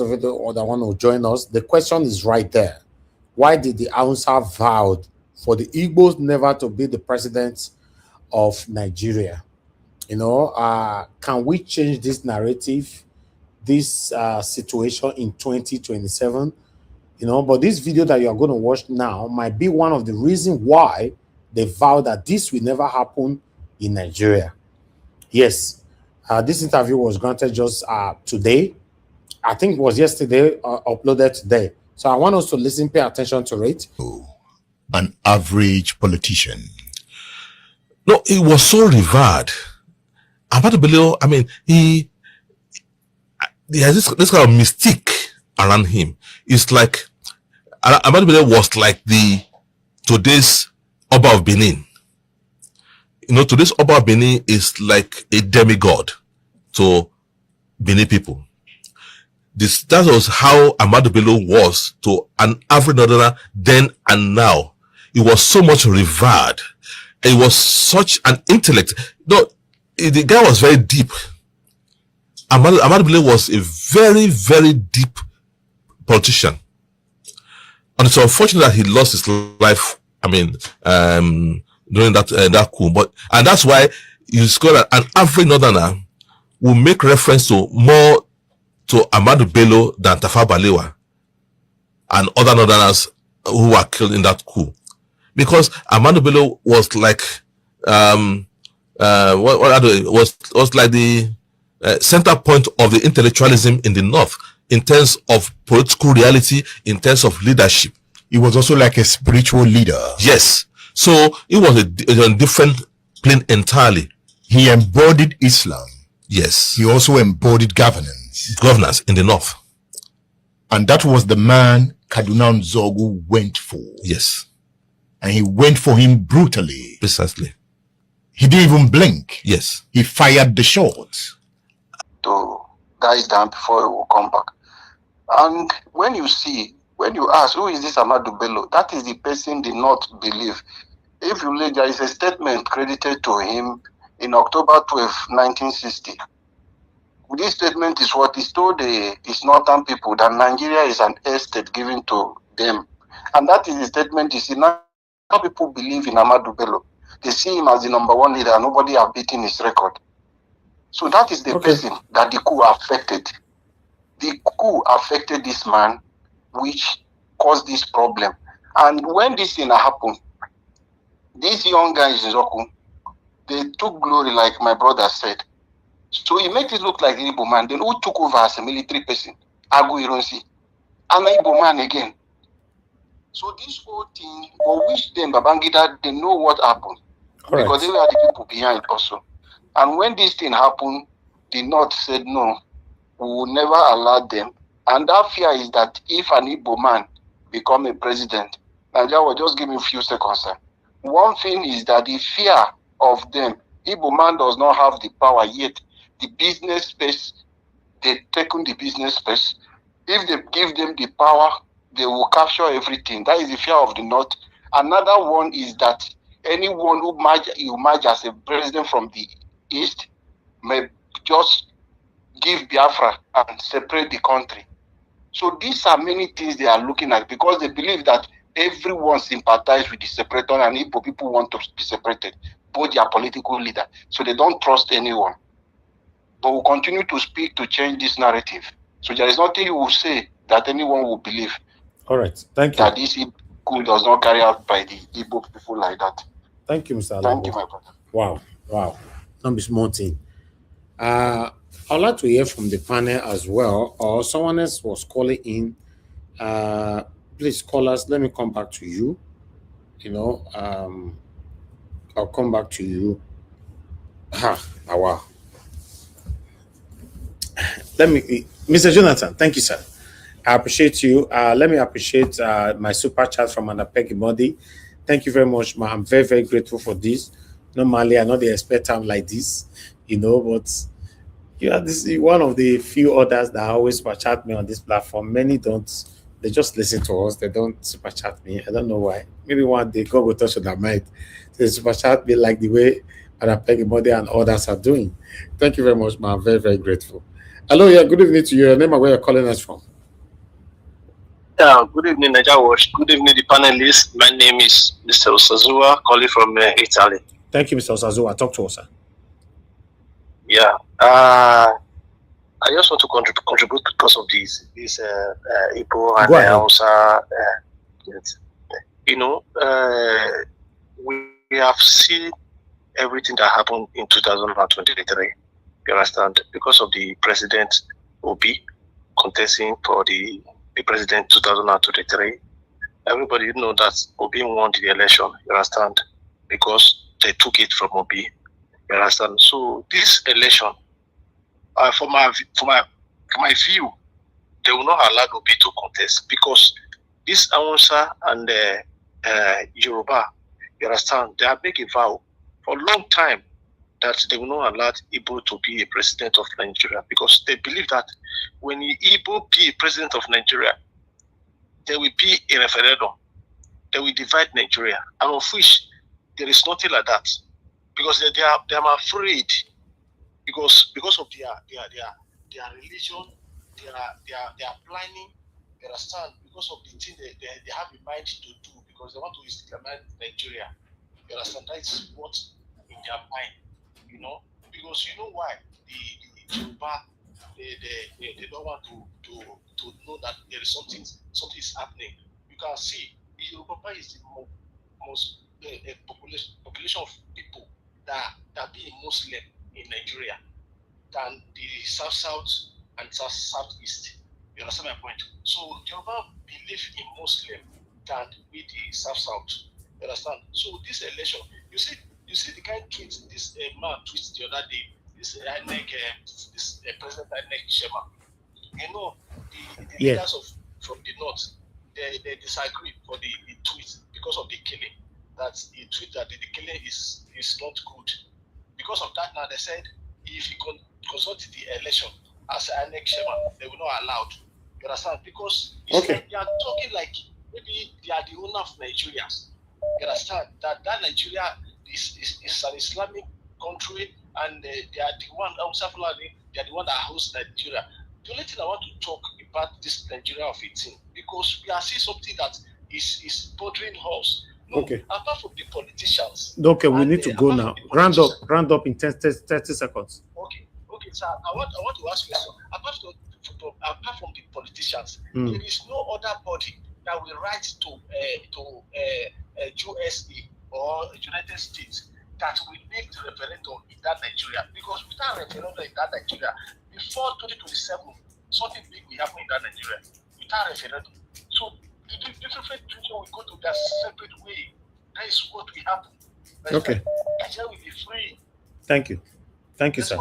or that want to join us, the question is right there. Why did the Hausa vowed for the Igbos never to be the president of Nigeria? Can we change this narrative, this situation in 2027? But this video that you're going to watch now might be one of the reasons why they vow that this will never happen in Nigeria. Yes, this interview was granted just today. I think it was yesterday, uploaded today. So I want us to listen, pay attention to it. An average politician. No, he was so revered. I mean, he has this kind of mystique around him. It's like Ahmadu Bello was like today's Oba of Benin. Today's Oba of Benin is like a demigod to Benin people. That was how Ahmadu Bello was to an average northerner then and now. He was so much revered. He was such an intellect. The guy was very deep. Ahmadu Bello was a very, very deep politician. And it's unfortunate that he lost his life, during that coup. And that's why you score that an average northerner will make reference to more to Ahmadu Bello than Tafawa Balewa and other northerners who were killed in that coup. Because Ahmadu Bello was like, was like the center point of the intellectualism in the North in terms of political reality, in terms of leadership. He was also like a spiritual leader. Yes. So it was a different plane entirely. He embodied Islam. Yes. He also embodied governance. Governance in the North. And that was the man Kaduna Nzogu went for. Yes. And he went for him brutally. Precisely. He didn't even blink. Yes. He fired the shots. To guys down before he will come back. And when you ask, who is this Ahmadu Bello? That is the person did not believe. If you read, there is a statement credited to him in October 12, 1960. This statement is what is told his northern people that Nigeria is an estate given to them. And that is the statement you see. Now people believe in Ahmadu Bello. They see him as the number one leader. Nobody have beaten his record. So that is the person that the coup affected. The coup affected this man, which caused this problem. And when this thing happened, these young guys in Zoku, they took glory, like my brother said. So he made it look like an Igbo man. Then who took over as a military person? Agu Ironsi. And an Igbo man again. So this whole thing, for which then Babangida, they know what happened. Correct. Because they were the people behind also. And when this thing happened, the North said, no, we will never allow them. And that fear is that if an Igbo man become a president, Nigeria will just give me a few seconds. Sir. One thing is that the fear of them, Igbo man does not have the power yet. The business space, they've taken the business space. If they give them the power, they will capture everything. That is the fear of the North. Another one is that anyone who emerge as a president from the East may just give Biafra and separate the country. So these are many things they are looking at because they believe that everyone sympathizes with the separator and Igbo people want to be separated, both their political leader. So they don't trust anyone. But we'll continue to speak to change this narrative. So there is nothing you will say that anyone will believe. All right. Thank you. That this coup does not carry out by the Igbo people like that. Thank you, Mr. Thank you, my brother. Wow. Not be small thing. I'd like to hear from the panel as well, or someone else was calling in. Please call us. Let me come back to you. I'll come back to you. Wow. Mr. Jonathan, thank you, sir. I appreciate you. Let me appreciate my super chat from Anapegi Modi. Thank you very much, ma. I'm very, very grateful for this. Normally, I know they expect time like this, but this is one of the few others that always super chat me on this platform. Many don't. They just listen to us. They don't super chat me. I don't know why. Maybe one day God will touch on their mind. They super chat me like the way Anapegi Modi and others are doing. Thank you very much, ma. I'm very, very grateful. Hello, yeah. Good evening to you. Your name and where you're calling us from. Good evening, Nigeria Watch. Good evening, the panelists. My name is Mr. Osazua, calling from Italy. Thank you, Mr. Osazua. Talk to us, sir. Yeah. I just want to contribute because of this Igbo and Hausa. We have seen everything that happened in 2023. You understand? Because of the President Obi contesting for the President 2023. Everybody know that Obi won the election. You understand? Because they took it from Obi. You understand? So this election, for my view, they will not allow Obi to contest because this Hausa and Yoruba, you understand, they are making vow for a long time that they will not allow Igbo to be a president of Nigeria because they believe that when Igbo be a president of Nigeria, there will be a referendum. They will divide Nigeria, and of which there is nothing like that because they are afraid because of their religion, they are planning. You understand? Because of the thing they have in mind to do because they want to Islamize Nigeria. You understand? That is what in their mind. Because you know why the Yoruba they don't want to know that there is something is happening. You can see the Yoruba is the most population of people that be Muslim in Nigeria than the south and southeast. You understand my point? So Yoruba believe in Muslim than with the south. You understand? So this election, you see the kind of tweet this man tweeted the other day. This President INEC Shema. The leaders from the north, they disagree for the tweet because of the killing. That the tweet that the killing is not good. Because of that, now they said if you consult the election as INEC Shema, they will not allow. You understand? Because it's like they are talking like maybe they are the owner of Nigeria. You understand? That Nigeria is an Islamic country and they are the one, they are the one that hosts Nigeria. The only thing I want to talk about this Nigeria of 18 because we are seeing something that is bothering us. No, apart from the politicians. Okay, we need to go now. Round up in 30 seconds. Okay, sir. I want to ask you something. Apart from the politicians, there is no other body that will write to USA or United States that will make the referendum in that Nigeria. Because without referendum in that Nigeria, before 2027, something big will happen in that Nigeria. Without referendum. So the different situation will go to that separate way. That is what will happen. Okay. Nigeria will be free. Thank you. Thank you, sir.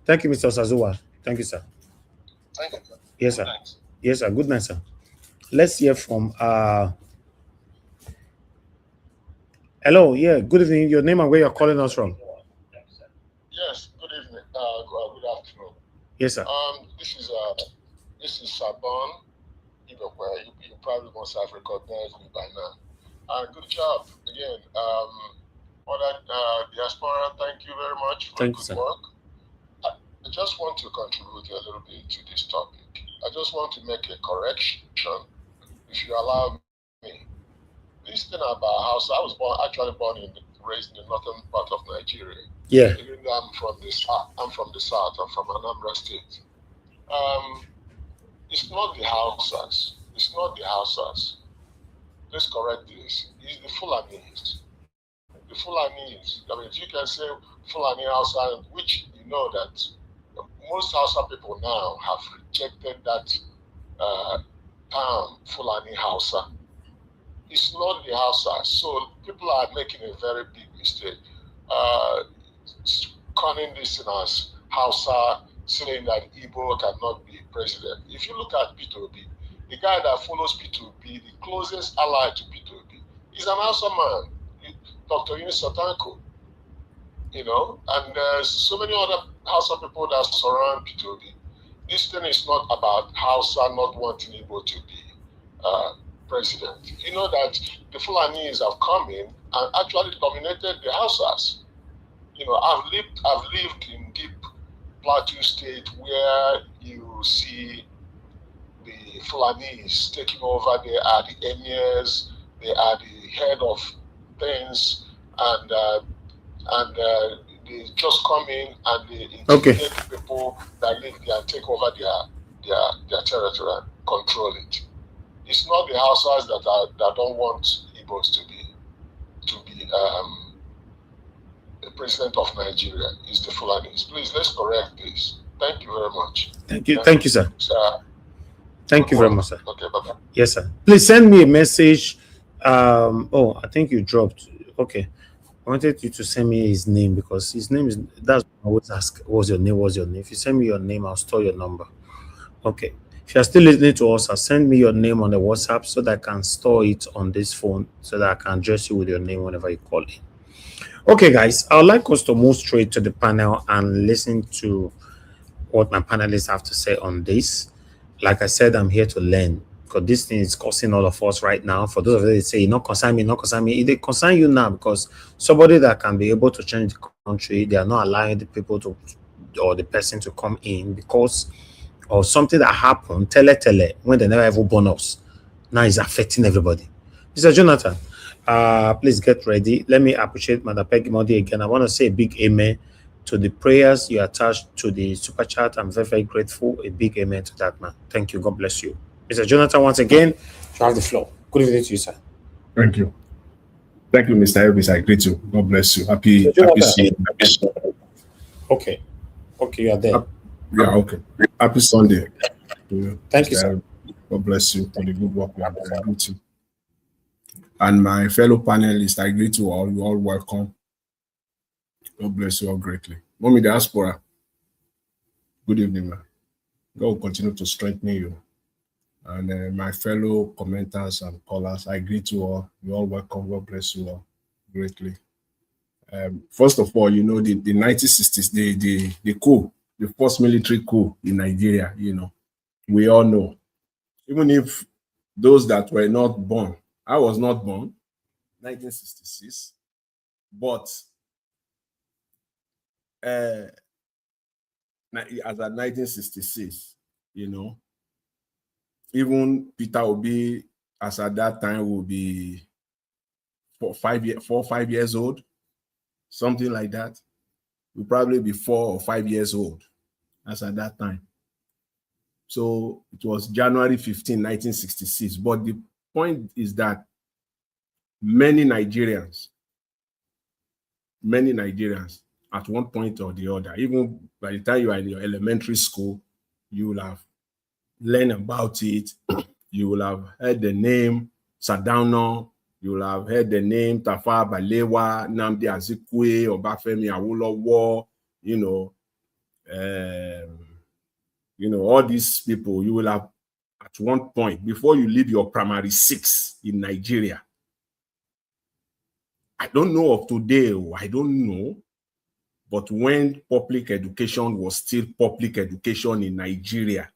Thank you, Mr. Osazua. Thank you, sir. Thank you, sir. Yes, sir. Yes, sir. Good night, sir. Let's hear from hello, yeah, good evening. Your name and where you're calling us from? Yes, good evening. Good afternoon. Yes, sir. This is Sabon. You probably must have recognized me by now. Good job again. Diaspora, thank you very much for good work. I just want to contribute a little bit to this topic. I just want to make a correction, if you allow me. This thing about Hausa, I was raised in the northern part of Nigeria. Yeah. Even though I'm from the south. I'm from Anambra State. It's not the Hausas. It's not the Hausas. Let's correct this. It's the Fulanis. The Fulanis. I mean, you can say Fulani Hausa, which you know that most Hausa people now have rejected that term Fulani Hausa. It's not the Hausa. So people are making a very big mistake. Calling this as Hausa, saying that Igbo cannot be president. If you look at P2B, the guy that follows P2B, the closest ally to P2B, is an Hausa man, Dr. Yunus Sotanko. And there's so many other Hausa people that surround P2B. This thing is not about Hausa not wanting Igbo to be president. You know that the Fulanis have come in and actually dominated the Hausas. I've lived in deep Plateau State where you see the Fulanis taking over. They are the emirs. They are the head of things, and they just come in and they intimidate the people that live there and take over their territory and control it. It's not the Hausas that don't want Igbos to be the president of Nigeria. It's the Fulanis. Please, let's correct this. Thank you very much. Thank you, sir. Thank you very much, sir. Okay, bye-bye. Yes, sir. Please send me a message. Oh, I think you dropped. Okay. I wanted you to send me his name because his name is, that's what I always ask, what's your name? What's your name? If you send me your name, I'll store your number. Okay. If you're still listening to us, send me your name on the WhatsApp so that I can store it on this phone so that I can address you with your name whenever you call in. Okay, guys, I would like us to move straight to the panel and listen to what my panelists have to say on this. Like I said, I'm here to learn because this thing is causing all of us right now. For those of you that say, not concern me, not concern me, it concern you now because somebody that can be able to change the country, they are not allowing the people to, or the person to come in because of something that happened, tele, when they never ever born us. Now it's affecting everybody. Mr. Jonathan, please get ready. Let me appreciate Madam Peggy Modi again. I want to say a big amen to the prayers you attached to the super chat. I'm very, very grateful. A big amen to that, man. Thank you. God bless you. Mr. Jonathan, once again, you have the floor. Good evening to you, sir. Thank you. Thank you, Mr. Elvis. I greet you. God bless you. Happy Sunday. Okay. Okay, you are there. Yeah, okay. Happy Sunday. Thank you, sir. God bless you for the good work you have done. I greet you. And my fellow panelists, I greet you all. You all welcome. God bless you all greatly. Mommy Diaspora, good evening, man. God will continue to strengthen you. And my fellow commenters and callers, I greet you all. You all welcome. God bless you all greatly. First of all, you know, the 1960s, the coup, the first military coup in Nigeria, you know, we all know. Even if those that were not born, I was not born, 1966, but as at 1966, you know, even Peter Obi, as at that time, will be 4 or 5 years old, something like that. Will probably be 4 or 5 years old, as at that time. So it was January 15, 1966. But the point is that many Nigerians, at one point or the other, even by the time you are in your elementary school, you will have learned about it. You will have heard the name Sardauna. You will have heard the name Tafawa Balewa, Nnamdi Azikiwe, Obafemi Awolowo, all these people. You will have at one point, before you leave your primary 6 in Nigeria. I don't know of today, I don't know, but when public education was still public education in Nigeria,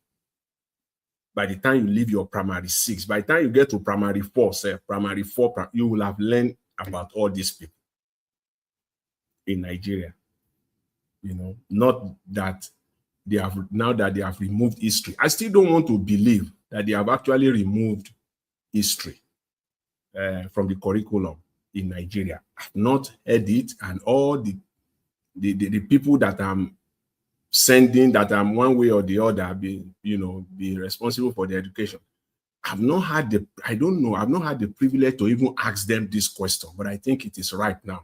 by the time you leave your primary 6, by the time you get to primary 4, you will have learned about all these people in Nigeria. Not that they have, now that they have removed history. I still don't want to believe that they have actually removed history from the curriculum in Nigeria. I've not heard it, and all the people that I'm sending, that I'm one way or the other be responsible for the education. I've not had the privilege to even ask them this question, but I think it is right now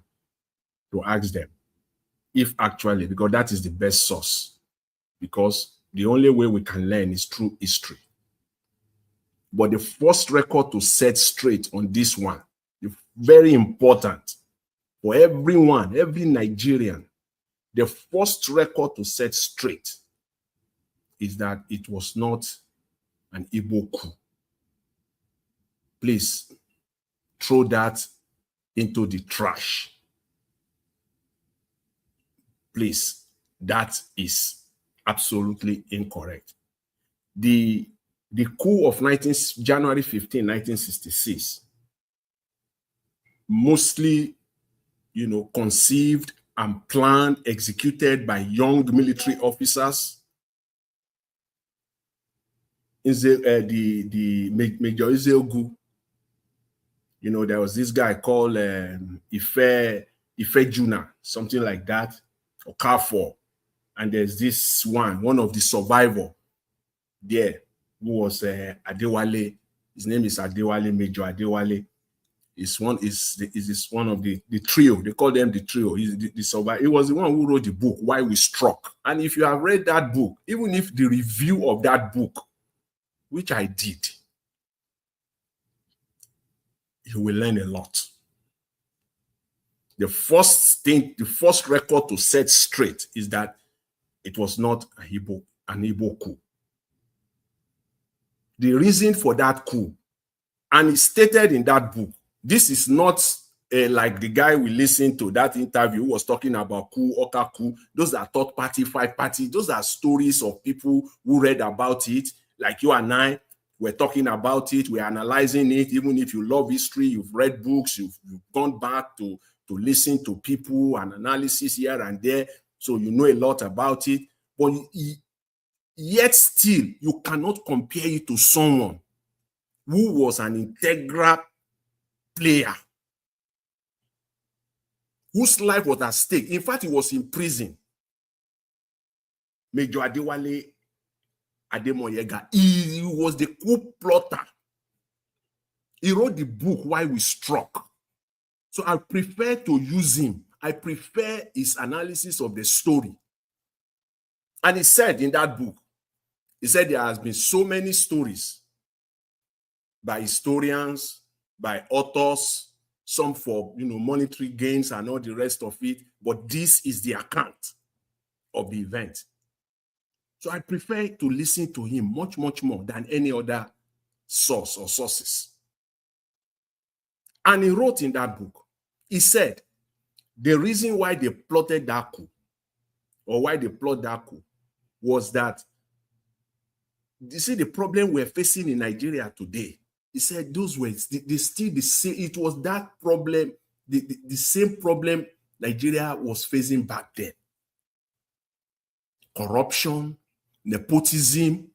to ask them if actually, because that is the best source, because the only way we can learn is through history. But the first record to set straight on this one, very important for everyone, every Nigerian, the first record to set straight is that it was not an Igbo coup. Please throw that into the trash. Please, that is absolutely incorrect. The coup of January 15, 1966, mostly, conceived and planned, executed by young military officers Major Izeogu. You know, there was this guy called Ife Juna, something like that, or Carfor. And there's this one of the survivor there, who was Adewale. His name is Adewale, Major Adewale. Is one of the trio. They call them the trio. He's the survivor. He was the one who wrote the book Why We Struck. And if you have read that book, even if the review of that book, which I did, you will learn a lot. The first record to set straight is that it was not an Igbo coup. The reason for that coup, and it's stated in that book, this is not like the guy we listened to, that interview who was talking about coup, Oka coup. Those are third party, five party. Those are stories of people who read about it, like you and I. We're talking about it, we're analyzing it. Even if you love history, you've read books, you've gone back to listen to people and analysis here and there, so you know a lot about it. But yet still, you cannot compare it to someone who was an integral player, whose life was at stake. In fact, he was in prison. Major Adewale Ademoyega, he was the coup plotter. He wrote the book Why We Struck. So I prefer to use him. I prefer his analysis of the story. And he said in that book, he said there has been so many stories by historians, by authors, some for monetary gains and all the rest of it, but this is the account of the event. So I prefer to listen to him much, much more than any other source or sources. And he wrote in that book, he said, the reason why they plotted that coup, or why they plot that coup, was that, you see, the problem we're facing in Nigeria today, he said those were still the same. It was that problem, the same problem Nigeria was facing back then. Corruption, nepotism.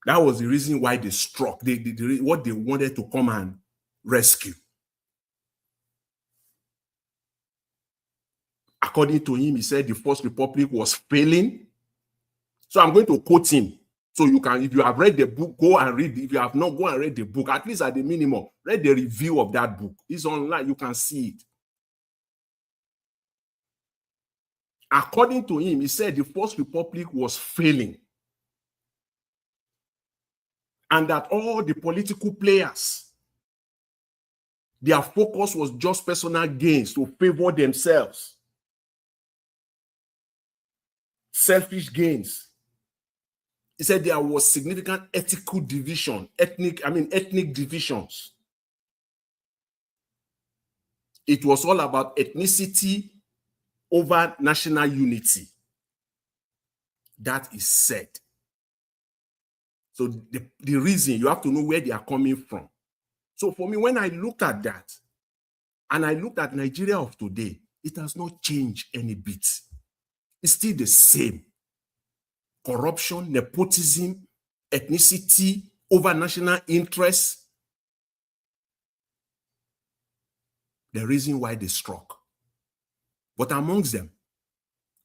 That was the reason why they struck. What they wanted to come and rescue. According to him, he said the First Republic was failing. So I'm going to quote him. So you can, if you have read the book, go and read. If you have not, go and read the book. At least at the minimum, read the review of that book. It's online. You can see it. According to him, he said the First Republic was failing. And that all the political players, their focus was just personal gains to favor themselves. Selfish gains. He said there was significant ethical division, ethnic divisions. It was all about ethnicity over national unity. That is said. So the reason, you have to know where they are coming from. So for me, when I looked at that, and I looked at Nigeria of today, it has not changed any bit. It's still the same. Corruption, nepotism, ethnicity over national interests. The reason why they struck. But amongst them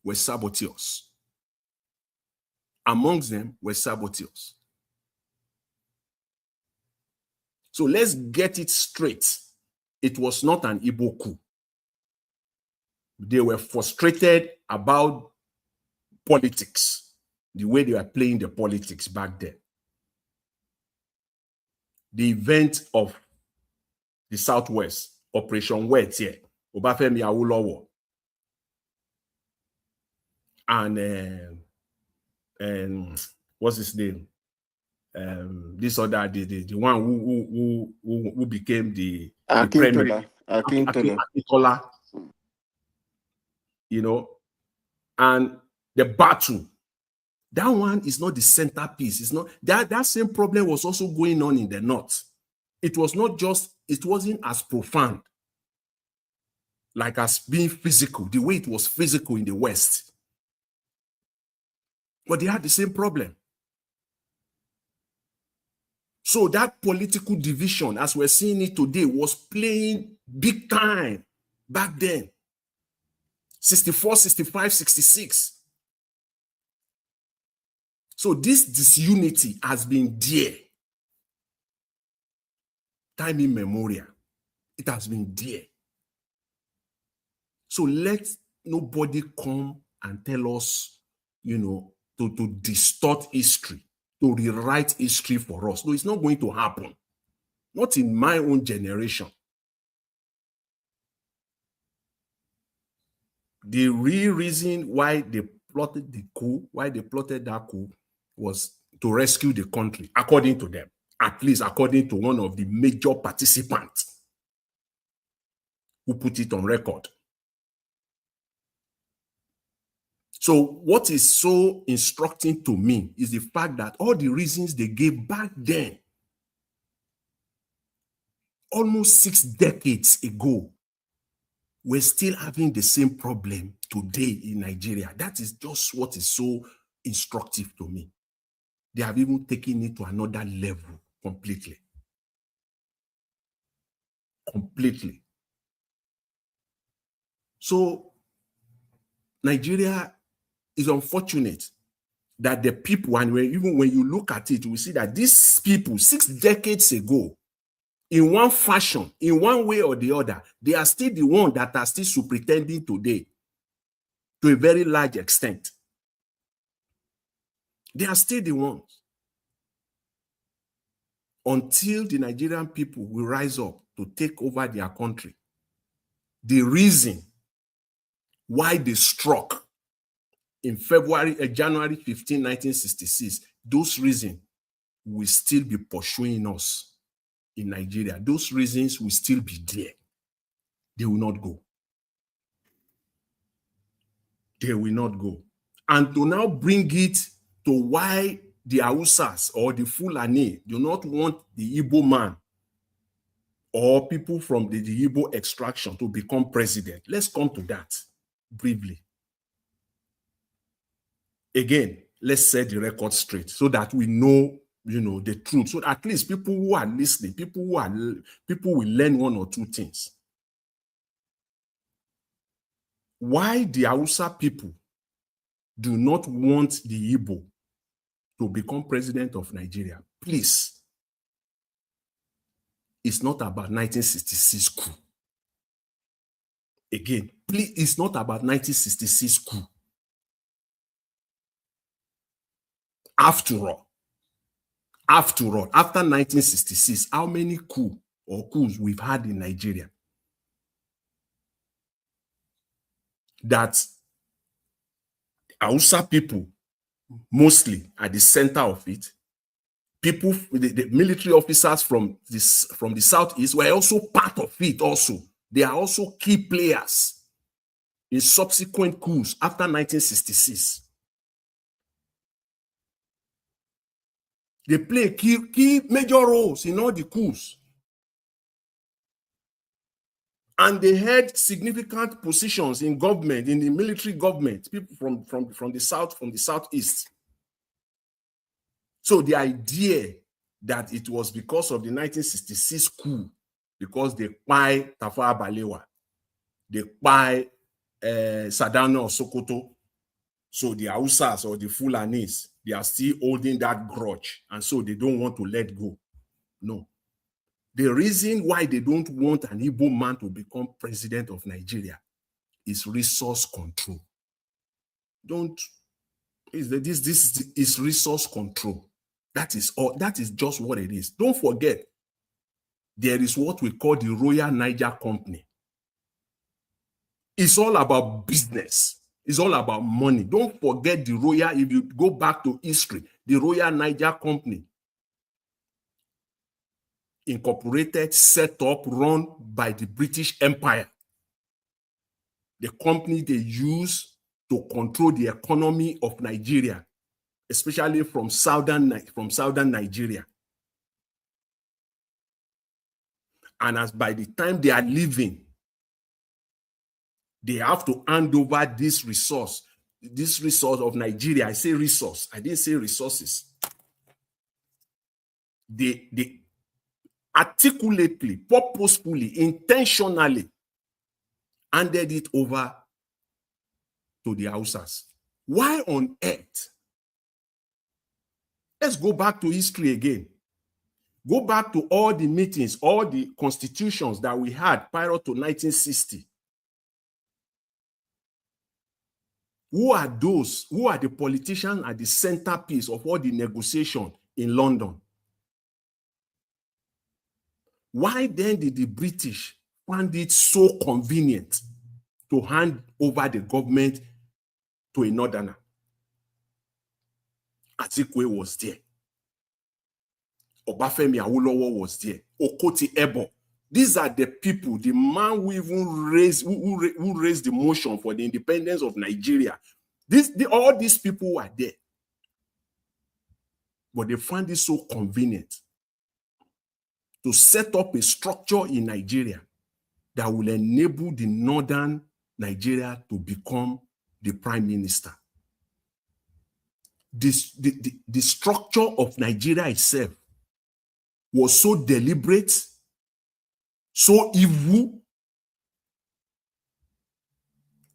were saboteurs. Amongst them were saboteurs. So let's get it straight. It was not an Igbo coup. They were frustrated about politics, the way they were playing the politics back then. The event of the Southwest, Operation Wet here, Obafemi Awolowo, and what's his name? This other, the one who became the premier, Akintola, and the battle. That one is not the centerpiece. It's not that same problem was also going on in the north. It was not just, it wasn't as profound, like as being physical, the way it was physical in the West. But they had the same problem. So that political division, as we're seeing it today, was playing big time back then. 64, 65, 66. So this disunity has been there. Time immemorial. It has been there. So let nobody come and tell us, to distort history, to rewrite history for us. No, it's not going to happen. Not in my own generation. The real reason why they plotted the coup, why they plotted that coup, was to rescue the country, according to them, at least according to one of the major participants who put it on record. So what is so instructing to me is the fact that all the reasons they gave back then, almost 6 decades ago, we're still having the same problem today in Nigeria. That is just what is so instructive to me. They have even taken it to another level completely. Completely. So Nigeria is unfortunate that the people, and even when you look at it, we see that these people 6 decades ago, in one fashion, in one way or the other, they are still the ones that are still superintending today to a very large extent. They are still the ones. Until the Nigerian people will rise up to take over their country, the reason why they struck in January 15, 1966, those reasons will still be pursuing us in Nigeria. Those reasons will still be there. They will not go. They will not go. And to now bring it to why the HAUSAS or the Fulani do not want the Igbo man or people from the Igbo extraction to become president. Let's come to that briefly. Again, let's set the record straight so that we know, the truth. So at least people who are listening, people will learn one or two things. Why the Hausa people do not want the Igbo to become president of Nigeria? Please, it's not about 1966 coup. Again, please, it's not about 1966 coup. After all, after 1966, how many coups we've had in Nigeria that Hausa people mostly at the center of it? People, the military officers from the southeast were also part of it also. They are also key players in subsequent coups after 1966. They play key major roles in all the coups. And they had significant positions in government, in the military government, people from the south, from the southeast. So the idea that it was because of the 1966 coup, because they buy Tafawa Balewa, they buy Sadano of Sokoto, so the Hausas or the Fulanis, they are still holding that grudge, and so they don't want to let go. No. The reason why they don't want an Igbo man to become president of Nigeria is resource control. This is resource control. That is all. That is just what it is. Don't forget, there is what we call the Royal Niger Company. It's all about business. It's all about money. Don't forget the Royal, if you go back to history, the Royal Niger Company, incorporated, set up, run by the British Empire. The company they use to control the economy of Nigeria, especially from southern Nigeria. And as by the time they are leaving, they have to hand over this resource of Nigeria. I say resource, I didn't say resources. they articulately, purposefully, intentionally handed it over to the Hausas. Why on earth? Let's go back to history again. Go back to all the meetings, all the constitutions that we had prior to 1960. Who are those? Who are the politicians at the centerpiece of all the negotiation in London? Why then did the British find it so convenient to hand over the government to a northerner? Atikwe was there. Obafemi Awolowo was there. Okoti Ebo. These are the people, the man who even raised, who raised the motion for the independence of Nigeria. All these people were there. But they found it so convenient to set up a structure in Nigeria that will enable the northern Nigeria to become the prime minister. The structure of Nigeria itself was so deliberate, so evil,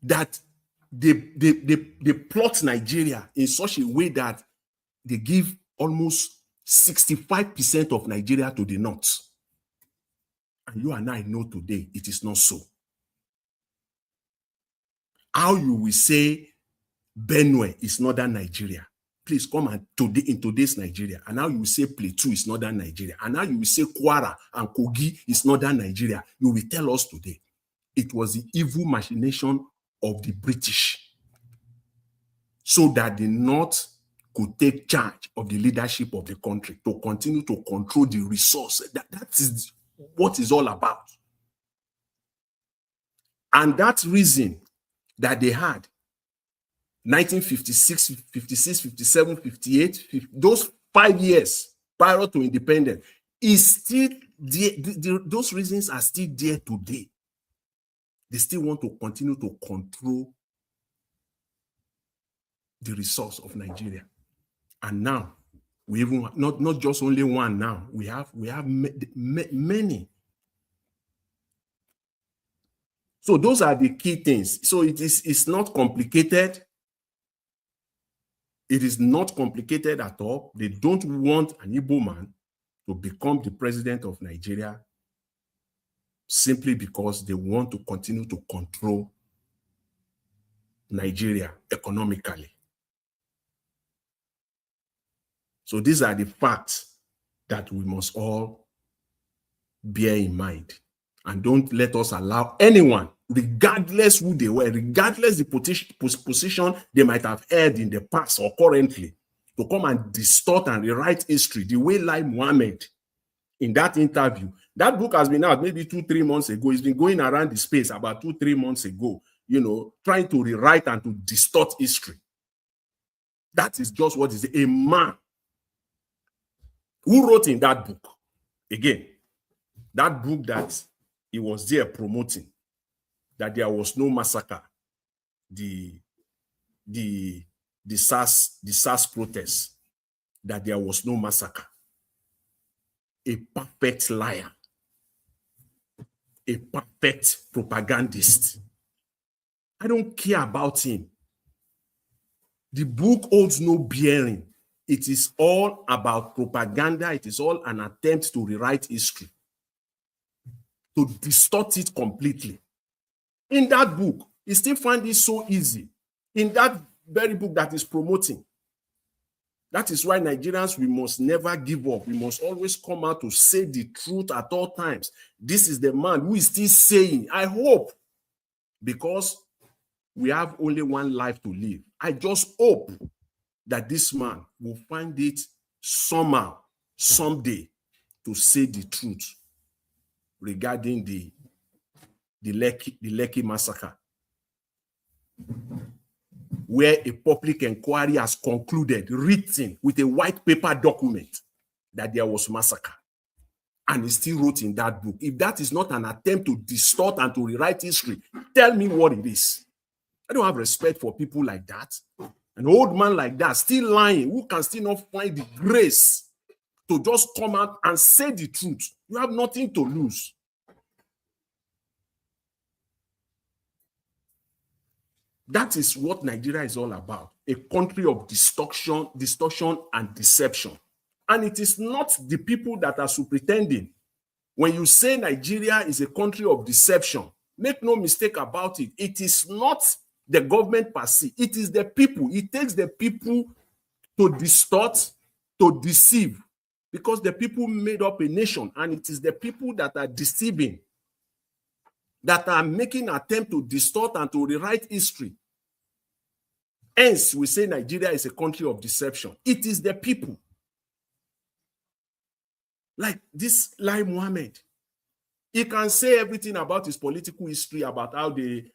that they plot Nigeria in such a way that they give almost 65% of Nigeria to the north. And you and I know today it is not so. How you will say Benue is northern Nigeria? Please come and in today's Nigeria. And now you will say Plateau is northern Nigeria. And now you will say Kwara and Kogi is northern Nigeria. You will tell us today it was the evil machination of the British so that the North could take charge of the leadership of the country to continue to control the resources. That is what it's all about. And that reason that they had 1956, 56, 57, 58, 50, those 5 years prior to independence is still there. Those reasons are still there today. They still want to continue to control the resource of Nigeria. And now we even not just only one now, we have many. So those are the key things. So it's not complicated. It is not complicated at all. They don't want an Igbo man to become the president of Nigeria simply because they want to continue to control Nigeria economically. So these are the facts that we must all bear in mind. And don't let us allow anyone, regardless who they were, regardless the position they might have held in the past or currently, to come and distort and rewrite history the way Lai Mohammed in that interview. That book has been out maybe 2-3 months ago. It's been going around the space about 2-3 months ago, trying to rewrite and to distort history. That is just what is a man who wrote in that book. Again, that book that he was there promoting, that there was no massacre, the SARS protests, that there was no massacre. A perfect liar, a perfect propagandist. I don't care about him. The book holds no bearing. It is all about propaganda. It is all an attempt to rewrite history, to distort it completely. In that book, he still find it so easy. In that very book that is promoting. That is why Nigerians, we must never give up. We must always come out to say the truth at all times. This is the man who is still saying, I hope, because we have only one life to live. I just hope that this man will find it somehow, someday, to say the truth regarding the Lekki massacre, where a public inquiry has concluded, written with a white paper document, that there was massacre. And he still wrote in that book. If that is not an attempt to distort and to rewrite history, tell me what it is. I don't have respect for people like that. An old man like that, still lying, who can still not find the grace to just come out and say the truth. You have nothing to lose. That is what Nigeria is all about, a country of distortion and deception. And it is not the people that are pretending. When you say Nigeria is a country of deception, make no mistake about it. It is not the government per se. It is the people. It takes the people to distort, to deceive, because the people made up a nation, and it is the people that are deceiving, that are making an attempt to distort and to rewrite history. Hence, we say Nigeria is a country of deception. It is the people. Like this Lai Mohammed. He can say everything about his political history, about how they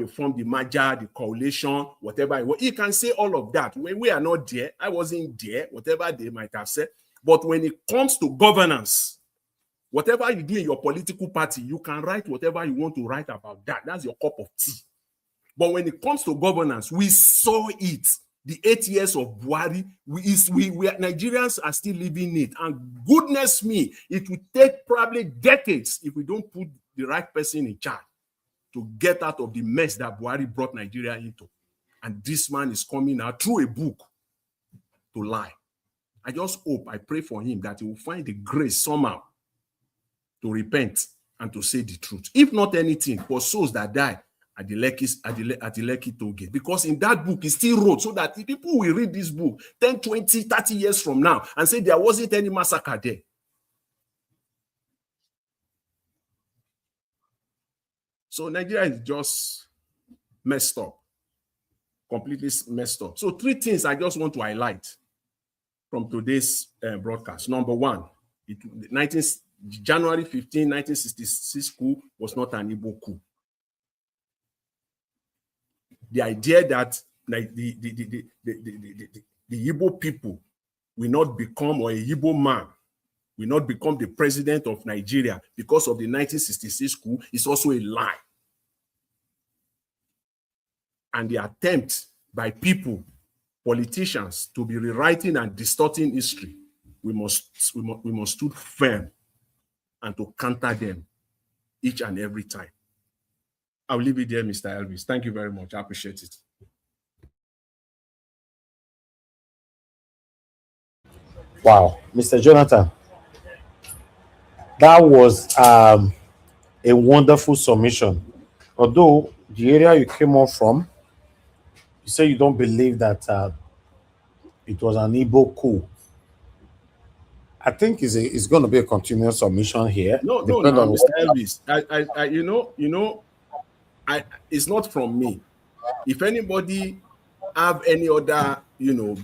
formed the merger, the coalition, whatever. He can say all of that. When we are not there, I wasn't there, whatever they might have said. But when it comes to governance, whatever you do in your political party, you can write whatever you want to write about that. That's your cup of tea. But when it comes to governance, we saw it. The 8 years of Buhari, Nigerians are still living it. And goodness me, it will take probably decades if we don't put the right person in charge to get out of the mess that Buhari brought Nigeria into. And this man is coming out through a book to lie. I just hope, I pray for him that he will find the grace somehow to repent and to say the truth. If not anything, for souls that die at the Lekki toll gate. Because in that book, he still wrote so that the people will read this book 10, 20, 30 years from now and say there wasn't any massacre there. So Nigeria is just messed up, completely messed up. So 3 things I just want to highlight from today's broadcast. Number 1, January 15, 1966 coup was not an Igbo coup. The idea that the Igbo people will not become, or a Igbo man will not become the president of Nigeria because of the 1966 coup is also a lie. And the attempt by people, politicians, to be rewriting and distorting history, we must stand firm and to counter them each and every time. I'll leave it there, Mr. Elvis. Thank you very much. I appreciate it. Wow, Mr. Jonathan, that was a wonderful submission. Although the area you came on from, you say you don't believe that it was an Igbo coup. I think it's going to be a continuous submission here. No, Mr. Elvis. It's not from me. If anybody have any other,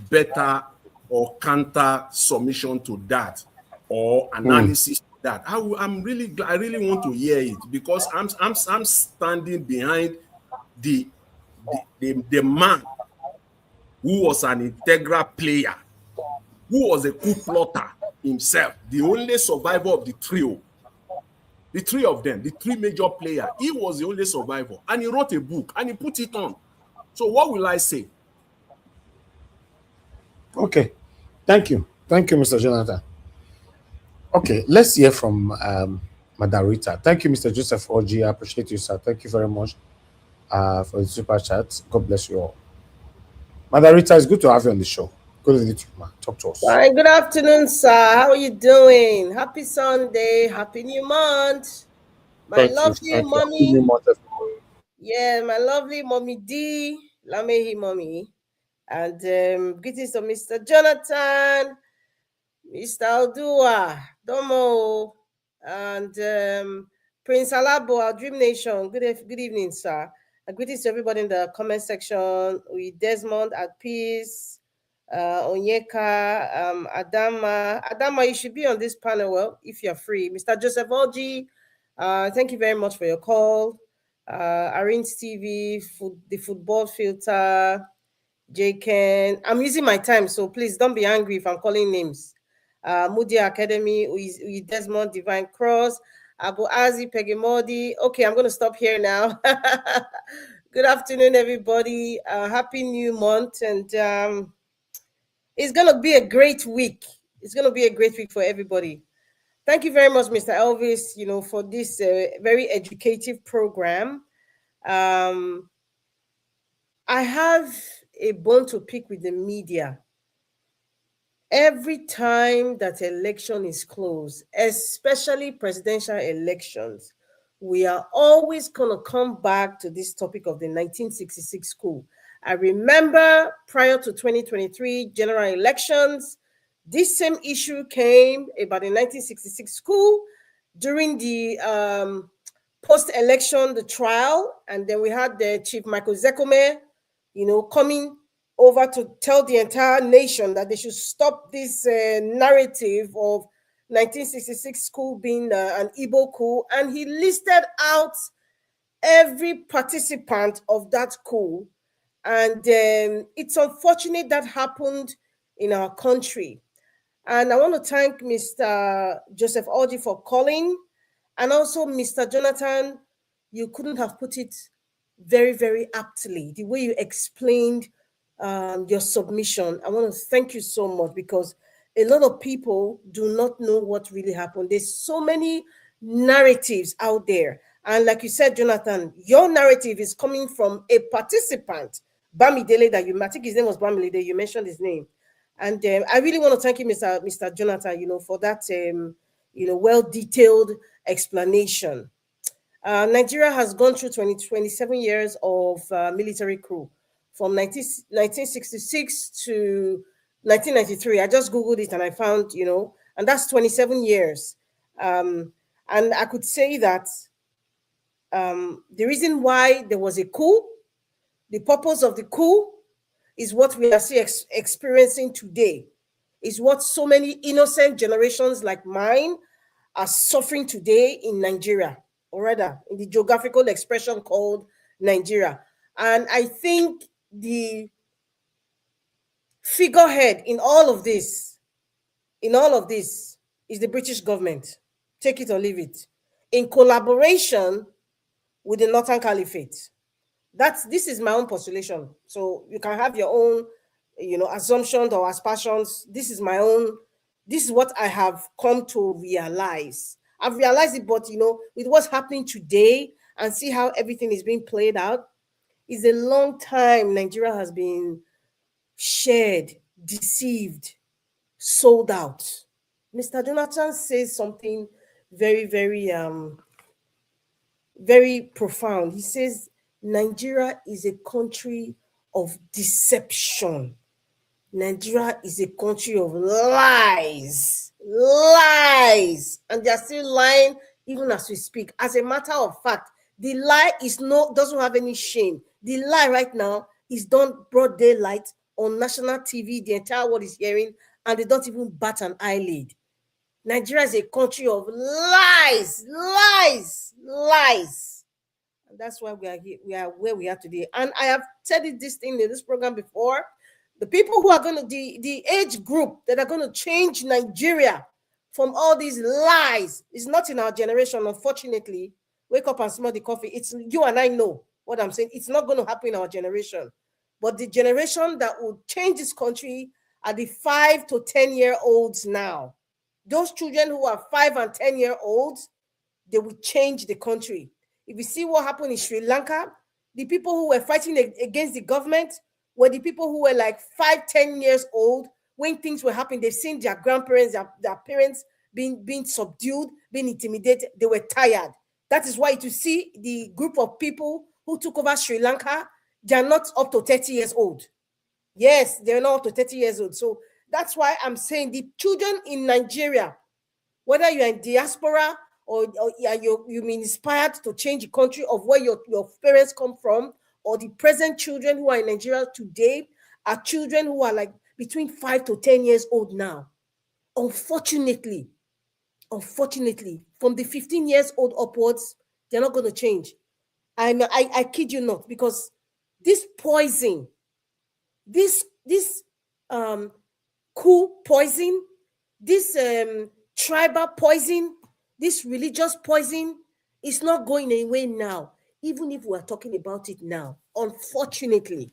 better or counter submission to that or analysis to that, I'm really glad. I really want to hear it, because I'm standing behind the man who was an integral player, who was a coup plotter himself, the only survivor of the trio. The 3 of them, the 3 major players, he was the only survivor. And he wrote a book and he put it on. So what will I say? Okay. Thank you. Thank you, Mr. Jonathan. Okay, let's hear from Madam Rita. Thank you, Mr. Joseph Oji. I appreciate you, sir. Thank you very much for the super chat. God bless you all. Madam Rita, it's good to have you on the show. Good evening to you, man. Talk to us. Hi, good afternoon, sir. How are you doing? Happy Sunday. Happy new month. My lovely mommy. Yeah, my lovely mommy D. Lamehi mommy. And greetings to Mr. Jonathan, Mr. Aldua, Domo, and Prince Alabo, our Dream Nation. Good evening, sir. And greetings to everybody in the comment section. We Desmond at peace. Onyeka, Adama, you should be on this panel, well, if you're free. Mr. Joseph Oji, thank you very much for your call. Arins TV, the football filter, Ken. I'm using my time, so please don't be angry if I'm calling names. Moody Academy, we Desmond, Divine Cross, Abu Azi, Pegemodi. Okay, I'm going to stop here now. Good afternoon, everybody. Happy new month, and it's going to be a great week. It's going to be a great week for everybody. Thank you very much, Mr. Elvis, for this very educative program. I have a bone to pick with the media. Every time that election is close, especially presidential elections, we are always going to come back to this topic of the 1966 coup. I remember prior to 2023 general elections, this same issue came about the 1966 coup during the post-election, the trial, and then we had the Chief Michael Zekome, coming over to tell the entire nation that they should stop this narrative of 1966 coup being an Igbo coup, and he listed out every participant of that coup, and it's unfortunate that happened in our country. And I want to thank Mr. Joseph Orji for calling, and also Mr. Jonathan. You couldn't have put it very, very aptly, the way you explained your submission. I want to thank you so much, because a lot of people do not know what really happened. There's so many narratives out there. And like you said, Jonathan, your narrative is coming from a participant, Bamidele, that I think his name was Bamidele, you mentioned his name. And I really want to thank you, Mr. Jonathan, for that, well-detailed explanation. Nigeria has gone through 27 years of military coup from 1966 to 1993. I just Googled it and I found, and that's 27 years. And I could say that the reason why there was a coup, the purpose of the coup, is what we are experiencing today, is what so many innocent generations like mine are suffering today in Nigeria, or rather in the geographical expression called Nigeria. And I think the figurehead in all of this is the British government. Take it or leave it, in collaboration with the Northern Caliphate. This is my own postulation. So you can have your own, assumptions or aspersions. This is what I have come to realize. I've realized it, but with what's happening today and see how everything is being played out, is a long time Nigeria has been shared, deceived, sold out. Mr. Jonathan says something very, very, very profound. He says, Nigeria is a country of deception. Nigeria is a country of lies. And they're still lying even as we speak. As a matter of fact, the lie doesn't have any shame. The lie right now is done broad daylight on national TV. The entire world is hearing, and they don't even bat an eyelid. Nigeria is a country of lies. And that's why we are here. We are where we are today. And I have said this thing in this program before. The people who are going to, the age group that are going to change Nigeria from all these lies is not in our generation, unfortunately. Wake up and smell the coffee. It's you and I know what I'm saying. It's not going to happen in our generation. But the generation that will change this country are the 5 to 10-year-olds now. Those children who are 5 and 10-year-olds, they will change the country. If you see what happened in Sri Lanka, the people who were fighting against the government were the people who were like 5, 10 years old when things were happening. They've seen their grandparents, their parents being subdued, being intimidated. They were tired. That is why to see the group of people who took over Sri Lanka, they are not up to 30 years old. Yes, they're not up to 30 years old. So that's why I'm saying the children in Nigeria, whether you're in diaspora or you've been inspired to change the country of where your parents come from, or the present children who are in Nigeria today are children who are like between 5 to 10 years old now. Unfortunately, from the 15 years old upwards, they're not going to change. I kid you not, because this poison, this coup poison, this tribal poison, this religious poison is not going away now, even if we're talking about it now. Unfortunately.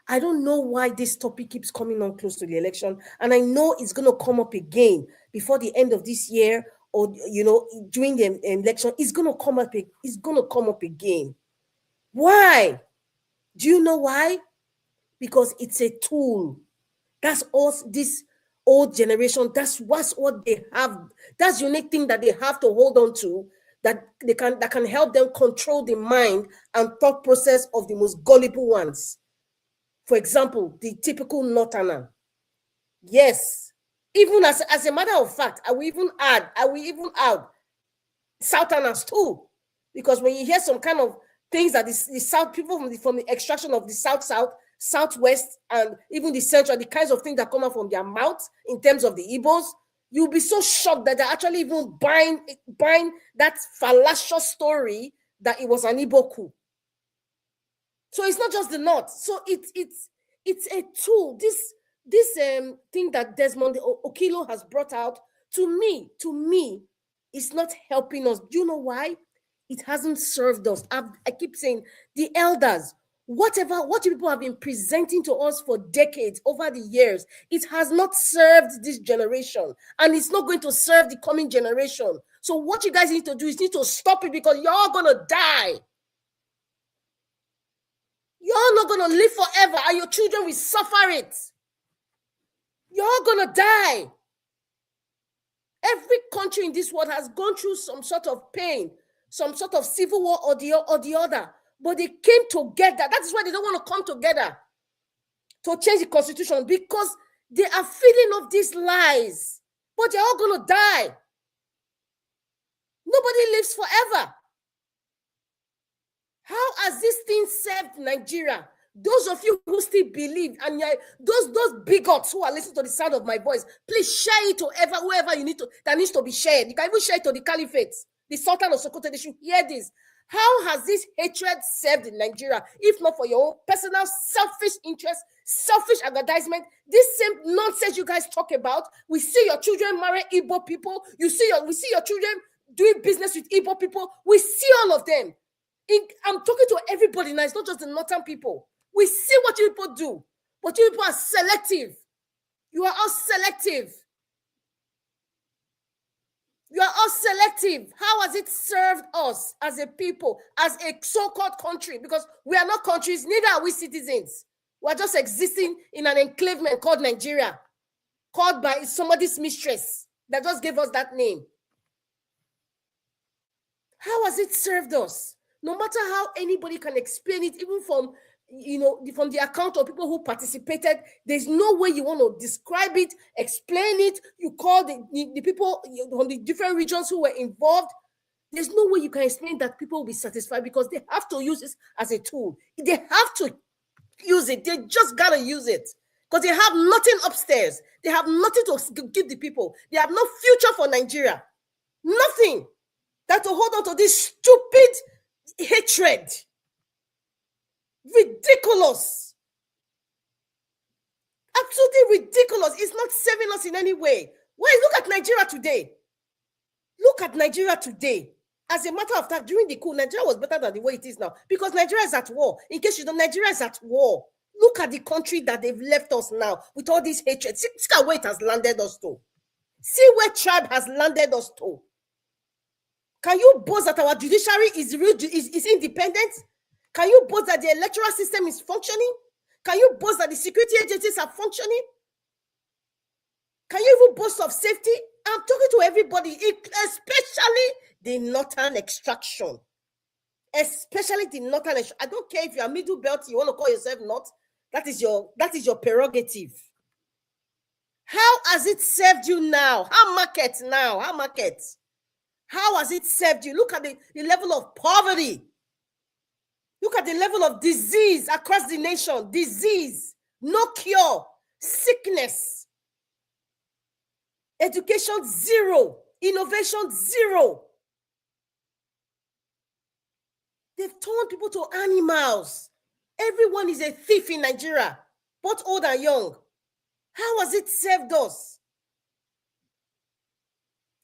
I don't know why this topic keeps coming on close to the election, and I know it's going to come up again before the end of this year, or during the election. It's going to come up. It's going to come up again. Why? Do you know why? Because it's a tool. That's us, this old generation. That's what they have. That's the unique thing that they have to hold on to, that can help them control the mind and thought process of the most gullible ones. For example, the typical Northerner. Yes. Even as a matter of fact, I will even add Southerners too. Because when you hear some kind of things that the South people from the extraction of the South, Southwest, and even the Central, the kinds of things that come out from their mouths in terms of the IGBOS, you'll be so shocked that they're actually even buying that fallacious story that it was an Igbo coup. So it's not just the North. So it's a tool. This thing that Desmond Okilo has brought out, to me, it's not helping us. Do you know why? It hasn't served us. I keep saying, the elders, what people have been presenting to us for decades, over the years, it has not served this generation, and it's not going to serve the coming generation. So what you guys need to do is need to stop it, because you're all gonna die. You're not going to live forever, and your children will suffer it. You're going to die. Every country in this world has gone through some sort of pain, some sort of civil war or the other. But they came together. That is why they don't want to come together to change the constitution, because they are feeding off these lies. But they're all going to die. Nobody lives forever. How has this thing served Nigeria? Those of you who still believe, and those bigots who are listening to the sound of my voice, please share it to whoever you need to, that needs to be shared. You can even share it to the caliphate, the Sultan of Sokoto. They should hear this. How has this hatred served in Nigeria, if not for your own personal selfish interest, selfish advertisement? This same nonsense you guys talk about. We see your children marry Igbo people. We see your children doing business with Igbo people. We see all of them. I'm talking to everybody now. It's not just the northern people. We see what you people do, but you people are selective. You are all selective. You are all selective. How has it served us as a people, as a so-called country? Because we are not countries, neither are we citizens. We are just existing in an enclavement called Nigeria, called by somebody's mistress that just gave us that name. How has it served us? No matter how anybody can explain it, even from the account of people who participated, there's no way you want to describe it, explain it. You call the people from the different regions who were involved. There's no way you can explain that people will be satisfied, because they have to use this as a tool. They have to use it. They just gotta use it, because they have nothing upstairs. They have nothing to give the people. They have no future for Nigeria. Nothing. That to hold on to this stupid hatred. Ridiculous. Absolutely ridiculous. It's not saving us in any way. Why? Look at Nigeria today. Look at Nigeria today. As a matter of fact, during the coup, Nigeria was better than the way it is now, because Nigeria is at war. In case you don't, Nigeria is at war. Look at the country that they've left us now with all this hatred. See where it has landed us to. See where tribe has landed us to. Can you boast that our judiciary is independent? Can you boast that the electoral system is functioning? Can you boast that the security agencies are functioning? Can you even boast of safety? I'm talking to everybody, especially the northern extraction. Especially the northern extraction. I don't care if you're a middle belt, you want to call yourself not. That is your prerogative. How has it served you now? How market now? How market? How has it served you? Look at the level of poverty. Look at the level of disease across the nation. Disease, no cure, sickness, education zero, innovation zero. They've turned people to animals. Everyone is a thief in Nigeria, both old and young. How has it served us?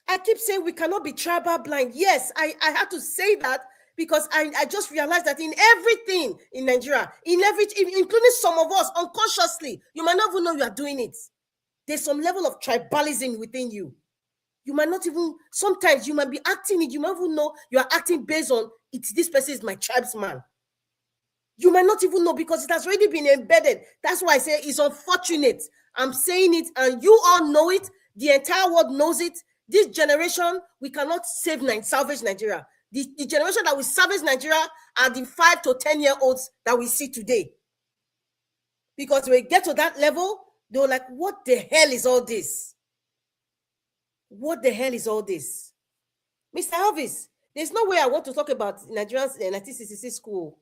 I keep saying we cannot be tribal blind. Yes, I had to say that, Because I just realized that in everything in Nigeria, including some of us unconsciously, you might not even know you are doing it. There's some level of tribalism within you. You might not even, sometimes you might be acting it, you might even know you are acting based on this person is my tribesman. You might not even know because it has already been embedded. That's why I say it's unfortunate. I'm saying it and you all know it. The entire world knows it. This generation, we cannot salvage Nigeria. The generation that will salvage Nigeria are the 5 to 10-year-olds that we see today. Because when we get to that level, they're like, what the hell is all this? What the hell is all this? Mr. Elvis, there's no way I want to talk about Nigerians in 1966 school.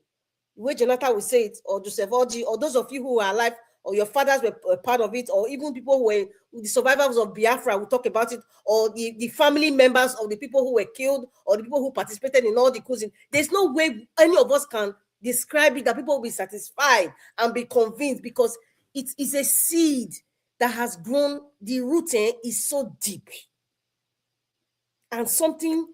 The way Jonathan will say it, or Joseph Orji, or those of you who are alive, or your fathers were part of it, or even people who were the survivors of Biafra will talk about it, or the family members of the people who were killed, or the people who participated in all the coups. There's no way any of us can describe it that people will be satisfied and be convinced, because it is a seed that has grown. The rooting is so deep. And something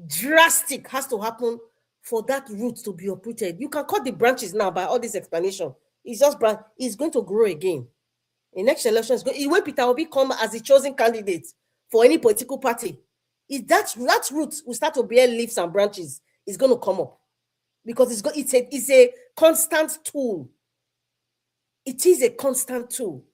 drastic has to happen for that root to be uprooted. You can cut the branches now by all this explanation. It's just branch. It's going to grow again. In next election, when Peter Obi come as the chosen candidate for any political party, that root will start to bear leaves and branches. It's going to come up because it's a constant tool. It is a constant tool.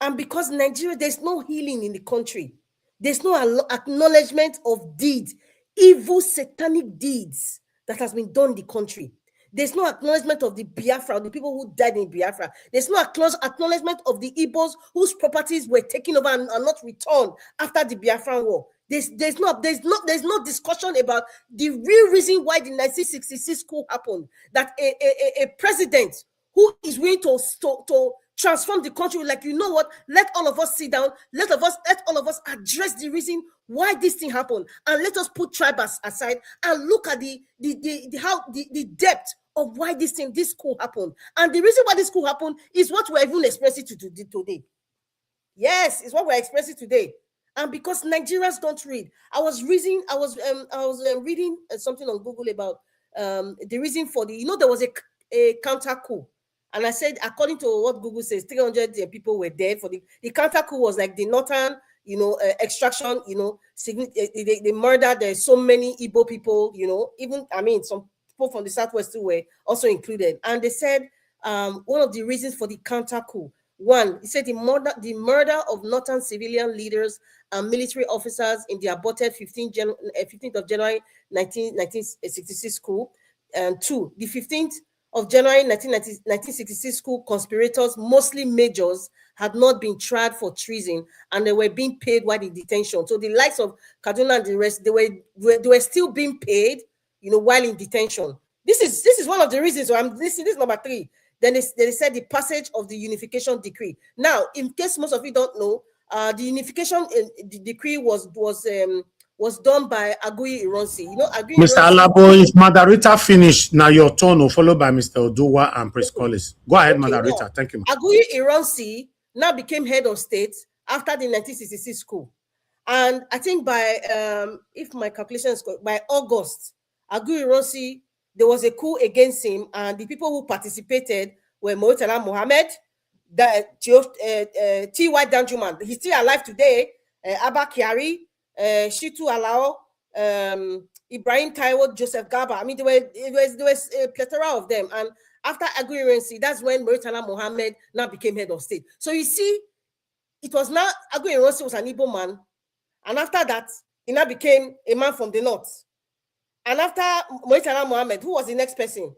And because Nigeria, there's no healing in the country. There's no acknowledgement of deeds, evil satanic deeds that has been done in the country. There's no acknowledgement of the Biafra, the people who died in Biafra. There's no acknowledgement of the IGBOS whose properties were taken over and are not returned after the Biafran war. There's no discussion about the real reason why the 1966 coup happened. That a president who is willing to transform the country, like, you know what, let all of us sit down, let all of us address the reason why this thing happened, and let us put tribals aside and look at the depth of why this coup happened. And the reason why this coup happened is what we're even expressing today. Yes, it's what we're expressing today. And because Nigerians don't read, I was reading something on Google about the reason for there was a counter coup. And I said, according to what Google says, 300 people were dead. For the counter coup was like the northern, extraction, they murdered so many Igbo people, even, some people from the Southwest too were also included. And they said one of the reasons for the counter coup, one, he said the murder of northern civilian leaders and military officers in the aborted 15th of January 1966 coup. And two, the 15th of January 1966 coup conspirators, mostly majors, had not been tried for treason, and they were being paid while in detention. So the likes of Kaduna and the rest, they were still being paid, while in detention. This is one of the reasons. So I'm listening. This is number 3. Then they said the passage of the unification decree. Now, in case most of you don't know, the unification decree was done by Aguiyi Ironsi. Mr. Alabo, if Margarita finished, now your turn will follow by Mr. Oduwa and Prince Collis. Go ahead, Margarita. No. Thank you. Aguiyi Ironsi now became head of state after the 1966 coup. And I think by, if my calculation is correct, by August, Aguiyi Ironsi, there was a coup against him, and the people who participated were Murtala Mohammed, T.Y. Danjuman. He's still alive today, Abba Kyari, Shitu Alao, Ibrahim Taiwo, Joseph Garba. There was a plethora of them. And after Aguiyi Ironsi, that's when Murtala Mohammed now became head of state. So you see, it was now Aguiyi Ironsi was an Igbo man, and after that, he now became a man from the north. And after Murtala Mohammed, who was the next person?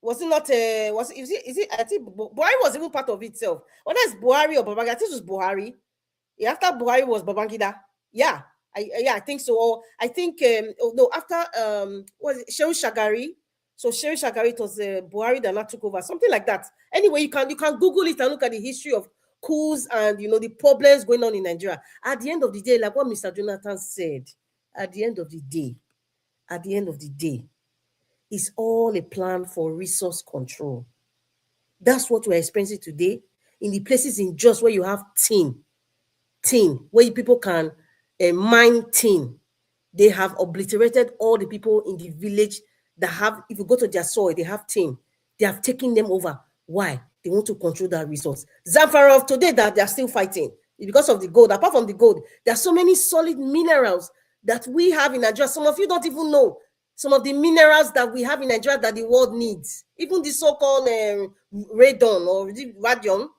Was it not? Is it? I think Buhari was even part of itself. Whether it's Buhari or Babangida, I think it was Buhari. After Buhari was Babangida. Yeah, I think so. Or I think after was it Shehu Shagari? So Shehu Shagari, it was Buhari that not took over, something like that. Anyway, you can Google it and look at the history of coups and the problems going on in Nigeria. At the end of the day, like what Mr. Jonathan said, at the end of the day, it's all a plan for resource control. That's what we're experiencing today in the places in Jos where you have tin, where people can mine tin. They have obliterated all the people in the village that have, if you go to their soil, they have team. They have taken them over. Why? They want to control that resource. Zamfara of today that they are still fighting because of the gold. Apart from the gold, there are so many solid minerals that we have in Nigeria. Some of you don't even know some of the minerals that we have in Nigeria that the world needs. Even the so-called radon or radium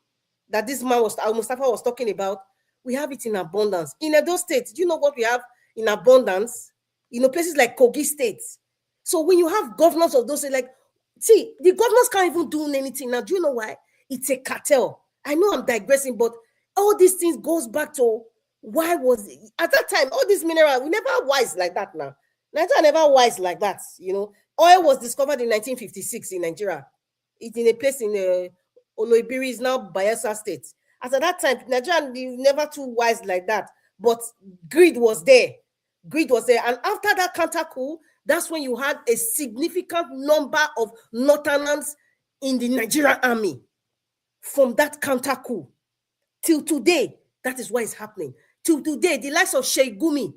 that this man was, Mustafa was talking about, we have it in abundance. In Edo State, do you know what we have in abundance? You know, places like Kogi State. So when you have governors of those, like, see, the governors can't even do anything. Now, do you know why? It's a cartel. I know I'm digressing, but all these things goes back to why was it? At that time, all these minerals, we never wise like that now. Nigeria never wise like that, you know. Oil was discovered in 1956 in Nigeria. It's in a place in Oloibiri, is now Bayelsa State. At that time, Nigeria never too wise like that, but greed was there. Greed was there. And after that counter coup, that's when you had a significant number of Northerners in the Nigerian army from that counter coup. Till today, that is what is happening. Till today, the likes of Sheikh Gumi,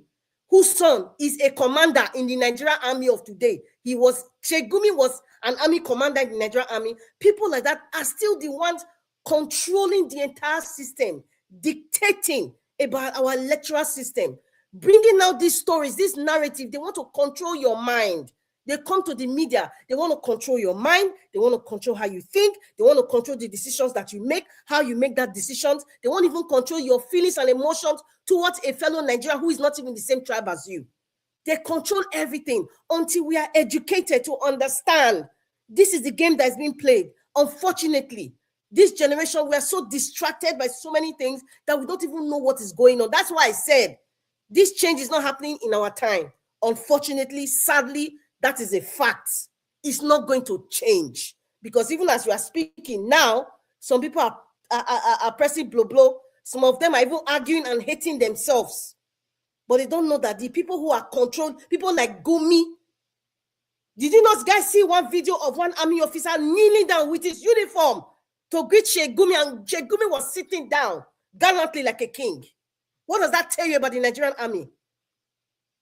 whose son is a commander in the Nigerian army of today. Sheikh Gumi was an army commander in the Nigerian army. People like that are still the ones controlling the entire system, dictating about our electoral system, bringing out these stories, this narrative. They want to control your mind. They come to the media. They want to control your mind. They want to control how you think. They want to control the decisions that you make, how you make that decisions. They won't even control your feelings and emotions towards a fellow Nigerian who is not even the same tribe as you. They control everything until we are educated to understand this is the game that's being played. Unfortunately, this generation, we are so distracted by so many things that we don't even know what is going on. That's why I said this change is not happening in our time. Unfortunately, sadly, that is a fact. It's not going to change because even as you are speaking now, some people are pressing blow. Some of them are even arguing and hating themselves. But they don't know that the people who are controlled, people like Gumi. Did you not guys see one video of one army officer kneeling down with his uniform to greet Sheikh Gumi, and Sheikh Gumi was sitting down gallantly like a king? What does that tell you about the Nigerian army?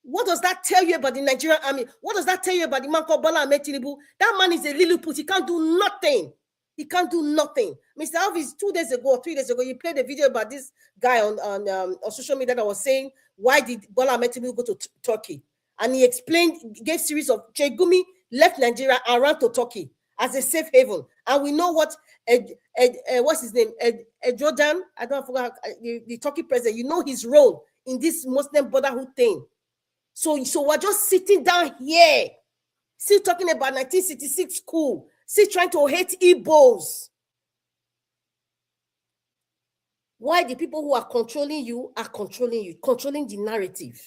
What does that tell you about the Nigerian army? What does that tell you about the man called Bola Ahmed Tinubu? That man is a Lilliput. He can't do nothing. He can't do nothing. Mr. Alvis, 2 days ago or 3 days ago, you played a video about this guy on social media that was saying, why did Bola Ahmed Tinubu go to Turkey? And he explained, gave series of Sheikh Gumi left Nigeria and ran to Turkey as a safe haven. And we know what, what's his name? Jordan, I don't forget, the Turkey president, you know his role in this Muslim Brotherhood thing. So we're just sitting down here, still talking about 1966 coup, still trying to hate IGBOS. Why the people who are controlling you are controlling the narrative.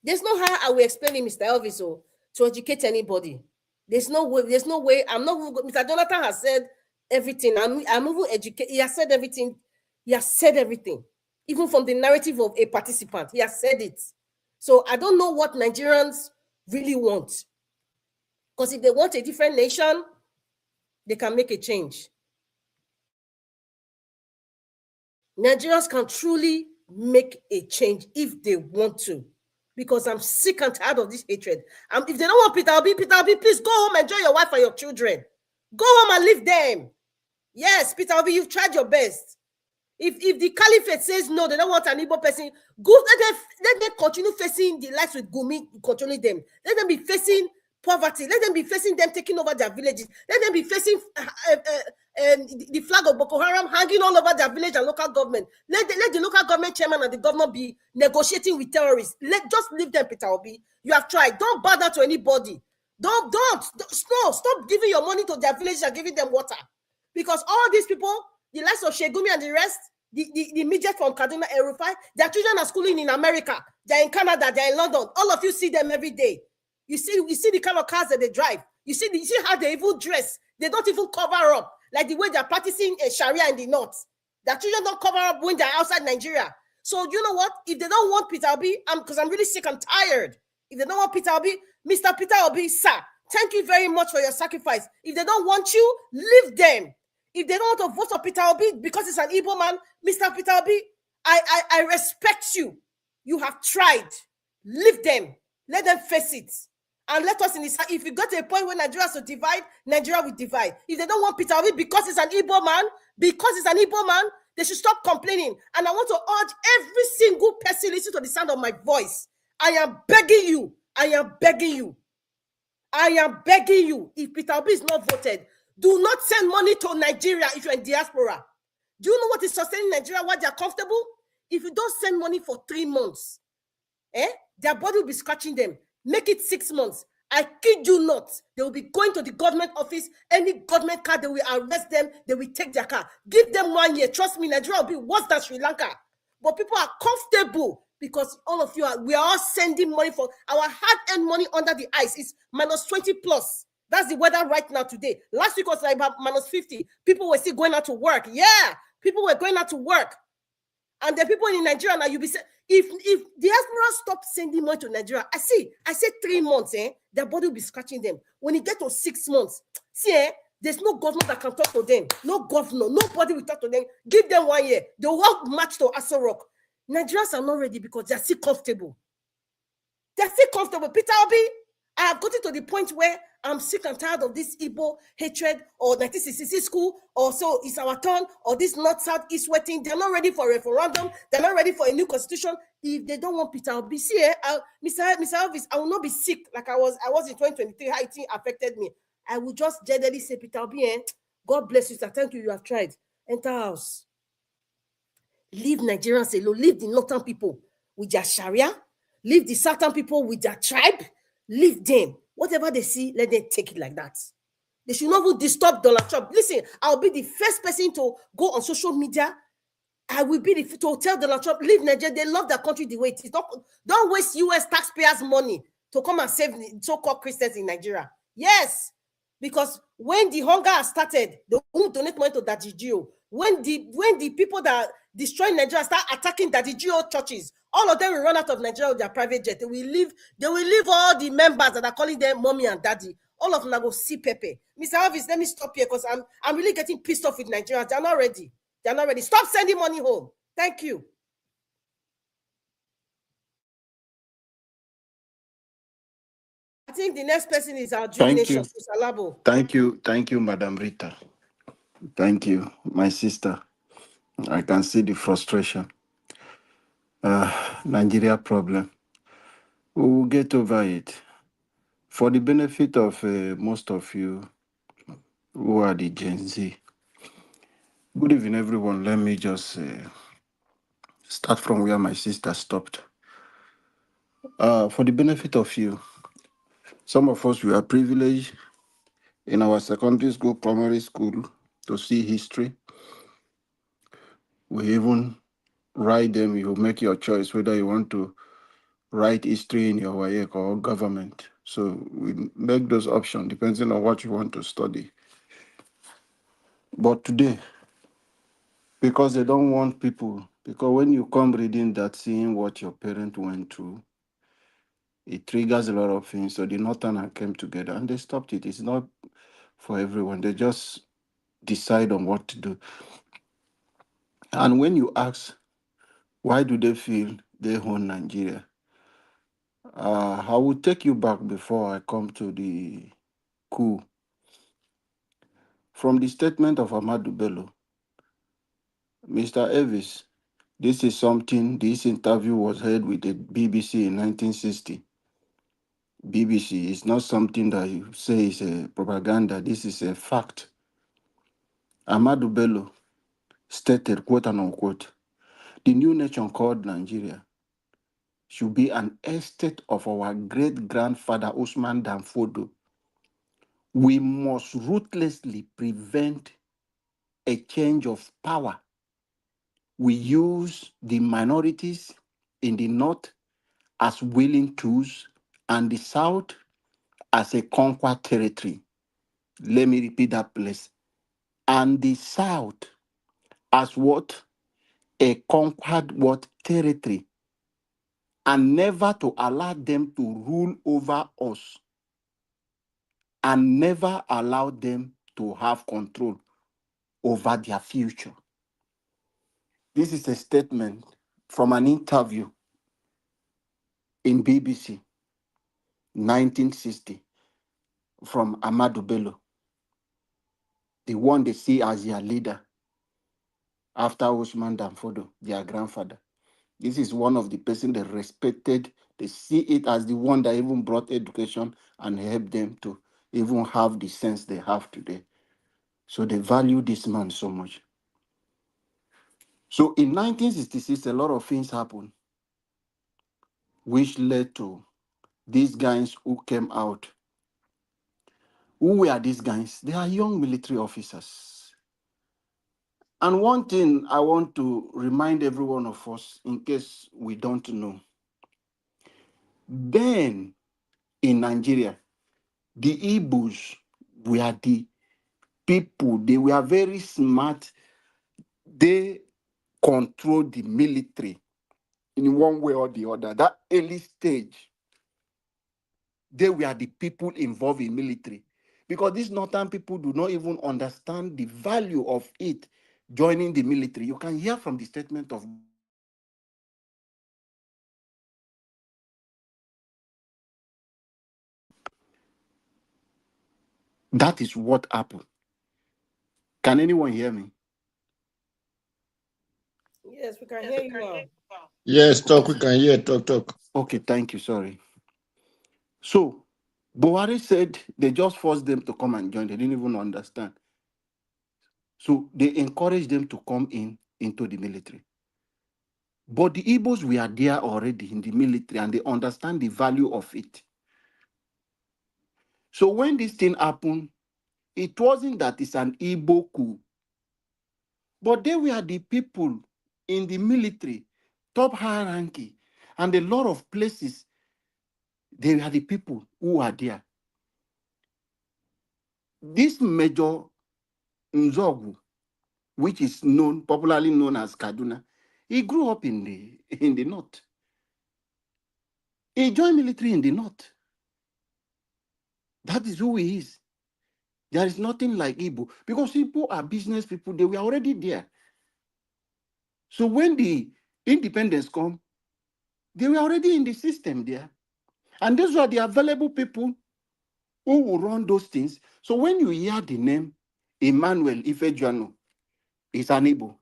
There's no how I will explain it, Mr. Elvis, to educate anybody. There's no way. I'm not. Mr. Jonathan has said everything. I'm even educated. He has said everything. Even from the narrative of a participant, he has said it. So I don't know what Nigerians really want. Because if they want a different nation, they can make a change. Nigerians can truly make a change if they want to. Because I'm sick and tired of this hatred. If they don't want Peter Obi, please go home, enjoy your wife and your children. Go home and leave them. Yes, Peter Obi, you've tried your best. If the caliphate says no, they don't want an Igbo person, go, let them continue facing the lives with Gumi controlling them. Let them be facing poverty. Let them be facing them taking over their villages. Let them be facing the flag of Boko Haram hanging all over their village and local government. Let the local government chairman and the governor be negotiating with terrorists. Just leave them, Peter Obi. You have tried. Don't bother to anybody. Don't. Stop giving your money to their villages and giving them water. Because all these people, the likes of Sheikh Gumi and the rest, the midget from Kaduna, El-Rufai, their children are schooling in America. They're in Canada. They're in London. All of you see them every day. You see the kind of cars that they drive. You see how they even dress. They don't even cover up. Like the way they're practicing Sharia in the north. Their children don't cover up when they're outside Nigeria. So you know what? If they don't want Peter Obi, because I'm really sick and tired. If they don't want Peter Obi, Mr. Peter Obi, sir, thank you very much for your sacrifice. If they don't want you, leave them. If they don't want to vote for Peter Obi because it's an Igbo man, Mr. Peter Obi, I respect you. You have tried. Leave them. Let them face it. And let us in this. If you got to a point where Nigeria has to divide, Nigeria will divide. If they don't want Peter Obi because he's an Igbo man, they should stop complaining. And I want to urge every single person listen to the sound of my voice. I am begging you. If Peter Obi is not voted, do not send money to Nigeria if you're in diaspora. Do you know what is sustaining Nigeria while they're comfortable? If you don't send money for 3 months, their body will be scratching them. Make it 6 months. I kid you not. They will be going to the government office. Any government car, they will arrest them. They will take their car. Give them 1 year. Trust me, Nigeria will be worse than Sri Lanka. But people are comfortable because all of you we are all sending money for our hard-earned money under the ice. It's -20 plus. That's the weather right now today. Last week was like about -50. People were still going out to work. Yeah, people were going out to work. And the people in Nigeria now, you'll be saying, if diaspora stop sending money to Nigeria, I say 3 months, their body will be scratching them. When it gets to 6 months, there's no government that can talk to them. No governor, nobody will talk to them. Give them 1 year. They will march to Aso Rock. Nigerians are not ready because they're still comfortable. Peter Obi, I have gotten to the point where I'm sick and tired of this Igbo hatred or 1966 school, or so it's our turn, or this north, south, east, west thing. They're not ready for a referendum. They're not ready for a new constitution. If they don't want Peter Obi, Mr. Elvis, I will not be sick like I was in 2023. How it affected me. I will just generally say, Peter Obi, God bless you, sir. Thank you. You have tried. Enter house. Leave Nigerians alone. Leave the northern people with their Sharia. Leave the southern people with their tribe. Leave them. Whatever they see, let them take it like that. They should not even disturb Donald Trump. Listen, I'll be the first person to go on social media. I will be to tell Donald Trump, leave Nigeria. They love their country the way it is. Don't waste U.S. taxpayers' money to come and save the so-called Christians in Nigeria. Yes, because when the hunger has started, they won't donate money to Daddy Gio. When the people that destroy Nigeria start attacking Daddy Gio churches, all of them will run out of Nigeria with their private jet. They will leave all the members that are calling them mommy and daddy. All of them are going to see Pepe. Mr. Elvis, let me stop here because I'm really getting pissed off with Nigerians. They're not ready. Stop sending money home. Thank you. I think the next person is our jubilation. Thank you, Madam Rita. Thank you, my sister. I can see the frustration. Nigeria problem. We will get over it. For the benefit of most of you who are the Gen Z. Good evening, everyone. Let me just start from where my sister stopped. For the benefit of you, some of us, we are privileged in our secondary school, primary school, to see history. We even write them. You make your choice whether you want to write history in your WAEC or government. So we make those options depending on what you want to study. But today, because they don't want people, because when you come reading that, seeing what your parent went through, it triggers a lot of things. So the Northern came together and they stopped it. It's not for everyone. They just decide on what to do. And when you ask, why do they feel they own Nigeria? I will take you back before I come to the coup. From the statement of Ahmadu Bello, Mr. Elvis, this interview was held with the BBC in 1960. BBC is not something that you say is a propaganda. This is a fact. Ahmadu Bello stated, quote and unquote, the new nation called Nigeria should be an estate of our great-grandfather Usman Dan Fodio. We must ruthlessly prevent a change of power. We use the minorities in the north as willing tools and the south as a conquered territory. Let me repeat that, please. And the south as what? A conquered what? Territory. And never to allow them to rule over us. And never allow them to have control over their future. This is a statement from an interview in BBC, 1960, from Ahmadu Bello, the one they see as their leader after Usman Danfodo, their grandfather. This is one of the person they respected. They see it as the one that even brought education and helped them to even have the sense they have today. So they value this man so much. So in 1966, a lot of things happened, which led to these guys who came out. Who were these guys? They are young military officers. And one thing I want to remind every one of us, in case we don't know, then in Nigeria, the IGBOS were the people, they were very smart. They controlled the military in one way or the other. That early stage, they were the people involved in military. Because these northern people do not even understand the value of it joining the military. You can hear from the statement of that is what happened. Can anyone hear me? Yes, we can hear you now. Yes, talk. We can hear. Talk. Okay, thank you. Sorry. So, Buhari said they just forced them to come and join. They didn't even understand. So they encouraged them to come into the military. But the Igbos were there already in the military and they understand the value of it. So when this thing happened, it wasn't that it's an Igbo coup, but they were the people in the military, top hierarchy, and a lot of places, they were the people who are there. This Major Nzogu, which is popularly known as Kaduna, he grew up in the north. He joined military in the north. That is who he is. There is nothing like Igbo because Igbo are business people. They were already there. So when the independence come, they were already in the system there. And those are the available people who will run those things. So when you hear the name Emmanuel Ifejuano, is an Igbo.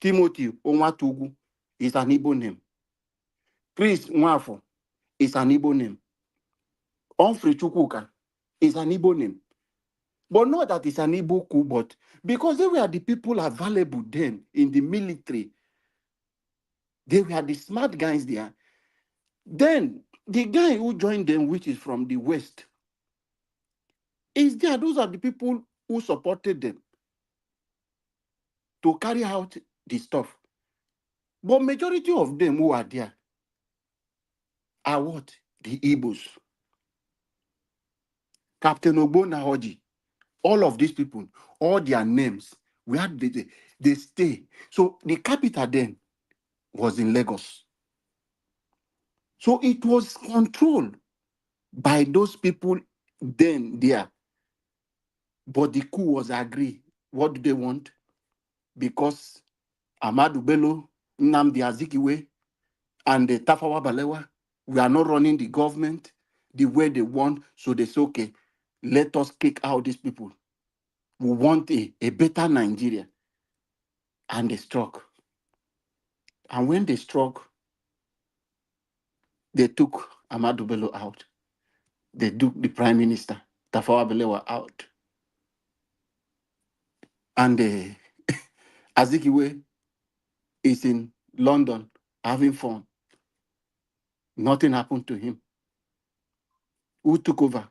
Timothy Onwatugu is an Igbo name. Chris Nwafo is an Igbo name. Humphrey Chukwuka is an Igbo name. But not that it's an Igbo coup, but because they were the people available then in the military. They were the smart guys there. Then the guy who joined them, which is from the West, is there. Those are the people who supported them to carry out the stuff. But majority of them who are there are what? The Igbos. Captain Ogbonna Hoji, all of these people, all their names, where they stay. So the capital then was in Lagos. So it was controlled by those people then there. But the coup was agreed. What do they want? Because Ahmadu Bello, Nnamdi Azikiwe, and the Tafawa Balewa, we are not running the government the way they want. So they say, okay, let us kick out these people. We want a better Nigeria. And they struck. And when they struck, they took Ahmadu Bello out. They took the prime minister, Tafawa Balewa, out. And Azikiwe is in London having fun. Nothing happened to him. Who took over?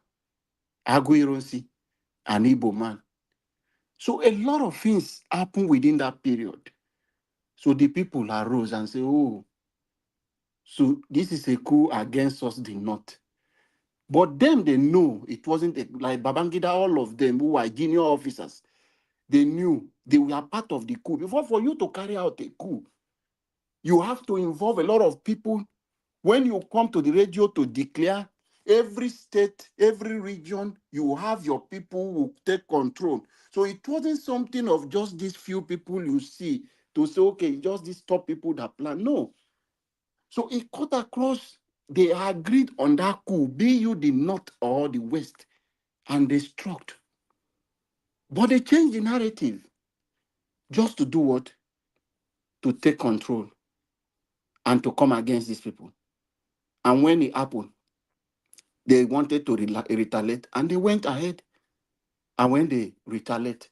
Aguironsi, an Igbo man. So a lot of things happened within that period. So the people arose and say, oh, so this is a coup against us, the North. But them, they know it wasn't like Babangida, all of them who are junior officers, they knew they were part of the coup. Before, for you to carry out a coup, you have to involve a lot of people. When you come to the radio to declare, every state, every region, you have your people who take control. So it wasn't something of just these few people you see to say, okay, just these top people that plan. No. So it cut across. They agreed on that coup, be you the North or the West, and they struck. But they changed the narrative just to do what? To take control and to come against these people. And when it happened, they wanted to retaliate, and they went ahead. And when they retaliate,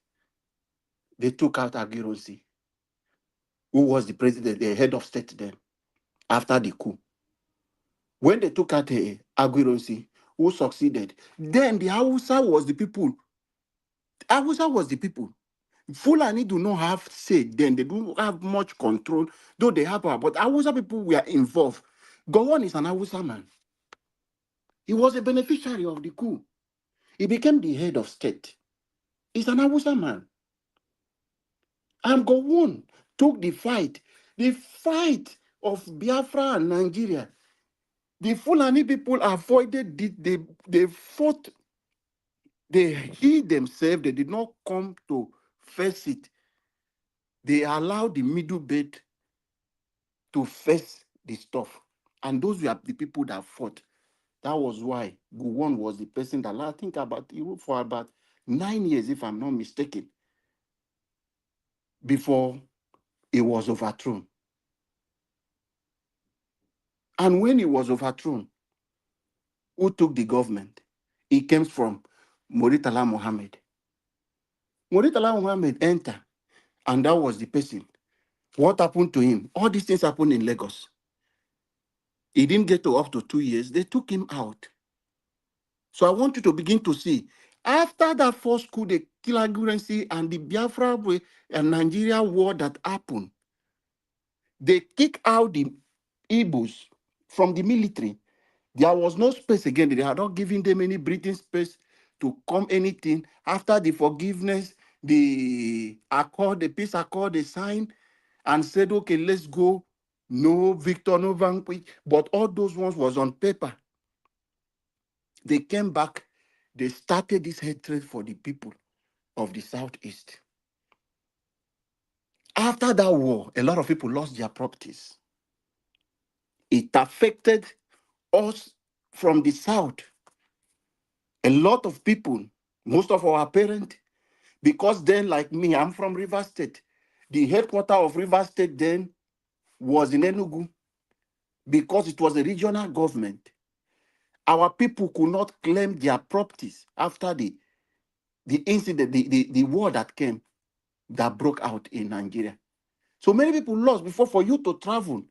they took out Aguirre, who was the president, the head of state then, after the coup. When they took out Aguirre, who succeeded, then the Hausa was the people. Hausa was the people. Fulani do not have say then. They don't have much control, though they have power. But Hausa people were involved. Gowon is an Hausa man. He was a beneficiary of the coup. He became the head of state. He's an Hausa man. And Gowon took the fight of Biafra and Nigeria. The Fulani people avoided it. They fought. They hid themselves. They did not come to face it. They allowed the middle belt to face the stuff. And those were the people that fought. That was why Gowon was the person that I think about for about 9 years, if I'm not mistaken, before he was overthrown. And when he was overthrown, who took the government? It came from Muritala Mohammed. Muritala Mohammed entered, and that was the person. What happened to him? All these things happened in Lagos. He didn't get to up to 2 years. They took him out. So I want you to begin to see, after that first coup, the Kilagurrency and the Biafra and Nigeria war that happened, they kicked out the IGBOS from the military. There was no space again. They had not given them any breathing space to come anything. After the forgiveness, the accord, the peace accord, they signed and said, okay, let's go. No victor, no vanquish. But all those ones was on paper. They came back. They started this hatred for the people of the Southeast. After that war, a lot of people lost their properties. It affected us from the South. A lot of people, most of our parents, because then, like me, I'm from Rivers State. The headquarters of Rivers State then was in Enugu because it was a regional government. Our people could not claim their properties after the incident, the war that came, that broke out in Nigeria. So many people lost before. For you to travel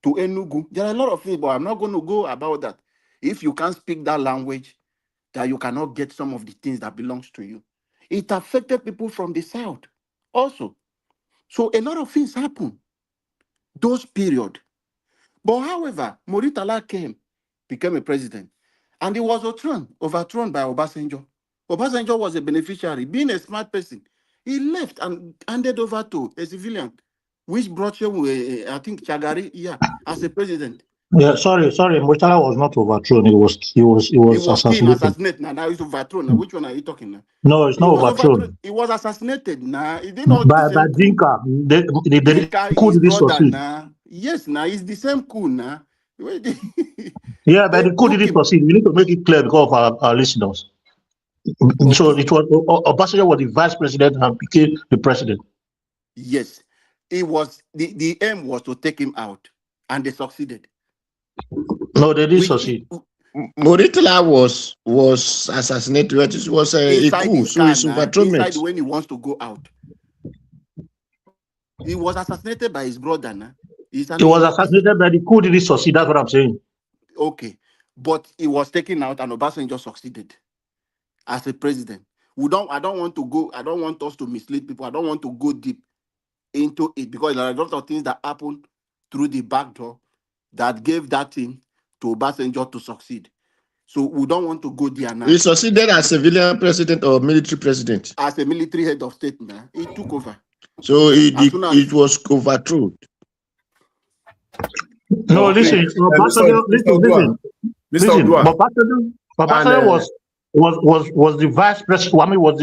to Enugu, there are a lot of things, but I'm not going to go about that. If you can't speak that language, that you cannot get some of the things that belongs to you. It affected people from the South also. So a lot of things happened those period. But however, Muritala came, became a president, and he was overthrown by Obasanjo. Obasanjo was a beneficiary. Being a smart person, he left and handed over to a civilian, which brought you, I think, Chagari, as a president. Yeah, sorry. Muritala was not overthrown. He was assassinated. Now he's overthrown. Now, which one are you talking now? No, it's not overthrown. He was assassinated. Now he did not by Dinka. Dinka is brother now. Yes, now it's the same coup now. Yeah, but the coup didn't proceed. We need to make it clear because of our listeners. Okay. So it was Obasanjo was the vice president and became the president. Yes, it was the aim was to take him out, and they succeeded. No, they didn't succeed. Muritala was assassinated. It was a coup, so it's overthrown. Inside when he wants to go out, he was assassinated by his brother. Nah? He was assassinated by the coup didn't succeed. That's what I'm saying. Okay, but he was taken out, and Obasanjo succeeded as a president. I don't want us to mislead people. I don't want to go deep into it because there are a lot of things that happened through the back door that gave that thing to Obasanjo to succeed. So we don't want to go there now. He succeeded as civilian president or military president? As a military head of state now. He took over. So it was overthrown. No, listen. Listen. Obasanjo was the vice president. I mean, was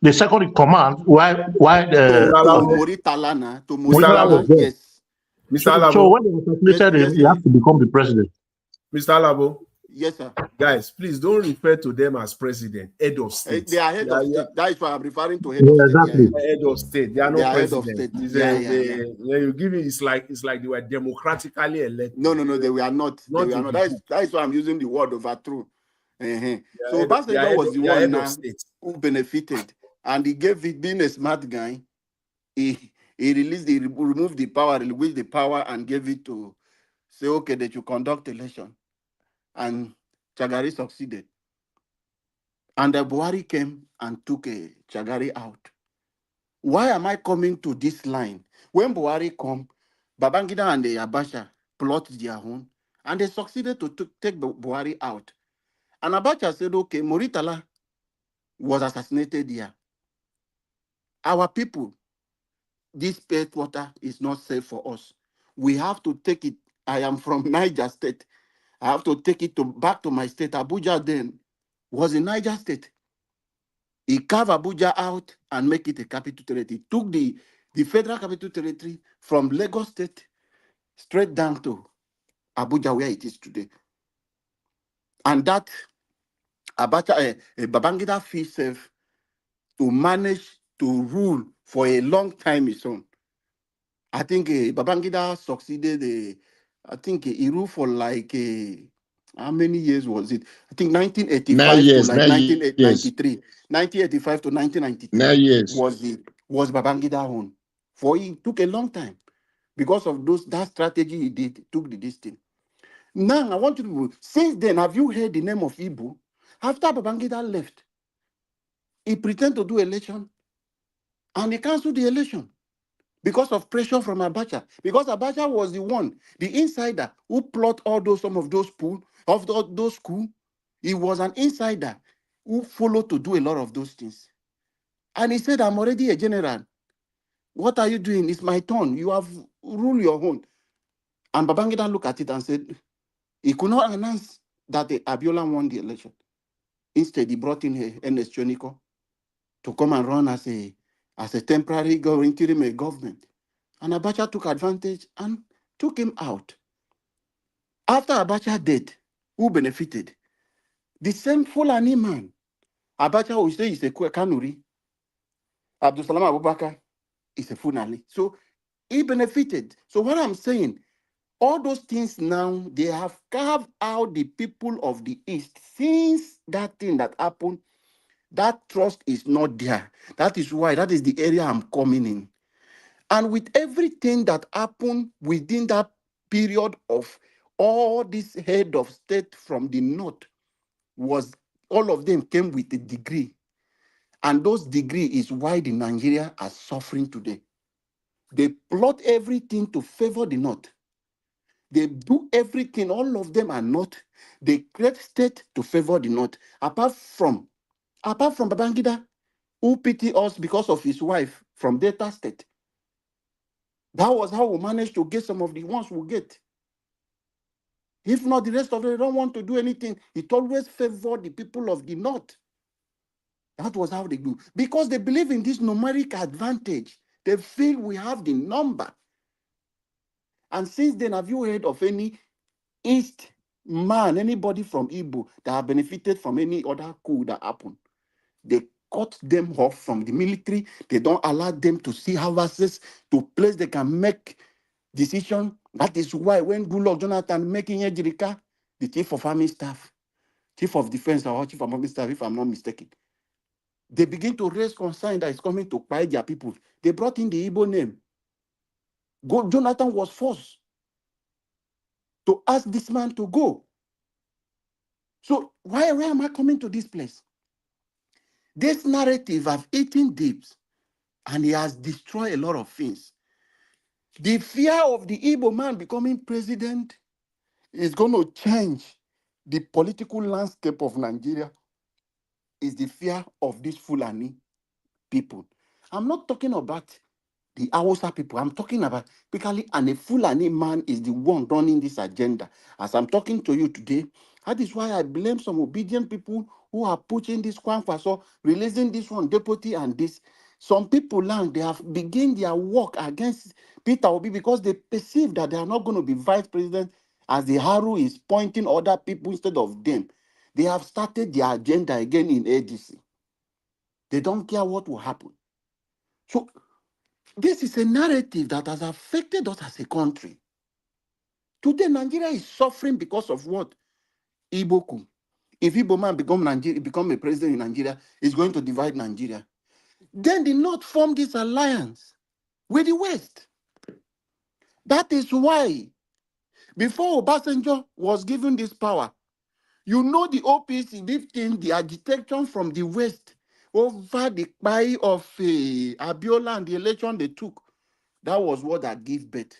the second in command. Why Muritala was there. Yes. Mr. So Alabo. when they assassinated him, he has to become the president. Mr. Alabo. Yes, sir. Guys, please don't refer to them as president, head of state. They are head of state. That is why I'm referring to head Yeah, of state. exactly. Yeah. Head of state. They are They not are head of president. state. When you give it, it's like they were democratically elected. No, they were not. They were not. That is why I'm using the word overthrow. So Obasanjo was the one now who benefited, and he gave it, being a smart guy, he removed the power, released the power, and gave it to say, okay, that you conduct election. And Chagari succeeded. And the Buhari came and took Chagari out. Why am I coming to this line? When Buhari come, Babangida and the Abacha plot their own, and they succeeded to take Buhari out. And Abacha said, okay, Moritala was assassinated here. Our people, this pet water is not safe for us. We have to take it. I am from Niger State. I have to take it back to my state. Abuja then was in Niger State. He carved Abuja out and make it a capital territory. He took the federal capital territory from Lagos State straight down to Abuja, where it is today. And that Abacha, Babangida feels safe to manage to rule for a long time his own. I think Babangida succeeded. I think he ruled for like how many years was it? I think 1985 to like 1993. 1985 to 1993 was Babangida own. For it took a long time because of that strategy he did, took this thing. Now I want you to, since then, have you heard the name of Ibu? After Babangida left, he pretended to do election and he canceled the election because of pressure from Abacha. Because Abacha was the one, the insider who plot some of those schools. He was an insider who followed to do a lot of those things. And he said, I'm already a general. What are you doing? It's my turn. You have ruled your own. And Babangida looked at it and said, he could not announce that Abiola won the election. Instead, he brought in Ernest Choniko to come and run as a temporary interim government. And Abacha took advantage and took him out. After Abacha dead, who benefited? The same Fulani man. Abacha will say he's a Kanuri. Abdul Salam Abubakar is a Fulani. So he benefited. So what I'm saying, all those things now, they have carved out the people of the East. Since that thing that happened, that trust is not there. That is why, that is the area I'm coming in. And with everything that happened within that period of all this head of state from the north, all of them came with a degree. And those degree is why the Nigeria are suffering today. They plot everything to favor the north. They do everything, all of them are not. They create state to favor the north. Apart from Babangida, who pity us because of his wife from Delta State. That was how we managed to get some of the ones we get. If not, the rest of them don't want to do anything. It always favored the people of the north. That was how they do. Because they believe in this numeric advantage. They feel we have the number. And since then, have you heard of any East man, anybody from Igbo that have benefited from any other coup that happened? They cut them off from the military. They don't allow them to see HAUSAS to place they can make decision. That is why when Goodluck Jonathan making Ejirika, the chief of army staff, chief of defense or chief of army staff, if I'm not mistaken, they begin to raise concern that is coming to quiet their people. They brought in the Igbo name. Jonathan was forced to ask this man to go. So why am I coming to this place? This narrative have eaten deep and he has destroyed a lot of things. The fear of the Igbo man becoming president is going to change the political landscape of Nigeria. Is the fear of these Fulani people. I'm not talking about the Hausa people. I'm talking about basically, and a Fulani man is the one running this agenda. As I'm talking to you today, that is why I blame some obedient people who are pushing this Kwankwaso, releasing this one deputy and this. some people now, they have begun their work against Peter Obi because they perceive that they are not going to be vice president as the arrow is pointing other people instead of them. They have started their agenda again in ADC. They don't care what will happen. So this is a narrative that has affected us as a country. Today, Nigeria is suffering because of what? Igbo. If Igbo man become a president in Nigeria, it's going to divide Nigeria. Then the North formed this alliance with the West. That is why, before Obasanjo was given this power, you know the OPC lifting the agitation from the West over the buy of Abiola and the election they took. That was what that gave birth.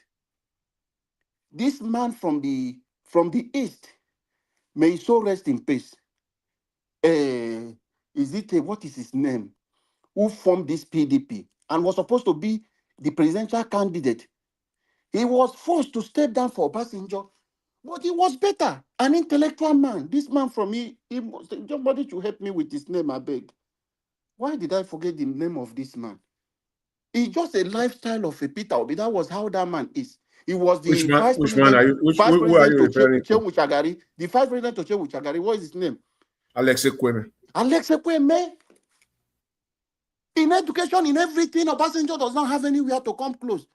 This man from the East, may he so rest in peace. What is his name? Who formed this PDP and was supposed to be the presidential candidate. He was forced to step down for Obasanjo, but he was better, an intellectual man. This man from somebody should help me with his name, I beg. Why did I forget the name of this man? It's just a lifestyle of a Peter Obi. That was how that man is. He was the vice president. Who are you referring to? The vice president to Shehu Shagari. What is his name? Alex Ekweme. Alex Ekweme. In education, in everything, Obasanjo does not have anywhere to come close.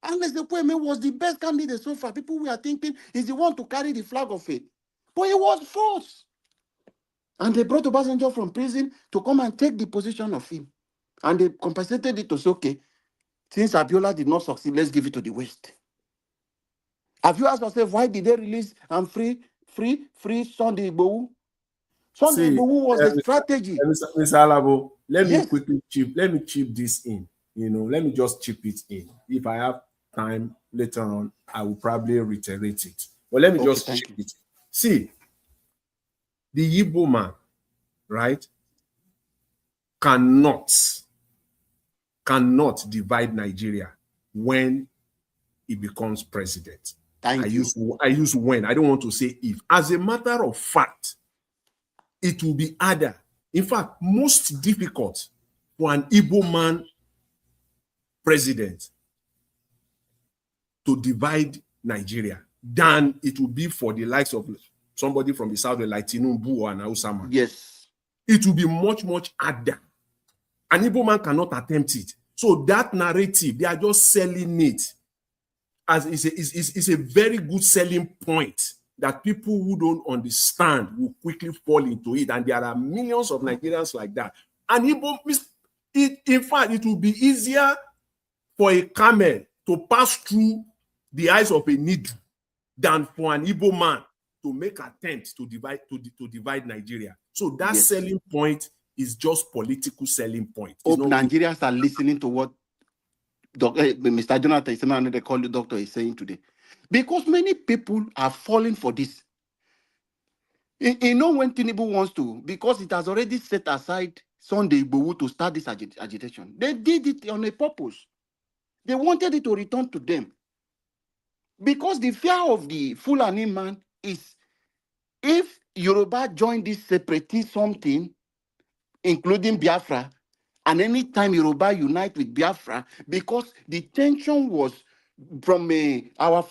Alex Ekweme was the best candidate so far. People were thinking he's the one to carry the flag of it. But he was forced. And they brought Obasanjo from prison to come and take the position of him. And they compensated it to say, okay, since Abiola did not succeed, let's give it to the West. Have you asked yourself, why did they release and free Sunday Igbohu? Sunday Igbohu was a strategy. Mr. Alabo, let me quickly chip this in. Let me just chip it in. If I have time later on, I will probably reiterate it. But let me just chip it. See, the Igbo man, right, cannot divide Nigeria when he becomes president. I use when. I don't want to say if. As a matter of fact, it will be harder. In fact, most difficult for an Igbo man president to divide Nigeria than it will be for the likes of somebody from the south like Tinubu or an Hausa man. Yes. It will be much, much harder. An Igbo man cannot attempt it. So that narrative, they are just selling it as it's a very good selling point that people who don't understand will quickly fall into it. And there are millions of Nigerians like that. And in fact, it will be easier for a camel to pass through the eyes of a needle than for an Igbo man to make attempts to divide Nigeria. So that selling point is just political selling point. Hope Nigerians are listening to what Mr. Jonathan is saying, they call the doctor is saying today. Because many people are falling for this. You know when Tinubu wants to, because it has already set aside Sunday Igbohu to start this agitation. They did it on a purpose. They wanted it to return to them. Because the fear of the Fulani man is if Yoruba join this separatist something, including Biafra, and anytime Yoruba unite with Biafra, because the tension was from our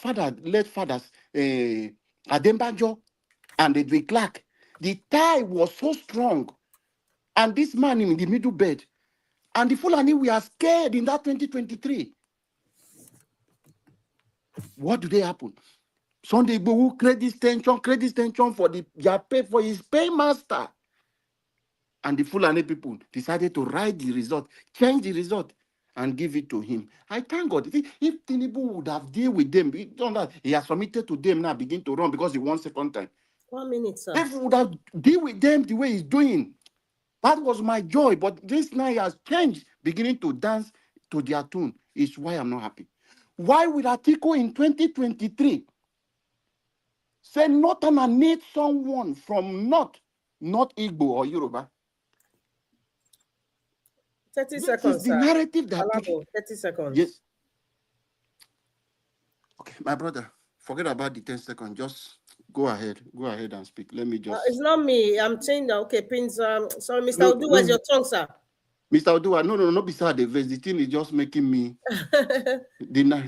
late fathers, Adembajo and Edwin Clark, the tie was so strong. And this man in the middle bed, and the Fulani, we are scared in that 2023. What do they happen? Sunday Igbohu create this tension for their pay for his paymaster. And the Fulani people decided to write the result, change the result, and give it to him. I thank God. If Tinubu would have dealt with them, he has submitted to them now, begin to run because he won second time. 1 minute, sir. If he would have dealt with them the way he's doing, that was my joy. But this now he has changed, beginning to dance to their tune. Is why I'm not happy. Why would Atiku in 2023 say Northern need someone from not Igbo or Yoruba? 30 seconds. Is the narrative that 30 seconds. Yes. Okay, my brother, forget about the 10 seconds. Just go ahead and speak. Let me just. It's not me. I'm saying that. Okay, Prince. Sorry, Mr. Odu, where's your tongue, sir? Mr. Odua, no, beside the verse. The thing is just making me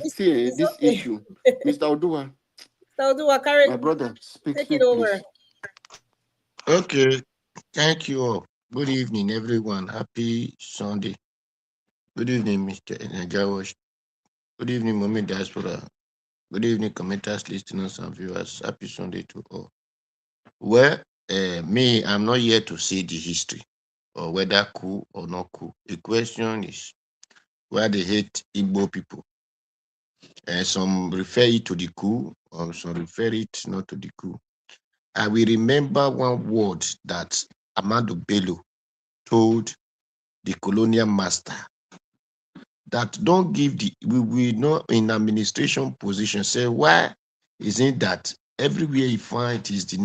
see this issue. Mr. Odua. Mr. Odua, carry my brother, take it over. Please. Okay, thank you all. Good evening, everyone. Happy Sunday. Good evening, Mr. Najawash. Good evening, Mommy Diaspora. Good evening, commenters, listeners, and viewers. Happy Sunday to all. Well, me, I'm not here to see the history or whether cool or not cool. The question is why they hate Igbo people. Some refer it to the coup, or some refer it not to the coup. I will remember one word that Amadu Bello told the colonial master, that don't give we know in administration position, say why isn't that everywhere you find it is the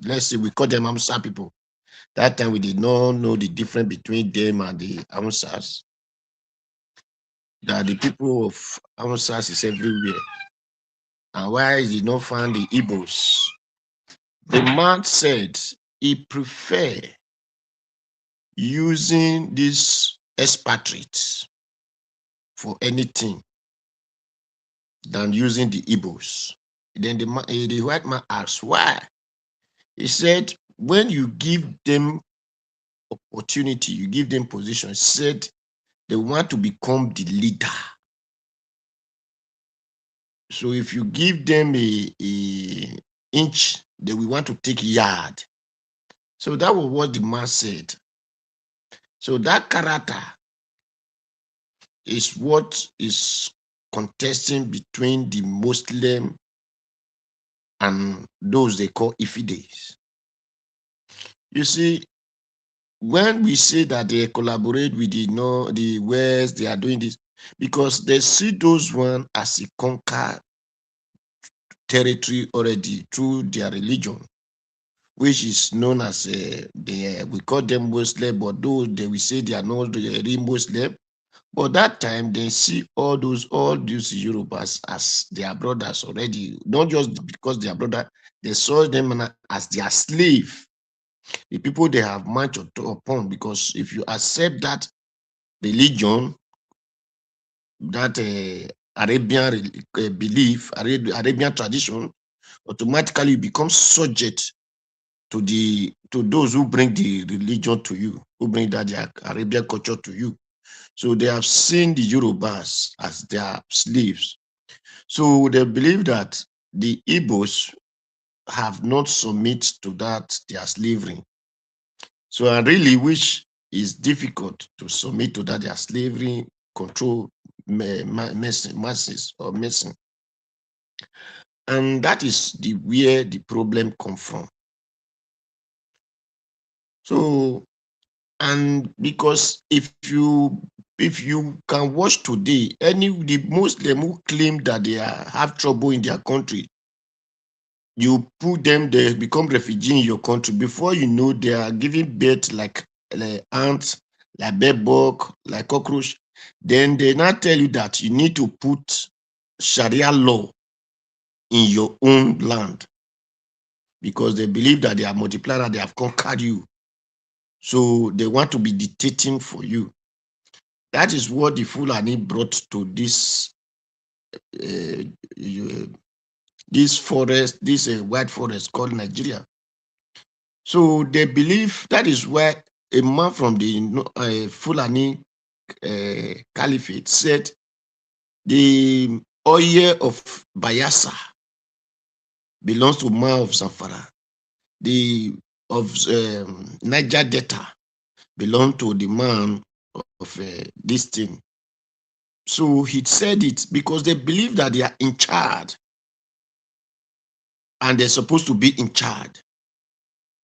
let's say we call them Amsa people. That time we did not know the difference between them and the Amsas. That the people of Amsas is everywhere. And why did not find the IGBOS? The man said he prefer using these expatriates for anything than using the IGBOS. Then the white man asked why. He said, when you give them opportunity, you give them position, he said they want to become the leader. So if you give them a inch, they will want to take yard. So that was what the man said. So that character is what is contesting between the Muslim and those they call Ifides. You see, when we say that they collaborate with the West, they are doing this because they see those one as a conquered territory already through their religion, which is known as we call them Muslim, but those they will say they are not the real Muslim. But that time they see all these Yorubas as their brothers already, not just because they are brothers, they saw them as their slave, the people they have marched upon. Because if you accept that religion, that Arabian belief, Arabian tradition, automatically you become subject to those who bring the religion to you, who bring that their Arabian culture to you. So they have seen the Yorubas as their slaves. So they believe that the Igbos have not submit to that their slavery. So I really wish it's difficult to submit to that their slavery control masses or messing. And that is where the problem comes from. So, and because if you can watch today, the Muslim who claim that they have trouble in their country, you put them, they become refugee in your country. Before you know, they are giving birth like ants, like bedbug, like cockroach. Then they now tell you that you need to put Sharia law in your own land because they believe that they are multiplied and they have conquered you. So they want to be dictating for you. That is what the Fulani brought to this forest, this white forest called Nigeria. So they believe that is where a man from the Fulani Caliphate said the oil of Bayelsa belongs to man of Zamfara. The of Niger Delta belong to the man of this thing. So he said it because they believe that they are in charge and they're supposed to be in charge.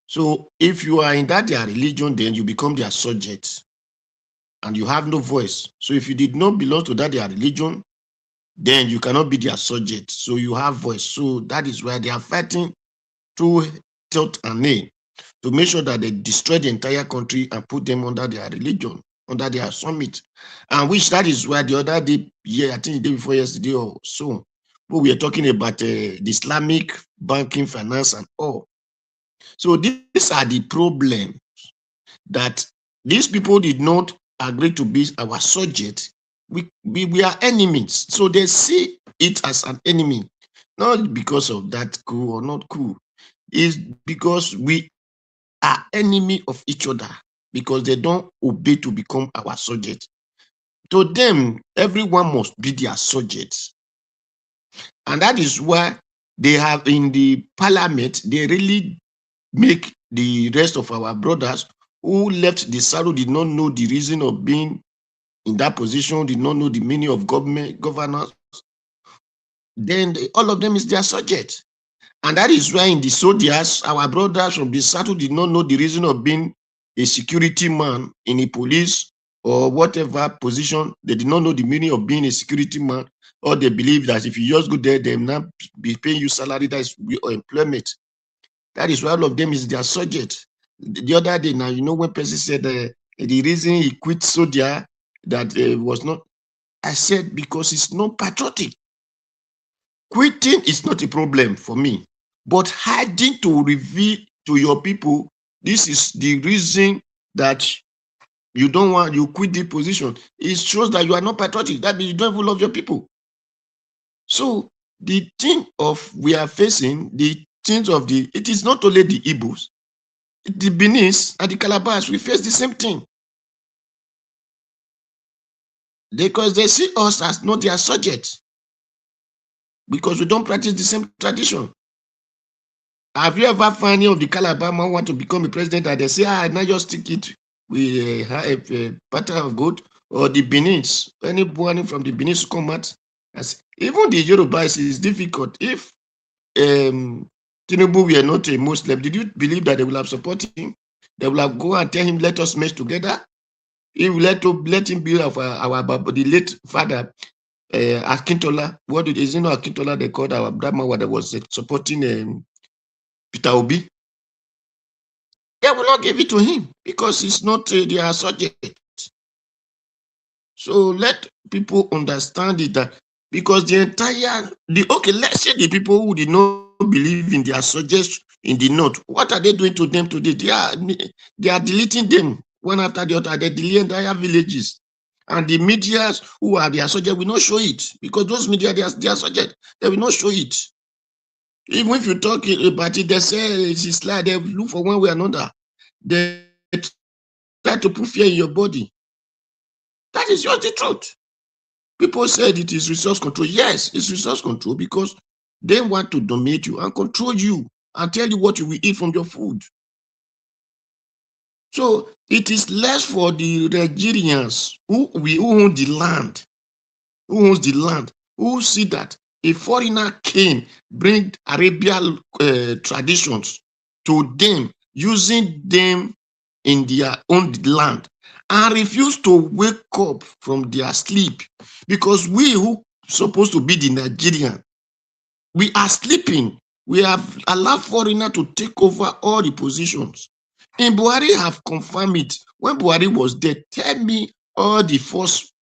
So if you are in that their religion, then you become their subject and you have no voice. So if you did not belong to that their religion, then you cannot be their subject. So you have voice. So that is why they are fighting through tooth and nail to make sure that they destroy the entire country and put them under their religion, under their summit. And which that is why the other day, I think the day before yesterday or so, we are talking about the Islamic banking, finance, and all. So these are the problems that these people did not agree to be our subject, we are enemies. So they see it as an enemy, not because of that cool or not cool. It's because we are enemy of each other, because they don't obey to become our subject. To them, everyone must be their subject. And that is why they have in the parliament, they really make the rest of our brothers who left the saddle, did not know the reason of being in that position, did not know the meaning of governance, then all of them is their subject. And that is why in the soldiers, our brothers from the saddle did not know the reason of being a security man in the police or whatever position. They did not know the meaning of being a security man, or they believe that if you just go there, they will not be paying you salary, that is employment. That is why all of them is their subject. The other day now, you know, when person said the reason he quit soldier, that was not, I said, because it's not patriotic. Quitting is not a problem for me, but hiding to reveal to your people, this is the reason that you don't want, you quit the position. It shows that you are not patriotic. That means you don't even love your people. So the thing of we are facing, the things of the, it is not only the IGBOS, the Benis and the Calabas, we face the same thing. Because they see us as not their subjects, because we don't practice the same tradition. Have you ever found any of the Calabar man want to become a president and they say, now just stick it with a pattern of gold? Or the Benis, anyone from the Benis come out? Even the Yorubas is difficult. If Tinubu were not a Muslim, did you believe that they will have supported him? They will have go and tell him, let us mesh together. He will let him be our the late father, Akintola. What is it? Akintola, they called our Brahma, that was supporting Peter Obi. They will not give it to him because it's not their subject. So let people understand it, that because the entire, let's say the people who did not believe in their subjects in the north, what are they doing to them today? They are deleting them one after the other. They delete entire villages. And the media who are their subject will not show it, because those media, they are their subject. They will not show it. Even if you talk about it, they say it's like they look for one way or another. They try to put fear in your body. That is just the truth. People said it is resource control. Yes, it's resource control, because they want to dominate you and control you and tell you what you will eat from your food. So it is less for the Nigerians who own the land, who see that a foreigner came, bring Arabian traditions to them, using them in their own land, and refuse to wake up from their sleep. Because we who supposed to be the Nigerian, we are sleeping. We have allowed foreigner to take over all the positions. And Buhari have confirmed it. When Buhari was there, tell me all the first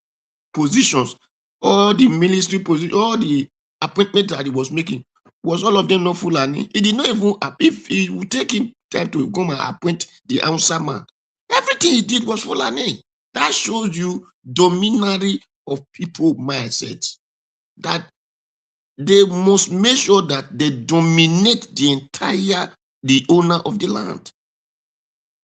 positions, all the ministry positions, all the appointments that he was making, was all of them not Fulani? He did not even, if he would take him time to come and appoint the Hausa man, everything he did was Fulani. That shows you dominary of people mindset, that they must make sure that they dominate the owner of the land.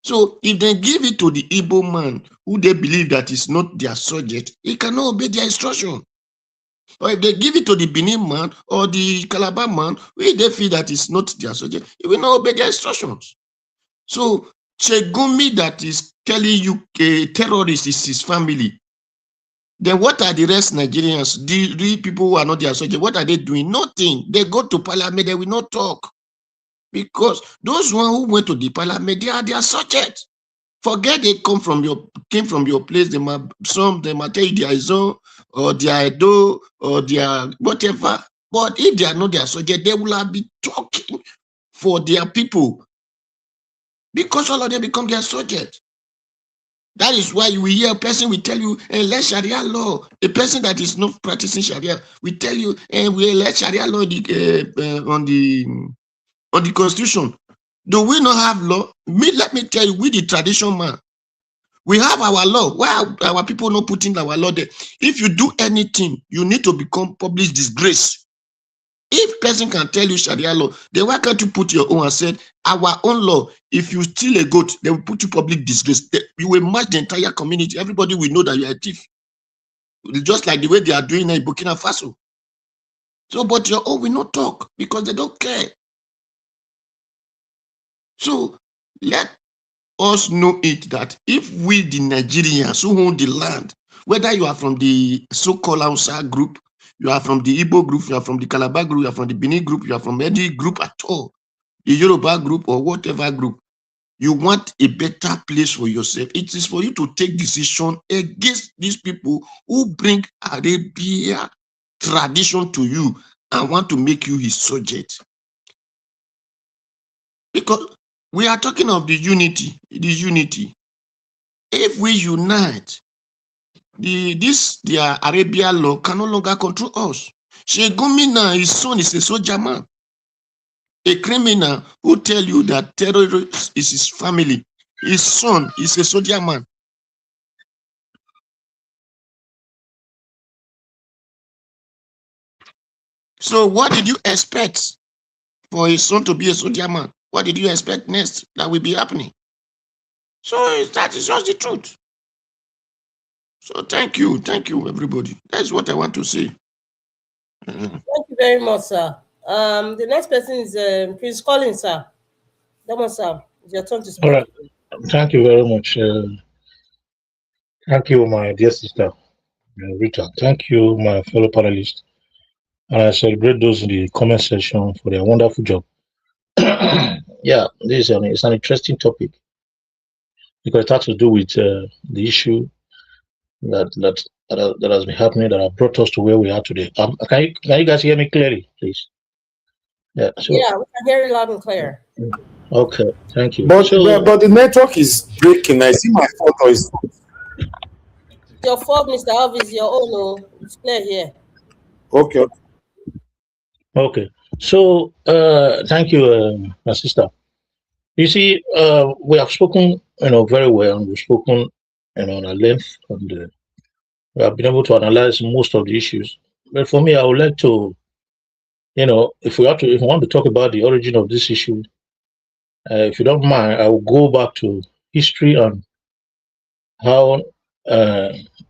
So if they give it to the Igbo man, who they believe that is not their subject, he cannot obey their instruction. Or if they give it to the Benin man or the Calabar man, who they feel that is not their subject, he will not obey their instructions. So Chegumi that is telling you a terrorist is his family, then what are the rest Nigerians, the real people who are not their subject, what are they doing? Nothing. They go to parliament, they will not talk. Because those one who went to the parliament, they are their subject. Forget they came from your place, they might tell you their Izo or their Edo or their whatever. But if they are not their subject, they will be talking for their people, because all of them become their subject. That is why you will hear a person will tell you, hey, let Sharia law. A person that is not practicing Sharia will tell you, hey, we let Sharia law on the constitution. Do we not have law? Let me tell you, we the tradition man, We have our law. Why are our people not putting our law there? If you do anything, you need to become public disgrace. If person can tell you Sharia law, then why can't you put your own and say, our own law, if you steal a goat, they will put you public disgrace. You will match the entire community. Everybody will know that you are a thief. Just like the way they are doing in Burkina Faso. So, but your own will not talk because they don't care. So, let us know it that if we, the Nigerians who own the land, whether you are from the so-called HAUSA group, you are from the Igbo group, you are from the Calabar group, you are from the Benin group, you are from any group at all, the Yoruba group or whatever group, you want a better place for yourself. It is for you to take decision against these people who bring Arabia tradition to you and want to make you his subject. Because we are talking of the unity. If we unite, their Arabian law can no longer control us. Shegumina, his son is a soldier man. A criminal who tell you that terrorist is his family. His son is a soldier man. So what did you expect for his son to be a soldier man? What did you expect next that will be happening? So that is just the truth. So thank you, everybody. That's what I want to say. Thank you very much, sir. The next person is Prince Collins, sir. Come on, sir. It's your turn to speak. All right. Thank you very much. Thank you, my dear sister, Rita. Thank you, my fellow panelists. And I celebrate those in the comment section for their wonderful job. Yeah, this is it's an interesting topic because it has to do with the issue that has been happening that have brought us to where we are today. Can you guys hear me clearly, please? Yeah, so, yeah, we can hear you loud and clear. Okay, thank you. But the network is breaking. I see my photo is. Your fault, Mr. Elvis. Your own. No, it's clear here. Okay. Okay. So, thank you, my sister. You see, we have spoken, very well, and we've spoken, on a length, and we have been able to analyze most of the issues. But for me, I would like to, if we want to talk about the origin of this issue, if you don't mind, I will go back to history and how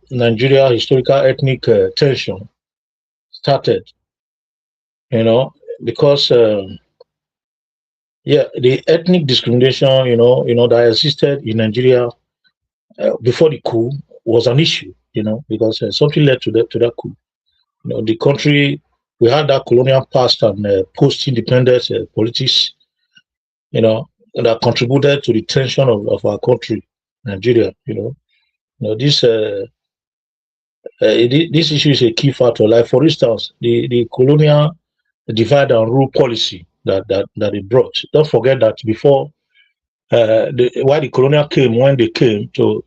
Nigeria historical ethnic tension started. Because the ethnic discrimination, that existed in Nigeria before the coup was an issue, because something led to that coup. The country, we had that colonial past and post-independence politics, that contributed to the tension of our country, Nigeria. This issue is a key factor. Like, for instance, the colonial divide and rule policy that it brought. Don't forget that before, why the colonial came, when they came to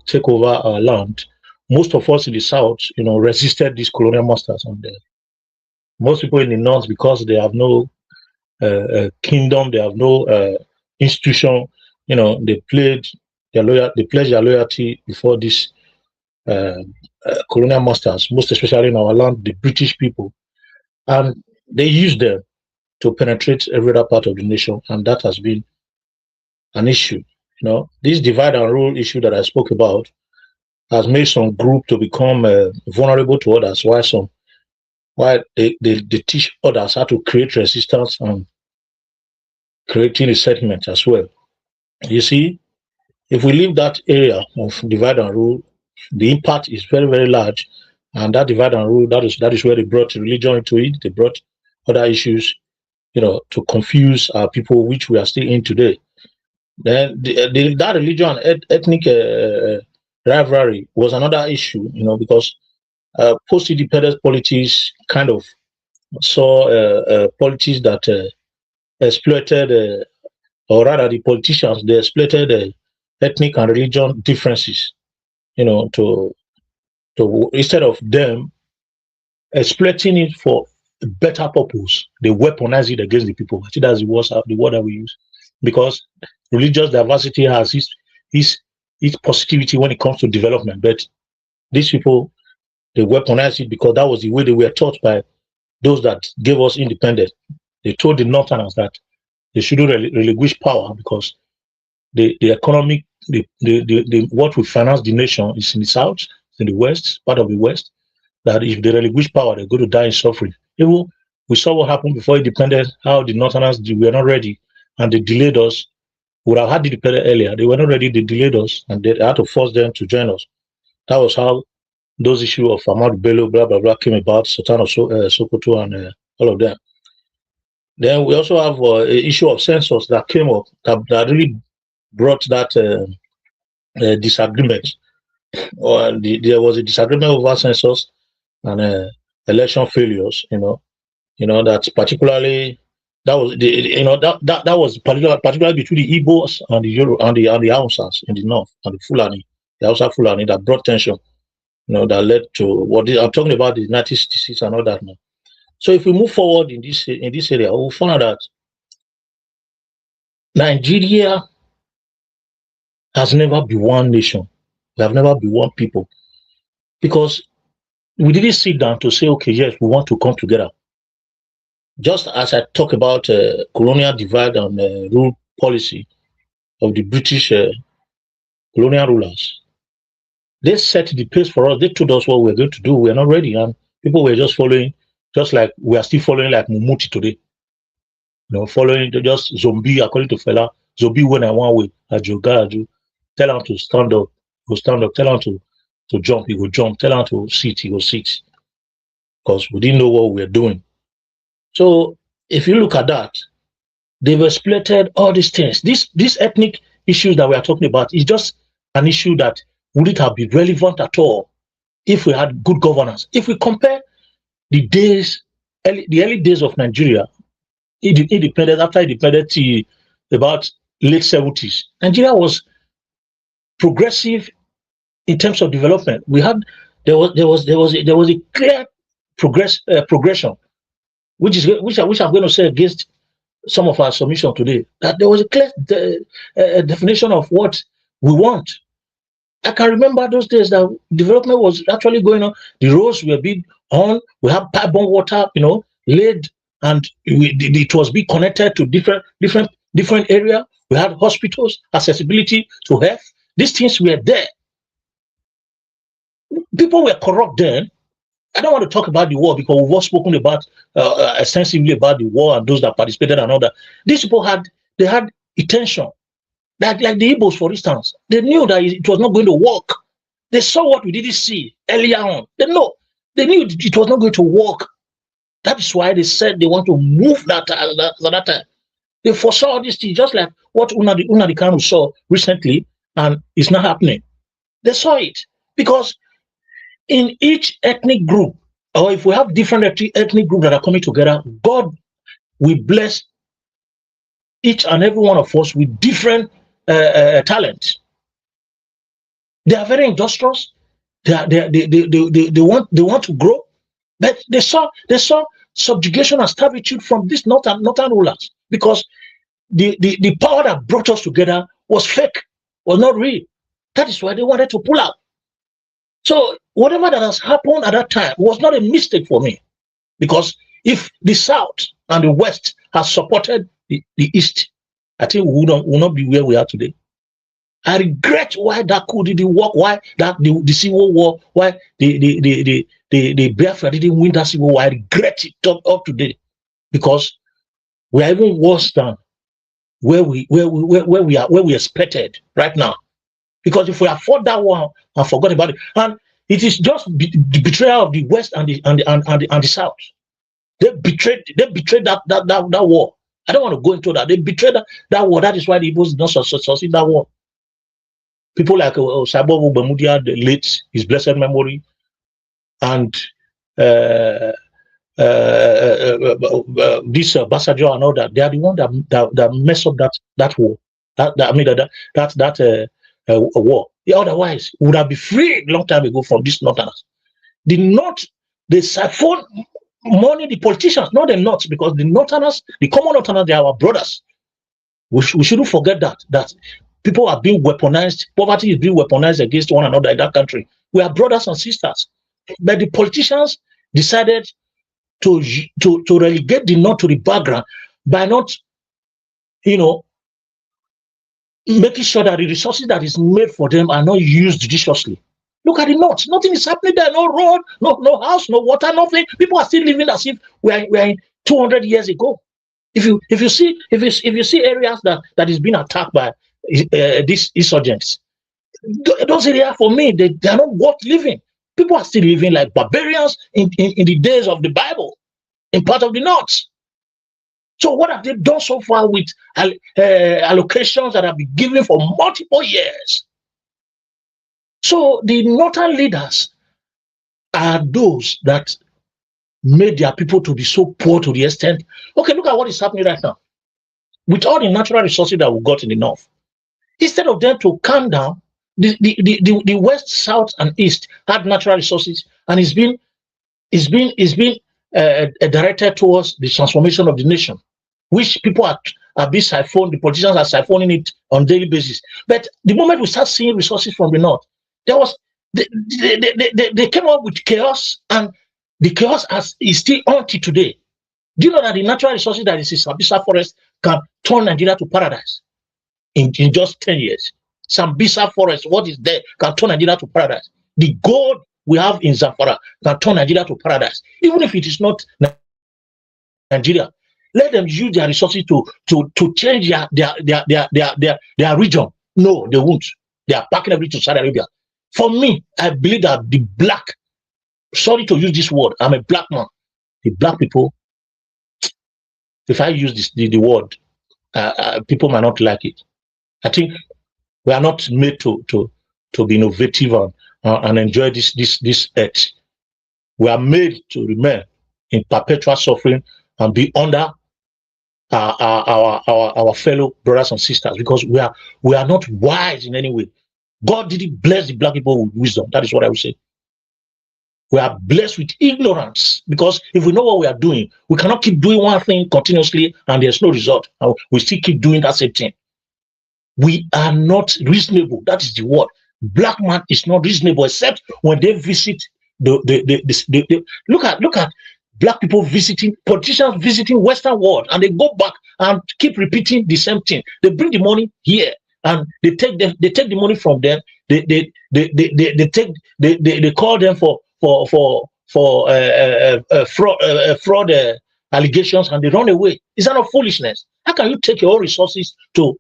take over our land, most of us in the south, resisted these colonial masters, and most people in the north, because they have no kingdom, they have no institution, they pledged their loyalty before these colonial masters, most especially in our land, the British people, and they used them to penetrate every other part of the nation, and that has been an issue. This divide and rule issue that I spoke about has made some group to become vulnerable to others, while they teach others how to create resistance and creating resentment as well. You see, if we leave that area of divide and rule, the impact is very, very large. And that divide and rule, that is where they brought religion into it. They brought other issues, to confuse our people, which we are still in today. Then that religion and ethnic rivalry was another issue, because post-independence politics kind of saw politics that exploited, or rather the politicians, they exploited ethnic and religion differences, to instead of them exploiting it for a better purpose, they weaponize it against the people. I think that's the word that we use, because religious diversity has its positivity when it comes to development. But these people, they weaponize it because that was the way they were taught by those that gave us independence. They told the Northerners that they shouldn't relinquish power because the economic, what will finance the nation is in the South, in the West, part of the West, that if they relinquish power, they're going to die in suffering. Even we saw what happened before independence, how the Northerners were not ready and they delayed us. We would have had independence earlier. They were not ready, they delayed us, and they had to force them to join us. That was how those issues of Ahmad Bello, blah, blah, blah, came about, Sultan of Sokoto, and all of them. Then we also have an issue of census that came up that really brought that disagreement. There was a disagreement over census and election failures. That particularly that was that was particularly between the IGBOS and the HAUSAS in the north and the Fulani, the Hausa Fulani, that brought tension. That led to what I'm talking about, the 1966 and all that now. So if we move forward in this area, we'll find out that Nigeria has never been one nation. We have never been one people, because we didn't sit down to say, okay, yes, we want to come together. Just as I talk about colonial divide and rule policy of the British colonial rulers, they set the pace for us. They told us what we were going to do. We are not ready, and people were just following, just like we are still following like Mumuti today. Following just zombie, according to Fela. Zombie when I want way, Ajogaju. Tell him to stand up, he go stand up. Tell him to jump, he go jump. Tell him to sit, he go sit. Because we didn't know what we were doing. So if you look at that, they've exploited all these things. These ethnic issues that we are talking about is just an issue that wouldn't have been relevant at all if we had good governance. If we compare the early days of Nigeria, independent, after independence, about late 70s, Nigeria was progressive in terms of development. There was a clear progression, which I'm going to say against some of our submission today, that there was a clear definition of what we want. I can remember those days that development was actually going on. The roads were being on. We have pipe-borne water, laid, and it was being connected to different area. We had hospitals, accessibility to health. These things were there. People were corrupt then. I don't want to talk about the war because we've all spoken about extensively about the war and those that participated and all that. These people had intention. Like the IGBOS, for instance, they knew that it was not going to work. They saw what we didn't see earlier on. They knew it was not going to work. That is why they said they want to move that time. They foresaw this thing, just like what Unadi Kanu saw recently, and it's not happening. They saw it because in each ethnic group, or if we have different ethnic groups that are coming together, God will bless each and every one of us with different talents. They are very industrious. They want to grow, but they saw subjugation and servitude from these northern rulers, because the power that brought us together was fake, was not real. That is why they wanted to pull out. So whatever that has happened at that time was not a mistake for me, because if the South and the West has supported the East, I think we will not be where we are today. I regret why that coup didn't work, why that the Civil War, why the Biafra didn't win that Civil War. I regret it up to date, because we are even worse than where we expected right now. Because if we afford that one and forgot about it, and it is just the betrayal of the West and the South. They betrayed that war. I don't want to go into that. They betrayed that war. That is why the Igbos did not succeed that war. People like Sabo Bamudia, the late, his blessed memory, and this Basajo and all that, they are the one that messed up that war. That war. Otherwise, we would have been free long time ago from these Northerners. They siphon money, the politicians, not the North, because the Northerners, the common Northerners, they are our brothers. We shouldn't forget that people are being weaponized. Poverty is being weaponized against one another in that country. We are brothers and sisters. But the politicians decided to relegate the North to the background by not, making sure that the resources that is made for them are not used judiciously. Look at the North. Nothing is happening there. No road, no house, no water, nothing. People are still living as if we're in 200 years ago. If you see areas that is being attacked by these insurgents, those areas for me they are not worth living. People are still living like barbarians in the days of the Bible in part of the North. So what have they done so far with allocations that have been given for multiple years? So the northern leaders are those that made their people to be so poor to the extent. Okay, look at what is happening right now. With all the natural resources that we got in the north, instead of them to calm down, the west, south, and east had natural resources, and it's been directed towards the transformation of the nation, which people are being siphoned. The politicians are siphoning it on a daily basis. But the moment we start seeing resources from the north, they came up with chaos, and the chaos is still on to today. Do you know that the natural resources that is in Sambisa forest can turn Nigeria to paradise in just 10 years? Sambisa forest, what is there, can turn Nigeria to paradise. The gold we have in Zamfara can turn Nigeria to paradise, even if it is not Nigeria. Let them use their resources to change their region. No, they won't. They are packing everything to Saudi Arabia. For me, I believe that the black, sorry to use this word, I'm a black man. The black people, if I use the word, people might not like it. I think we are not made to be innovative and enjoy this earth. We are made to remain in perpetual suffering and be under our fellow brothers and sisters, because we are not wise in any way. God didn't bless the black people with wisdom. That is what I would say. We are blessed with ignorance, because if we know what we are doing, we cannot keep doing one thing continuously and there's no result, and we still keep doing that same thing. We are not reasonable. That is the word. Black man is not reasonable, except when they visit the look at black people visiting, politicians visiting Western world, and they go back and keep repeating the same thing. They bring the money here and they take the money from them. They call them for fraud allegations, and they run away. Is that not foolishness? How can you take your own resources to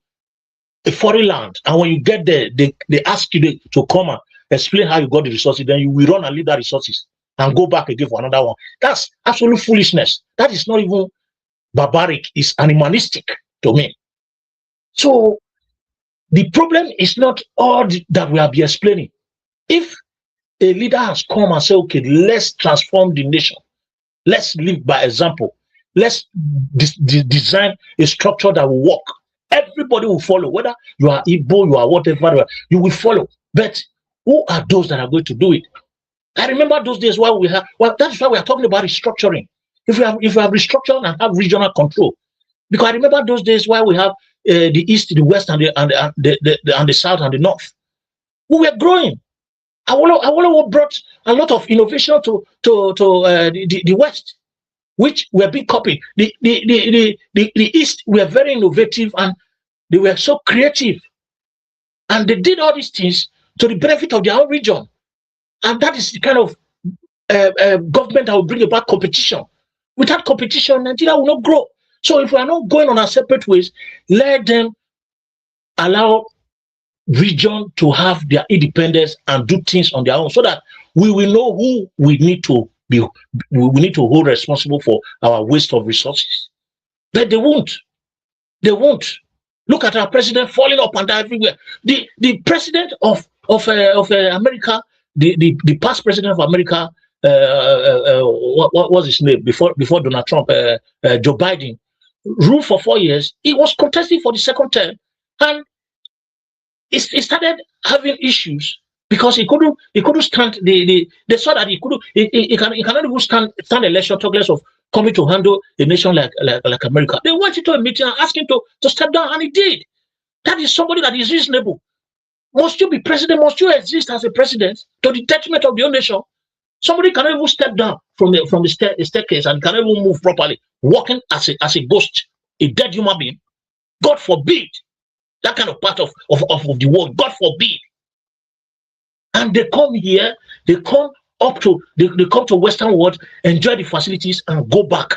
a foreign land, and when you get there, they ask you to come and explain how you got the resources, then you will run and leave that resources and go back again for another one? That's absolute foolishness. That is not even barbaric, it's animalistic to me. So the problem is not all that we have been explaining. If a leader has come and said, okay, let's transform the nation, let's live by example, let's design a structure that will work, everybody will follow. Whether you are Igbo, you are whatever, you will follow. But who are those that are going to do it? I remember those days where we have, well, that's why we are talking about restructuring. If we have restructuring and have regional control, because I remember those days where we have the east, the west, and the south and the north. We were growing. Awolowo brought a lot of innovation to the west, which were being copied. The east were very innovative and they were so creative, and they did all these things to the benefit of their own region. And that is the kind of government that will bring about competition. Without competition, Nigeria will not grow. So if we are not going on our separate ways, let them allow region to have their independence and do things on their own, so that we will know who we need to hold responsible for our waste of resources. But they won't. They won't. Look at our president falling up and down everywhere. The president of America, the past president of America, what was his name before Donald Trump, Joe Biden, ruled for 4 years. He was contesting for the second term, and he started having issues because he couldn't stand they saw that he cannot even stand election, talk less of coming to handle a nation like America. They went into a meeting and asked him to step down, and he did. That is somebody that is reasonable. Must you be president? Must you exist as a president to the detriment of your nation? Somebody cannot even step down from the staircase and cannot even move properly, walking as a ghost, a dead human being. God forbid that kind of part of the world. God forbid. And they come here, they come to Western world, enjoy the facilities, and go back.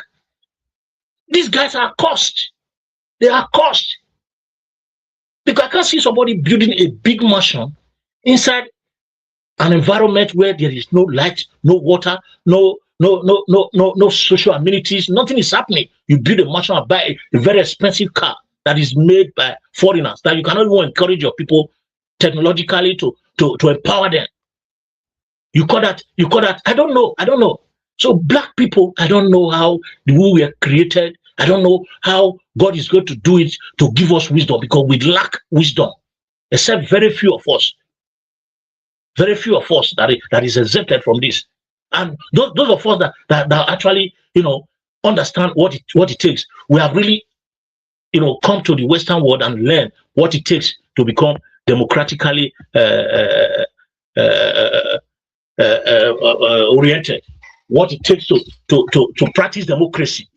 These guys are cursed. They are cursed. Because I can't see somebody building a big mansion inside an environment where there is no light, no water, no social amenities, nothing is happening. You build a mansion and buy a very expensive car that is made by foreigners, that you cannot even encourage your people technologically to empower them. You call that, I don't know. So black people, I don't know how we were created. I don't know how God is going to do it to give us wisdom, because we lack wisdom, except very few of us that is exempted from this. And those of us that actually, understand what it takes, we have really, come to the Western world and learn what it takes to become democratically oriented, what it takes to practice democracy,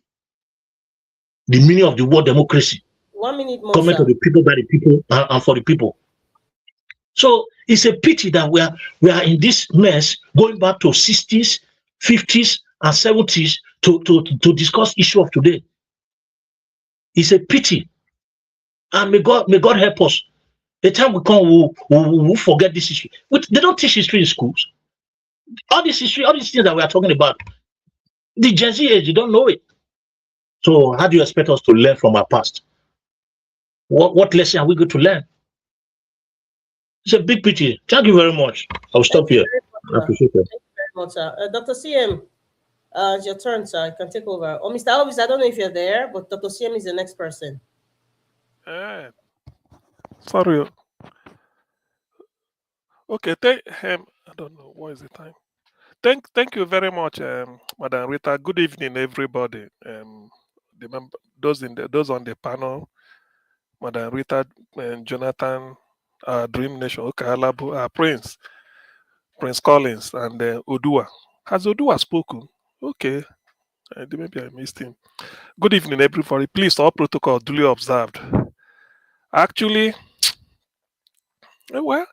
the meaning of the word democracy. 1 minute more, coming to the people, by the people, and for the people. So it's a pity that we are in this mess, going back to 60s, 50s, and 70s to discuss issue of today. It's a pity, and may God help us. The time we come, we'll forget this history. They don't teach history in schools. All this history, all these things that we are talking about, the Gen Z age, you don't know it. So how do you expect us to learn from our past? What lesson are we going to learn? It's a big pity. Thank you very much. I'll stop here. I appreciate it. Thank you very much, sir. Dr. CM, it's your turn, sir. You can take over. Oh, Mr. Elvis, I don't know if you're there, but Dr. CM is the next person. Sorry. Okay, I don't know. What is the time? Thank you very much, Madam Rita. Good evening, everybody. Those on the panel, Madam Rita and Jonathan, Dream Nation, Okalabu, Prince Collins, and Odua. Has Odua spoken? Okay, maybe I missed him. Good evening, everybody. Please, all protocol duly observed. Actually, well,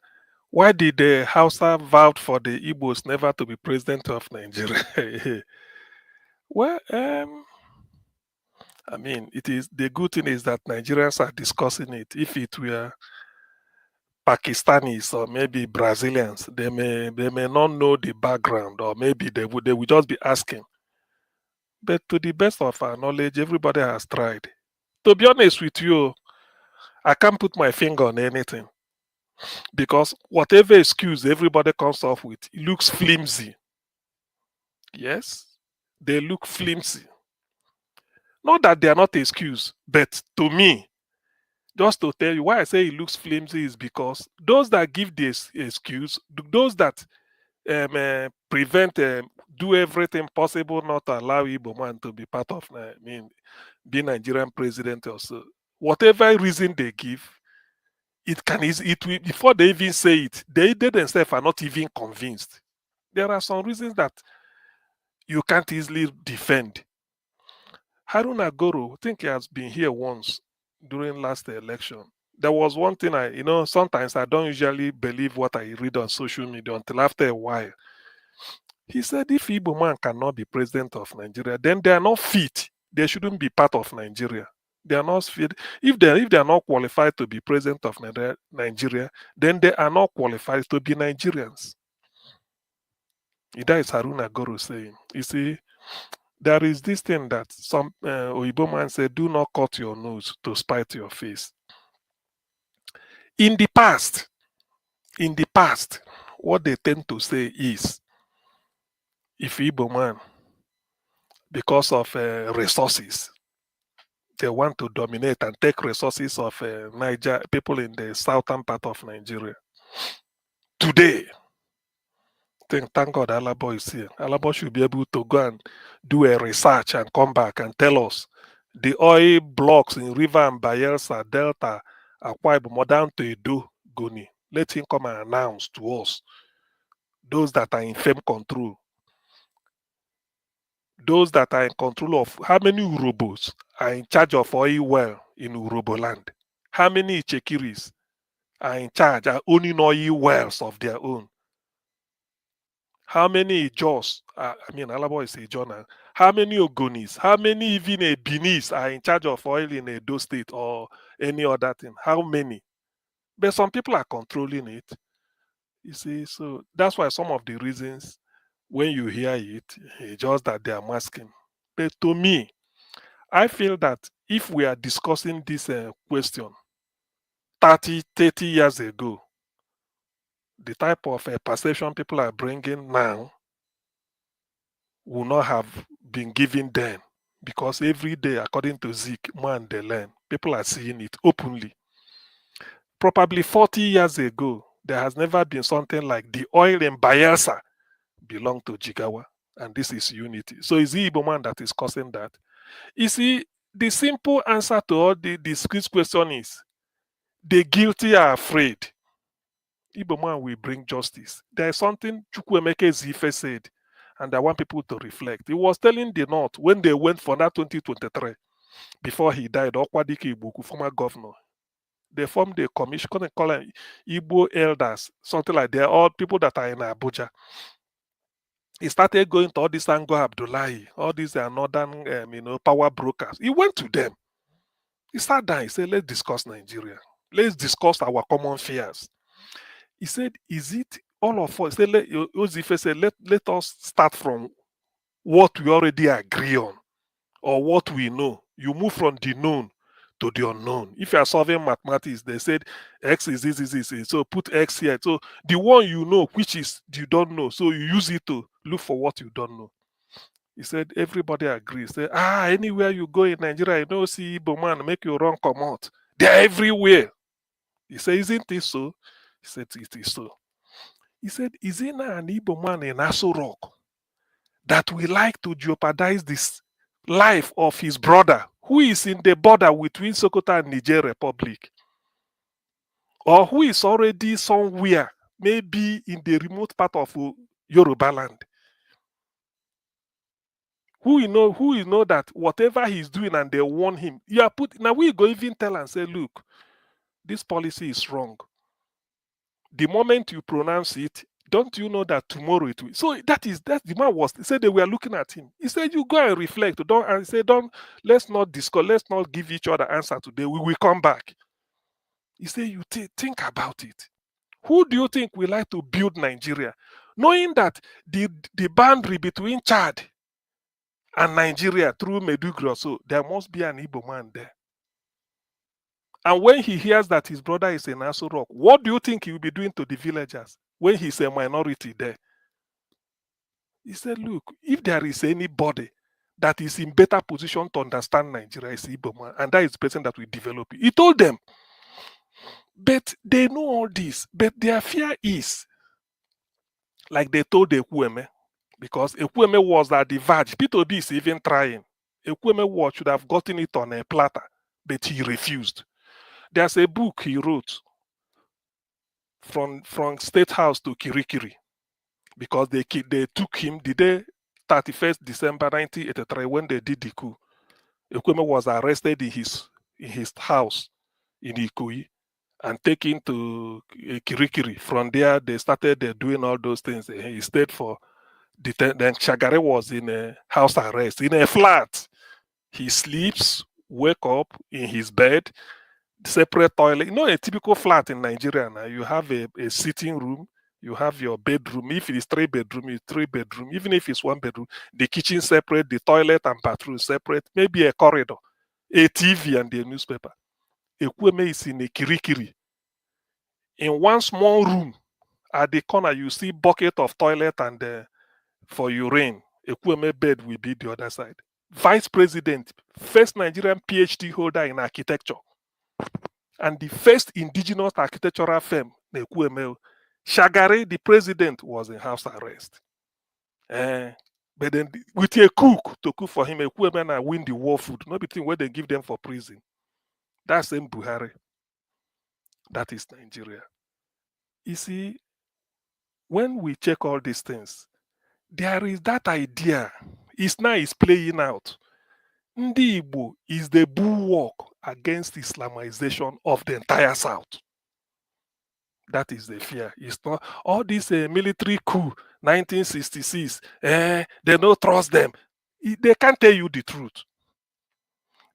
why did the Hausa vowed for the IGBOS never to be president of Nigeria? Well, I mean, the good thing is that Nigerians are discussing it. If it were Pakistanis or maybe Brazilians, they may not know the background, or maybe they would just be asking. But to the best of our knowledge, everybody has tried. To be honest with you, I can't put my finger on anything, because whatever excuse everybody comes up with, it looks flimsy. Yes, they look flimsy. Not that they are not excuse, but to me, just to tell you why I say it looks flimsy is because those that give this excuse, those that do everything possible not to allow Igbo man to be part of, be Nigerian president or so, whatever reason they give, it will, before they even say it, they themselves are not even convinced. There are some reasons that you can't easily defend. Haruna Goro, I think he has been here once during last election. There was one thing sometimes I don't usually believe what I read on social media until after a while. He said if Igbo man cannot be president of Nigeria, then they are not fit. They shouldn't be part of Nigeria. They are not fit. If they are not qualified to be president of Nigeria, then they are not qualified to be Nigerians. That is Haruna Goro saying. You see, there is this thing that some Oyibo man said, do not cut your nose to spite your face. In the past, what they tend to say is, if Igbo man, because of resources, they want to dominate and take resources of people in the southern part of Nigeria. Today, thank God Alabo is here. Alabo should be able to go and do a research and come back and tell us the oil blocks in River and Bayelsa, Delta, Akwa Ibom, down to Edo, Goni. Let him come and announce to us those that are in firm control. Those that are in control of how many Urobos are in charge of oil well in Urobo land? How many Ichekiris are in charge, are owning oil wells of their own? How many Ijos, Alabo is a Ijo. How many Ogonis, how many even a Benis are in charge of oil in Edo State or any other thing? How many? But some people are controlling it. You see, so that's why some of the reasons when you hear it, it's just that they are masking. But to me, I feel that if we are discussing this question 30 years ago, the type of perception people are bringing now will not have been given then, because every day, according to Zeke, man, they learn. People are seeing it openly. Probably 40 years ago, there has never been something like the oil in Bayelsa belong to Jigawa, and this is unity. So is the Igbo man that is causing that? You see, the simple answer to all this question is the guilty are afraid. Igbo man will bring justice. There is something Chukwuemeka Zife said, and I want people to reflect. He was telling the North when they went for that 2023, before he died, Okwadike Igboku, former governor, they formed a commission, call it Igbo elders, something like they're all people that are in Abuja. He started going to all these Ango Abdullahi, all these northern, power brokers. He went to them. He sat down. He said, "Let's discuss Nigeria. Let's discuss our common fears." He said, "Is it all of us?" He said, Ozife said, let us start from what we already agree on or what we know. You move from the known to the unknown. If you are solving mathematics, they said X is this. So put X here. So the one you know, which is you don't know. So you use it to look for what you don't know. He said, everybody agrees. Say, anywhere you go in Nigeria, you know, see Igbo man, make you run, come out. They're everywhere. He said, isn't it so? He said, it is so. He said, is it not an Igbo man in Aso Rock that we like to jeopardize this life of his brother who is in the border between Sokoto and Niger Republic, or who is already somewhere, maybe in the remote part of Yoruba land, who you know that whatever he's doing and they warn him, you are put now. We go even tell and say, look, this policy is wrong. The moment you pronounce it, don't you know that tomorrow it will? So that's the man was. He said they were looking at him. He said, you go and reflect. Let's not discuss, let's not give each other answer today. We will come back. He said, you think about it. Who do you think we like to build Nigeria? Knowing that the boundary between Chad and Nigeria through Medugri, so there must be an Igbo man there. And when he hears that his brother is in Aso Rock, what do you think he will be doing to the villagers when he's a minority there? He said, look, if there is anybody that is in better position to understand Nigeria, it's Igbo man, and that is the person that will develop it. He told them. But they know all this. But their fear is, like they told Ekwueme, because Ekwueme was at the verge. P2B is even trying. Ekwueme should have gotten it on a platter, but he refused. There's a book he wrote from State House to Kirikiri, because they took him the day 31st December 1983 when they did the coup. Ekwueme was arrested in his house in Ikoyi and taken to Kirikiri. From there, they started doing all those things. He stayed for then Shagare was in a house arrest, in a flat. He sleeps, wake up in his bed, separate toilet. You know, a typical flat in Nigeria now, you have a sitting room, you have your bedroom. If it is 3-bedroom, it's 3-bedroom. Even if it's 1-bedroom, the kitchen separate, the toilet and bathroom separate, maybe a corridor, a TV and a newspaper. Ekwueme is in a Kirikiri. In one small room, at the corner, you see bucket of toilet and for urine. Ekwueme bed will be the other side. Vice President, first Nigerian PhD holder in architecture, and the first indigenous architectural firm, Ekwueme, Shagari, the president, was in house arrest. But then with a cook to cook for him, a woman and win the war food, not between what they give them for prison. That's in Buhari. That is Nigeria. You see, when we check all these things, there is that idea. It's now is playing out. Ndi Igbo is the bulwark against Islamization of the entire South. That is the fear. It's not all this military coup, 1966. They don't trust them. They can't tell you the truth.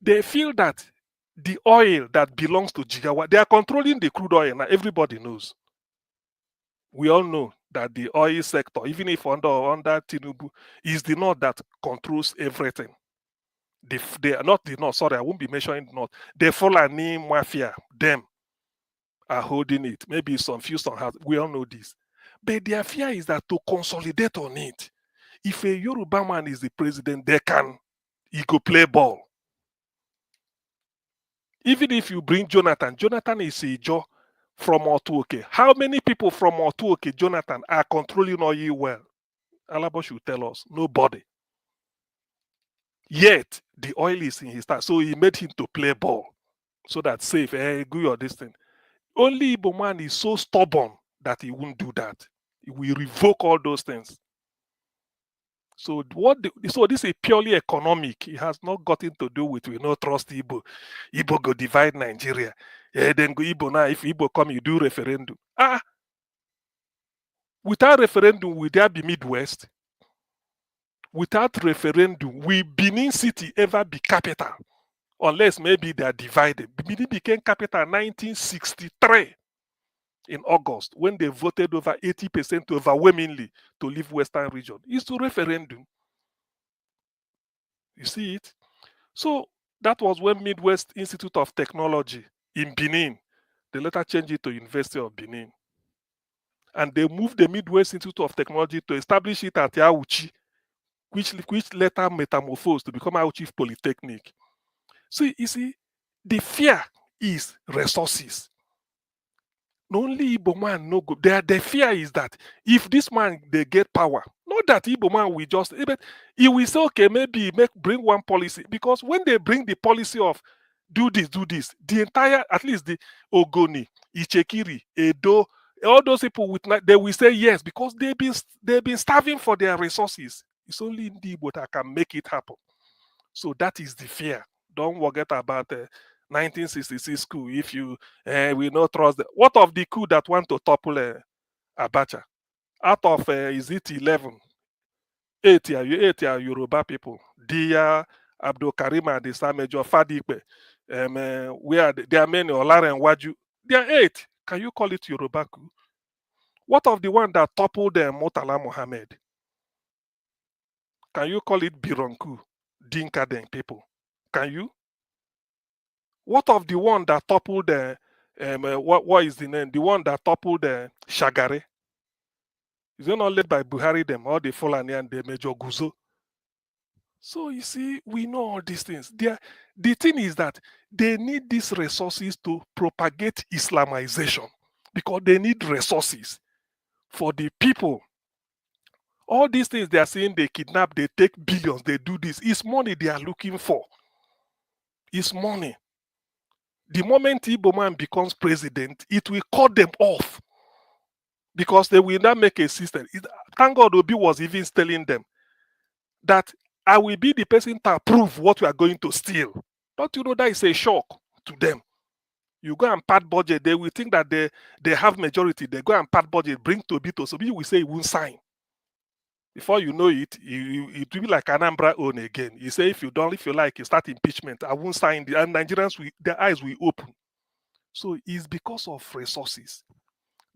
They feel that the oil that belongs to Jigawa, they are controlling the crude oil. Now everybody knows. We all know that the oil sector, even if under Tinubu, is the North that controls everything. They are not the North. Sorry, I won't be mentioning the North. The Fulani Mafia, them are holding it. Maybe some few some have. We all know this. But their fear is that to consolidate on it, if a Yoruba man is the president, he could play ball. Even if you bring Jonathan is a Joe from Otuoke. How many people from Otuoke, Jonathan, are controlling oil well? Alabo should tell us. Nobody. Yet, the oil is in his hand. So he made him to play ball. So that safe, good or this thing. Only Igbo man is so stubborn that he won't do that. He will revoke all those things. So so this is purely economic. It has not gotten to do with we no trust Igbo. Igbo go divide Nigeria. Then go Igbo now. If Igbo come, you do referendum. Without referendum, will there be Midwest? Without referendum, will Benin City ever be capital? Unless maybe they are divided. Benin became capital in 1963 in August when they voted over 80% overwhelmingly to leave Western region. It's to referendum. You see it? So that was when Midwest Institute of Technology in Benin, they later changed it to University of Benin. And they moved the Midwest Institute of Technology to establish it at Yauchi, which later metamorphosed to become Auchi Polytechnic. So you see, the fear is resources. Only Igbo man no go. The fear is that if this man they get power, not that Igbo man will just, but he will say, okay, maybe bring one policy. Because when they bring the policy of do this, the entire, at least the Ogoni, Ichekiri, Edo, all those people they will say yes because they've been starving for their resources. It's only in the Igbo that can make it happen. So that is the fear. Don't forget about 1966 coup. If you will not trust what of the coup that want to topple Abacha? Out of is it 11? 8 are Yoruba people. Dia, Abdul Karim and the Samejo Fadipe. Where there are many Olara and Waju. There are 8. Can you call it Yoruba coup? What of the one that toppled Murtala Mohammed? Can you call it Bironku? Dinka Den people? Can you? What of the one that toppled what is the name? The one that toppled Shagari? Is it not led by Buhari them or the Fulani and the Major Guzo? So you see, we know all these things. The thing is that they need these resources to propagate Islamization because they need resources for the people. All these things they are saying they kidnap, they take billions, they do this. It's money they are looking for. It's money. The moment Igbo man becomes president, it will cut them off because they will not make a system. Thank God Obi was even telling them that I will be the person to approve what we are going to steal. Don't you know that is a shock to them? You go and part budget, they will think that they have majority. They go and part budget, bring to Obi to Obi will say he won't sign. Before you know it, it will be like Anambra own again. You say if you like, you start impeachment. I won't sign. And Nigerians, their eyes will open. So it's because of resources.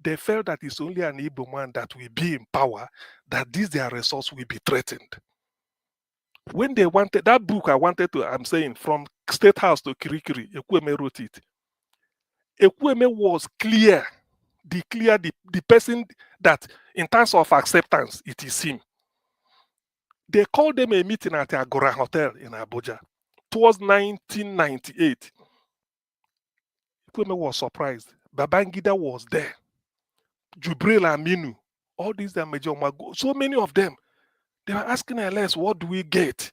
They felt that it's only an Igbo man that will be in power, that their resource will be threatened. When they wanted that book, I'm saying from State House to Kirikiri, Ekwueme wrote it. Ekwueme was clear. The person that in terms of acceptance, it is him. They called them a meeting at the Agora Hotel in Abuja. Towards 1998. Ekwueme was surprised. Babangida was there. Jubril Aminu, all these are Major Mago. So many of them, they were asking LS, what do we get?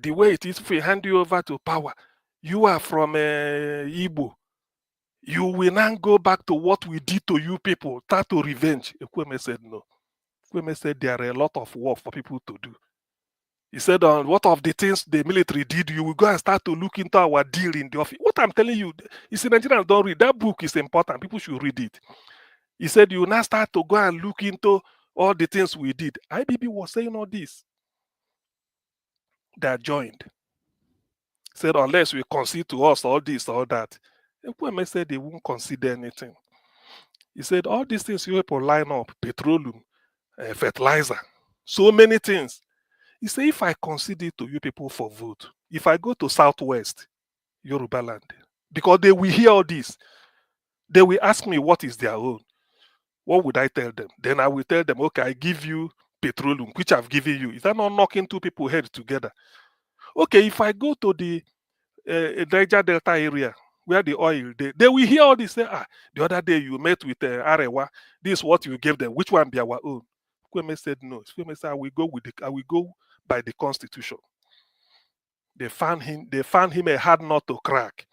The way it is, if we hand you over to power, you are from Igbo. You will now go back to what we did to you people, start to revenge. Ekweme said no. Ekweme said there are a lot of work for people to do. He said, what of the things the military did, you will go and start to look into our deal in the office. What I'm telling you, you see, Nigerians don't read. That book is important. People should read it. He said, you now start to go and look into all the things we did. IBB was saying all this. They are joined. Said, unless we concede to us all this, all that. Ekweme said they won't consider anything. He said, all these things you people line up, petroleum, fertilizer, so many things. He said, if I concede it to you people for vote, if I go to Southwest, Yoruba land, because they will hear all this, they will ask me what is their own. What would I tell them? Then I will tell them, okay, I give you petroleum, which I've given you. Is that not knocking two people's heads together? Okay, if I go to the Niger Delta area, where the oil, they will hear all this. Say, the other day you met with Arewa, this is what you gave them. Which one be our own? Kweme said no. Kweme said, I will go by the constitution. They found him a hard nut to crack.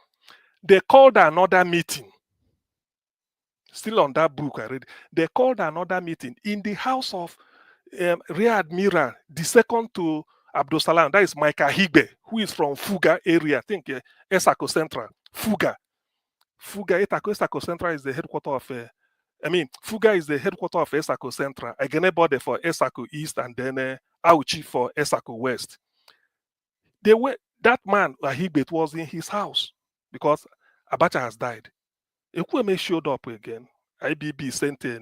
They called another meeting. Still on that book I read. They called another meeting in the house of Rear Admiral, the second to Abdul Salam. That is Micah Higbe, who is from Fuga area. I think Esako Central. Fuga, Esako Central is the headquarters of. Fuga is the headquarters of Esako Central. Agenebode for Esako East, and then Auchi for Esako West. That man, Higbe, was in his house because Abacha has died. Ekweme showed up again. IBB sent a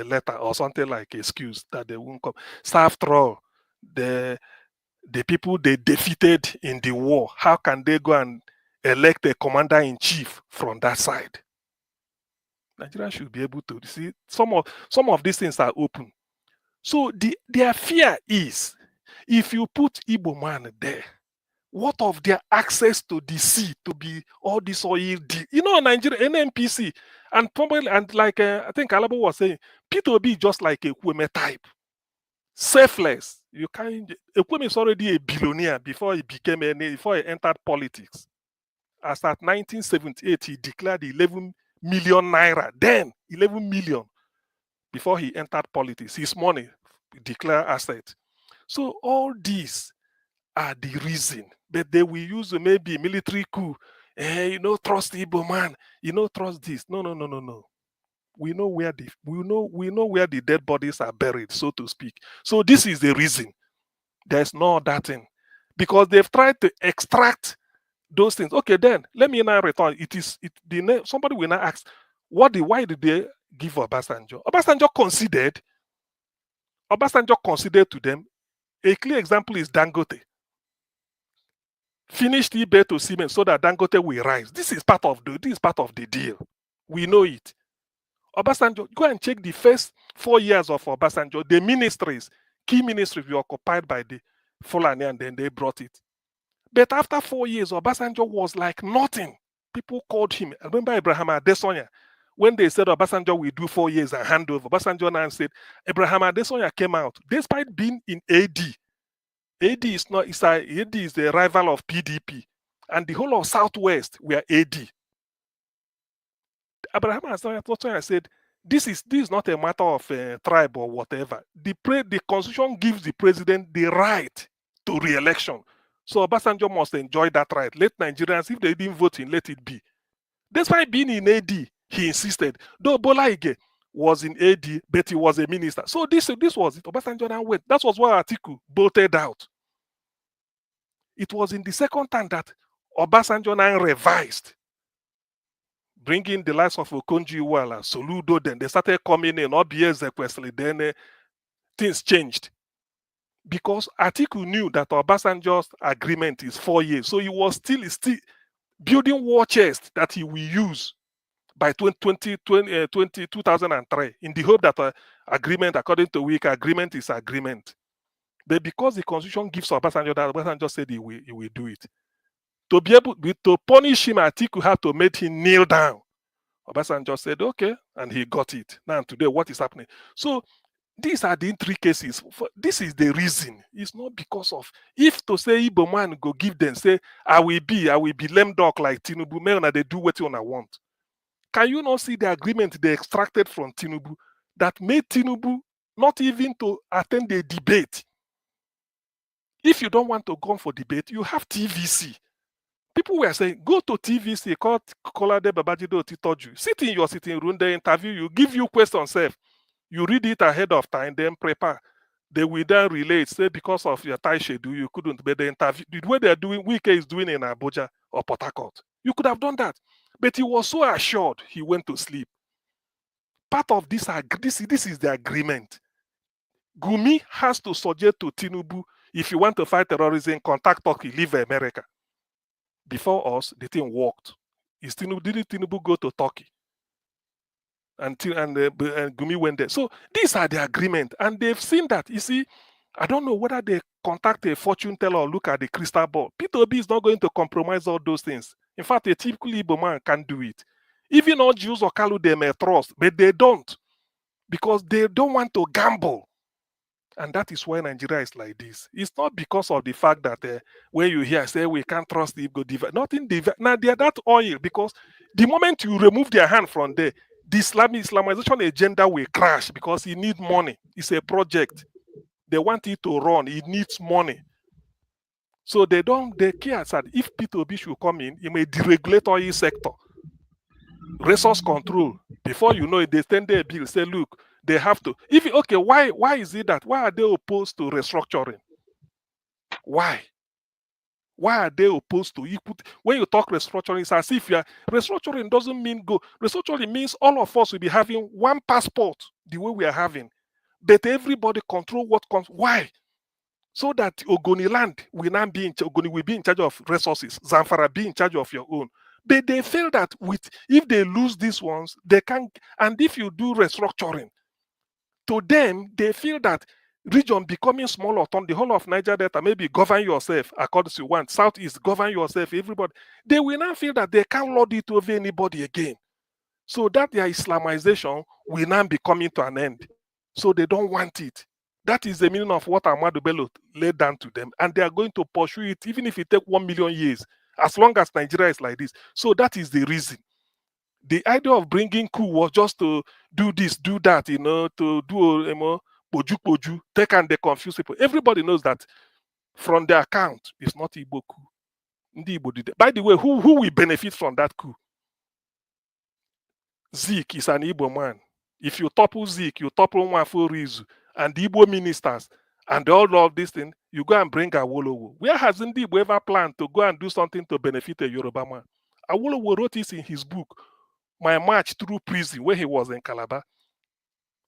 letter or something like excuse that they won't come. So after all, the people they defeated in the war, how can they go and elect a commander-in-chief from that side? Nigeria should be able to see some of these things are open. So their fear is, if you put Igbo man there, what of their access to the sea, to be all this oil deal? Nigeria, NNPC, and probably, and like I think Alabo was saying, P2B just like a Kweme type. Selfless. You can't. Kweme is already a billionaire before he entered politics. As at 1978, he declared 11 million naira. Then 11 million before he entered politics. His money declared asset. So all these are the reason that they will use maybe military coup. Trust Igbo man. Trust this. No. We know where the dead bodies are buried, so to speak. So this is the reason. There's no other thing, because they've tried to extract those things. Okay, then let me now return. Somebody will now ask, why did they give Obasanjo? Obasanjo considered to them. A clear example is Dangote. Finished eBay to Siemens so that Dangote will rise. This is part of the deal. We know it. Obasanjo, go and check the first 4 years of Obasanjo. The key ministries were occupied by the Fulani, and then they brought it. But after 4 years, Obasanjo was like nothing. People called him. I remember Abraham Adesonya, when they said Obasanjo will do 4 years and hand over. Obasanjo now said, Abraham Adesonya came out, despite being in AD. AD is the rival of PDP, and the whole of Southwest were AD. Abraham Adesonya said, this is not a matter of tribe or whatever. The constitution gives the president the right to re-election. So Obasanjo must enjoy that right. Let Nigerians, if they didn't vote in, let it be. Despite being in AD, he insisted. Though Bola Ige was in AD, but he was a minister. So this was it. Obasanjo now went. That was why Atiku bolted out. It was in the second time that Obasanjo now revised, bringing the likes of Okonjo-Iweala, Soludo. Then they started coming in, Obieze Kwesli. Then things changed, because Atiku knew that Obasanjo's agreement is 4 years, so he was still building war chest that he will use by 2003, in the hope that agreement, according to Wike, agreement is agreement. But because the constitution gives Obasanjo that, Obasanjo said he will do it. To be able to punish him, Atiku had to make him kneel down Obasanjo said, okay, and he got it. Now today, what is happening? So these are the intricacies. This is the reason. It's not because of, if to say Igbo man go give them, say, I will be lame dog like Tinubu, man, they do what you want. Can you not see the agreement they extracted from Tinubu that made Tinubu not even to attend the debate? If you don't want to go for debate, you have TVC. People were saying, go to TVC, call Kolade Babajido Titoju. Sit in your sitting room, they interview you, give you questions, you read it ahead of time, then prepare. They will then relate, say because of your tight schedule, you couldn't, but the interview, the way they're doing, Wike is doing in Abuja or Port Harcourt. You could have done that. But he was so assured, he went to sleep. Part of this is the agreement. Gumi has to suggest to Tinubu, if you want to fight terrorism, contact Turkey, leave America. Before us, the thing worked. Did Tinubu go to Turkey? And Gumi went there. So these are the agreement, and they've seen that. You see, I don't know whether they contact a fortune teller or look at the crystal ball. P2B is not going to compromise all those things. In fact, a typical Igbo man can do it. Even all Jews or Kalu, they may trust, but they don't, because they don't want to gamble. And that is why Nigeria is like this. It's not because of the fact that when you hear, say, we can't trust the Igbo, nothing. Now, they are that oil, because the moment you remove their hand from there, the Islamization agenda will crash, because it needs money. It's a project. They want it to run. It needs money. So they care that if P2B should come in, it may deregulate oil sector. Resource control. Before you know it, they send their bill, say, look, they have to. Why is it that? Why are they opposed to restructuring? Why? Why are they opposed to it? When you talk restructuring, it's as if restructuring doesn't mean go. Restructuring means all of us will be having one passport, the way we are having. But everybody control what comes. Why? So that Ogoni land will not be Ogoni will be in charge of resources. Zamfara be in charge of your own. But they feel that if they lose these ones, they can. And if you do restructuring, to them, they feel that region becoming smaller, the whole of Niger Delta, maybe govern yourself according to you want. Southeast, govern yourself, everybody. They will not feel that they can't lord it over anybody again. So that their Islamization will now be coming to an end. So they don't want it. That is the meaning of what Ahmadu Bello laid down to them. And they are going to pursue it, even if it takes 1 million years, as long as Nigeria is like this. So that is the reason. The idea of bringing coup was just to do this, do that, to do poju, take and they confuse people. Everybody knows that from their account, it's not Igbo coup. By the way, who will benefit from that coup? Zik is an Igbo man. If you topple Zik, you topple Nwafo Rizu and the Igbo ministers and all of this thing, you go and bring Awolowo. Where has Igbo ever planned to go and do something to benefit a Yoruba man? Awolowo wrote this in his book, My March Through Prison, when he was in Calabar.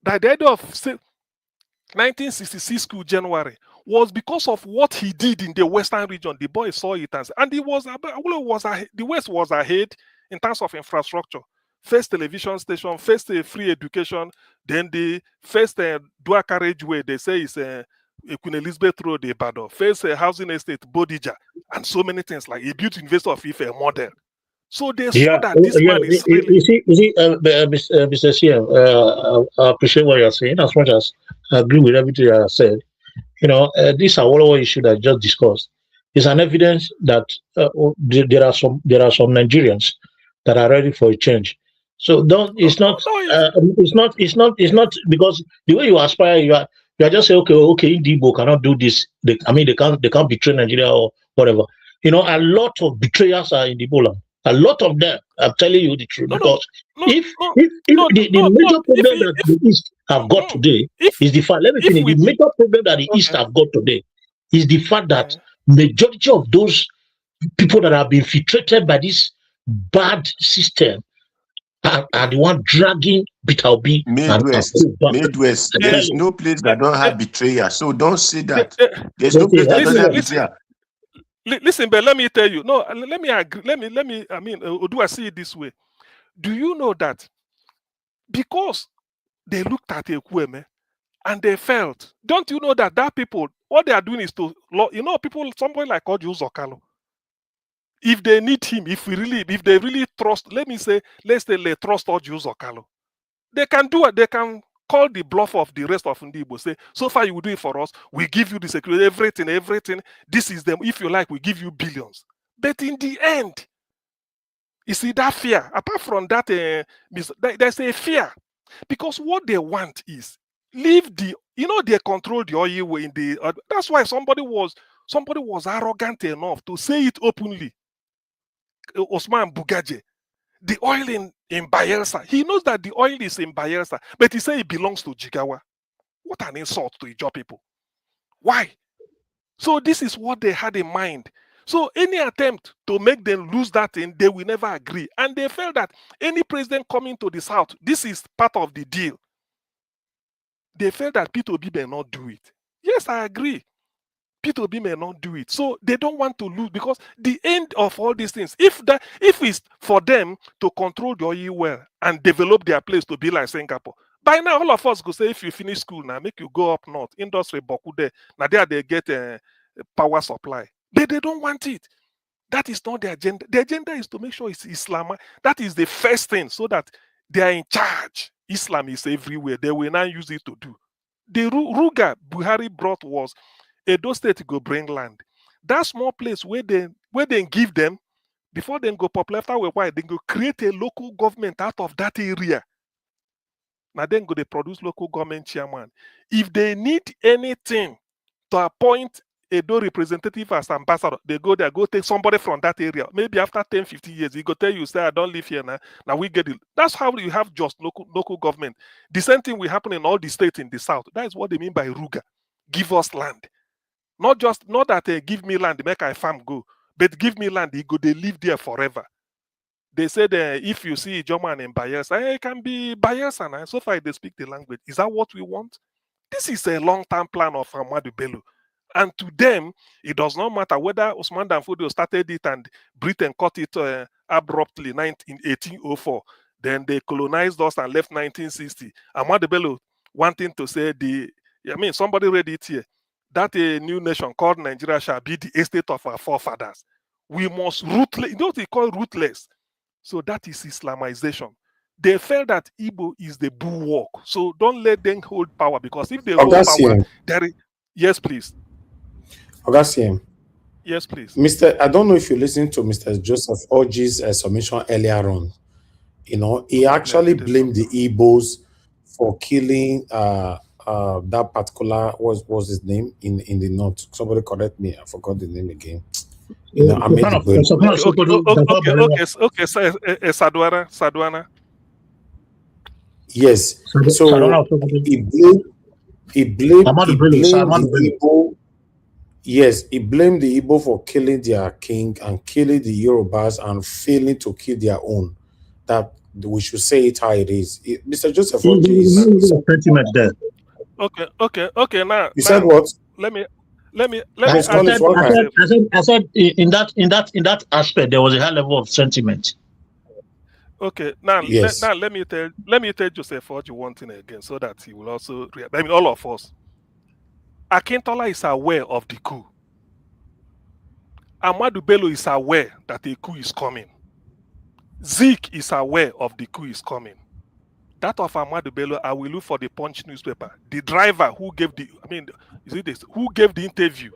That the idea of 1966 coup January was because of what he did in the Western region. The boy saw it and the West was ahead in terms of infrastructure. First television station, first free education, then the first dual carriageway, they say is Queen Elizabeth Road, Ibadan, first housing estate, Bodija, and so many things, like a built University of Ife model. So they saw that this man is really... You see, Mr. CM, I appreciate what you're saying, as much as I agree with everything I said. This Awolowo issue that I just discussed is an evidence that there are some Nigerians that are ready for a change. So it's not because the way you aspire, you are just saying, okay, Igbo cannot do this. They can't betray Nigeria or whatever. A lot of betrayers are in the Igbo land. A lot of them, I'm telling you the truth. Because the major problem that the East have got today is the fact. Let me finish. The major problem that the East have got today is the fact that majority of those people that have been infiltrated by this bad system are the one dragging Peter Obi Midwest. There's no place that don't have betrayers. So don't say that. There's no place that doesn't have betrayers. Listen, but let me tell you. No, let me agree. Do I see it this way? Do you know that because they looked at Ekweme and they felt, don't you know that people, what they are doing is to, people, somebody like Oji Uzokalo, If they need him, if they really trust, let's say they trust Oju Zokalo, they can do it. They can call the bluff of the rest of Ndibo. Say, so far you will do it for us. We give you the security, everything. This is them. If you like, we give you billions. But in the end, you see that fear. Apart from that, there's a fear, because what they want is leave the. They control the oil way in the. That's why somebody was arrogant enough to say it openly. Osman Bugaje, the oil in Bayelsa. He knows that the oil is in Bayelsa, but he said it belongs to Jigawa. What an insult to Ijaw people. Why? So this is what they had in mind. So any attempt to make them lose that thing, they will never agree. And they felt that any president coming to the South, this is part of the deal. They felt that P2B may not do it. Yes, I agree. P2B may not do it. So they don't want to lose, because the end of all these things, if it's for them to control the oil well and develop their place to be like Singapore, by now all of us go say, if you finish school now, make you go up north, industry boku there. Now there they get a power supply. They don't want it. That is not the agenda. The agenda is to make sure it's Islam. That is the first thing, so that they are in charge. Islam is everywhere. They will not use it to do. The Ruga Buhari brought was Edo State go bring land. That small place where they give them, before they go popular, after a while, they go create a local government out of that area. Now then go they produce local government chairman. If they need anything to appoint Edo representative as ambassador, they go there, go take somebody from that area. Maybe after 10, 15 years, he go tell you, say, I don't live here now. Now we get it. That's how you have just local government. The same thing will happen in all the states in the South. That is what they mean by Ruga. Give us land. Not that give me land, make I farm go, but give me land, they live there forever. They said if you see German in Bayelsa, it can be Bayelsa now. So far they speak the language. Is that what we want? This is a long-term plan of Ahmadu Bello. And to them, it does not matter whether Usman Danfodio started it and Britain cut it abruptly in 1804. Then they colonized us and left 1960. Ahmadu Bello wanting to say somebody read it here, that a new nation called Nigeria shall be the estate of our forefathers. We must ruthless, what they call ruthless. So that is Islamization. They felt that Igbo is the bulwark. So don't let them hold power, because if they hold power, yes, please. Augustine. Yes, please. I don't know if you listened to Mr. Joseph Orji's submission earlier on. He actually blamed the Igbos for killing that particular, what was his name in the north. Somebody correct me, I forgot the name again. Sadwana. Yes. So he blamed the Igbo. Yes, he blamed the Igbo for killing their king and killing the Yorubas and failing to kill their own. That we should say it how it is. Mr. Joseph Orji is sentiment there. Okay. Now you said what? Let me. I said in that aspect there was a high level of sentiment. Okay, now yes. let me tell Joseph Orji one thing again, so that he will also. All of us. Akintola is aware of the coup. Ahmadu Bello is aware that a coup is coming. Zeke is aware of the coup is coming. That of Ahmadu Bello, I will look for the Punch newspaper. The driver who gave who gave the interview.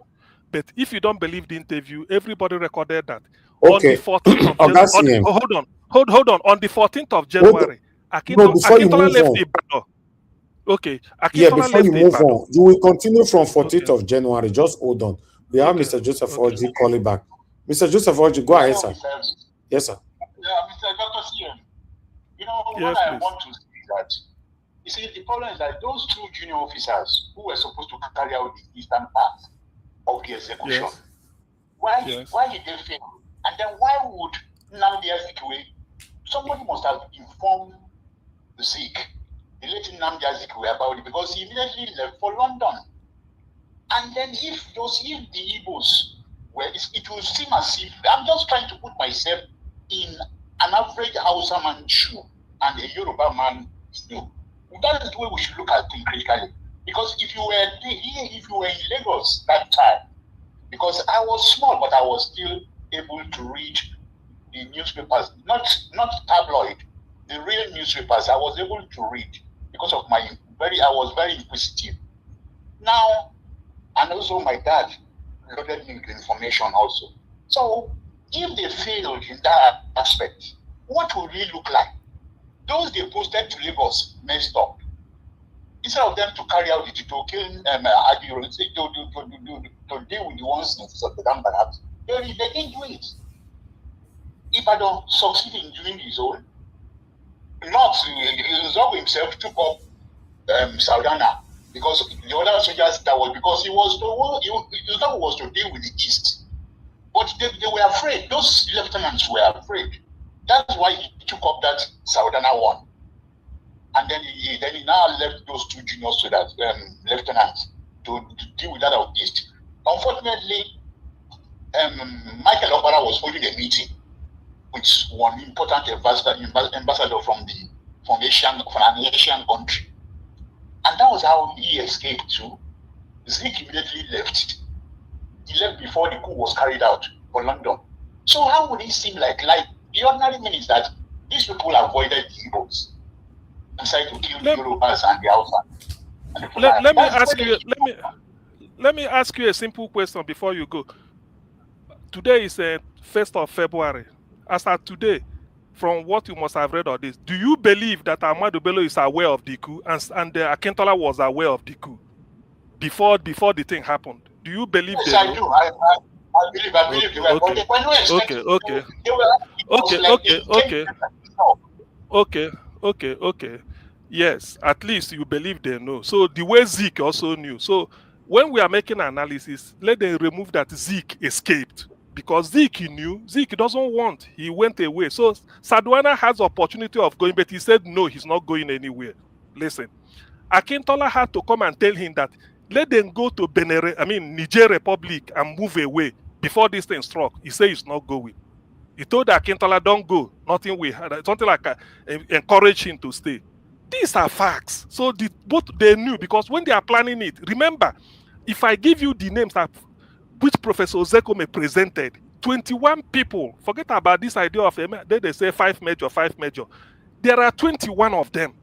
But if you don't believe the interview, everybody recorded that. Okay. On the 14th of January. Hold on. On the 14th of January, Akintola left Ibadan. Okay. Before you move on, you will continue from 14th of January. Just hold on. We have Mr. Joseph Orji calling back. Mr. Joseph Orji, go ahead, sir. Yes, sir. Yeah, Mr. Dr. CM. What I want to say is that, you see, the problem is that those two junior officers who were supposed to carry out the eastern part of the execution, why did they fail? And then why would Nnamdi Azikiwe, somebody must have informed the Zik, the late Nnamdi Azikiwe about it, because he immediately left for London. And then if the Igbos, it will seem as if, I'm just trying to put myself in an average Hausa man shoe and a Yoruba man shoe. That is the way we should look at things critically. Because if you were in Lagos that time, because I was small, but I was still able to read the newspapers, not tabloid, the real newspapers. I was able to read because of I was very inquisitive. Now, and also my dad loaded me with information also. So if they failed in that aspect, what will it look like? Those they posted to Lagos messed up. Instead of them to carry out the to kill to deal with the ones in the dam perhaps, they didn't do it. If I don't succeed in doing his own, not Zogo himself took up Saldana because the other soldiers that was because he was to deal with the East. But they were afraid. Those lieutenants were afraid. That's why he took up that Saldana one. And then he now left those two juniors to that lieutenants to deal with that of East. Unfortunately, Michael Obara was holding a meeting with one important ambassador from an Asian country. And that was how he escaped too. Zeke immediately left. He left before the coup was carried out for London. So how would it seem like the ordinary meaning is that these people avoided the Igbos and decided to kill the Yorubas and the Hausa. Let me ask you a simple question before you go. Today is 1st of February. As of today, from what you must have read of this, do you believe that Ahmadu Bello is aware of the coup and Akintola was aware of the coup before the thing happened? Do you believe yes, I do. I believe they were. Okay. Yes, at least you believe they know. So the way Zeke also knew. So when we are making analysis, let them remove that Zeke escaped. Because Zeke knew, Zeke doesn't want, he went away. So Sardauna has opportunity of going, but he said no, he's not going anywhere. Listen, Akintola had to come and tell him that let them go to Niger Republic and move away before this thing struck. He said he's not going. He told Akintola, don't go. Nothing will happen. Something like encourage him to stay. These are facts. So both they knew, because when they are planning it, remember, if I give you the names that which Professor Zekome presented, 21 people, forget about this idea of, they say 5 major. There are 21 of them.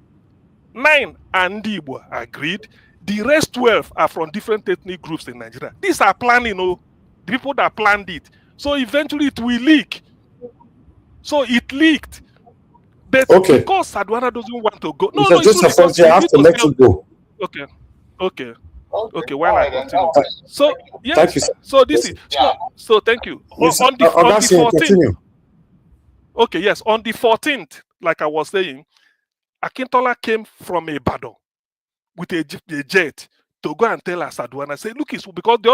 9 and Igbo agreed. The rest 12 are from different ethnic groups in Nigeria. These are planning, the people that planned it. So eventually it will leak. So it leaked. But because Sardauna doesn't want to go. No, it's not because I have to let you go. Okay, while I continue. So yes, thank you, so this is so thank you. On the 14th. Okay, yes, on the 14th, like I was saying, Akintola came from Ibadan with a jet to go and tell Sardauna, say, look, it's because they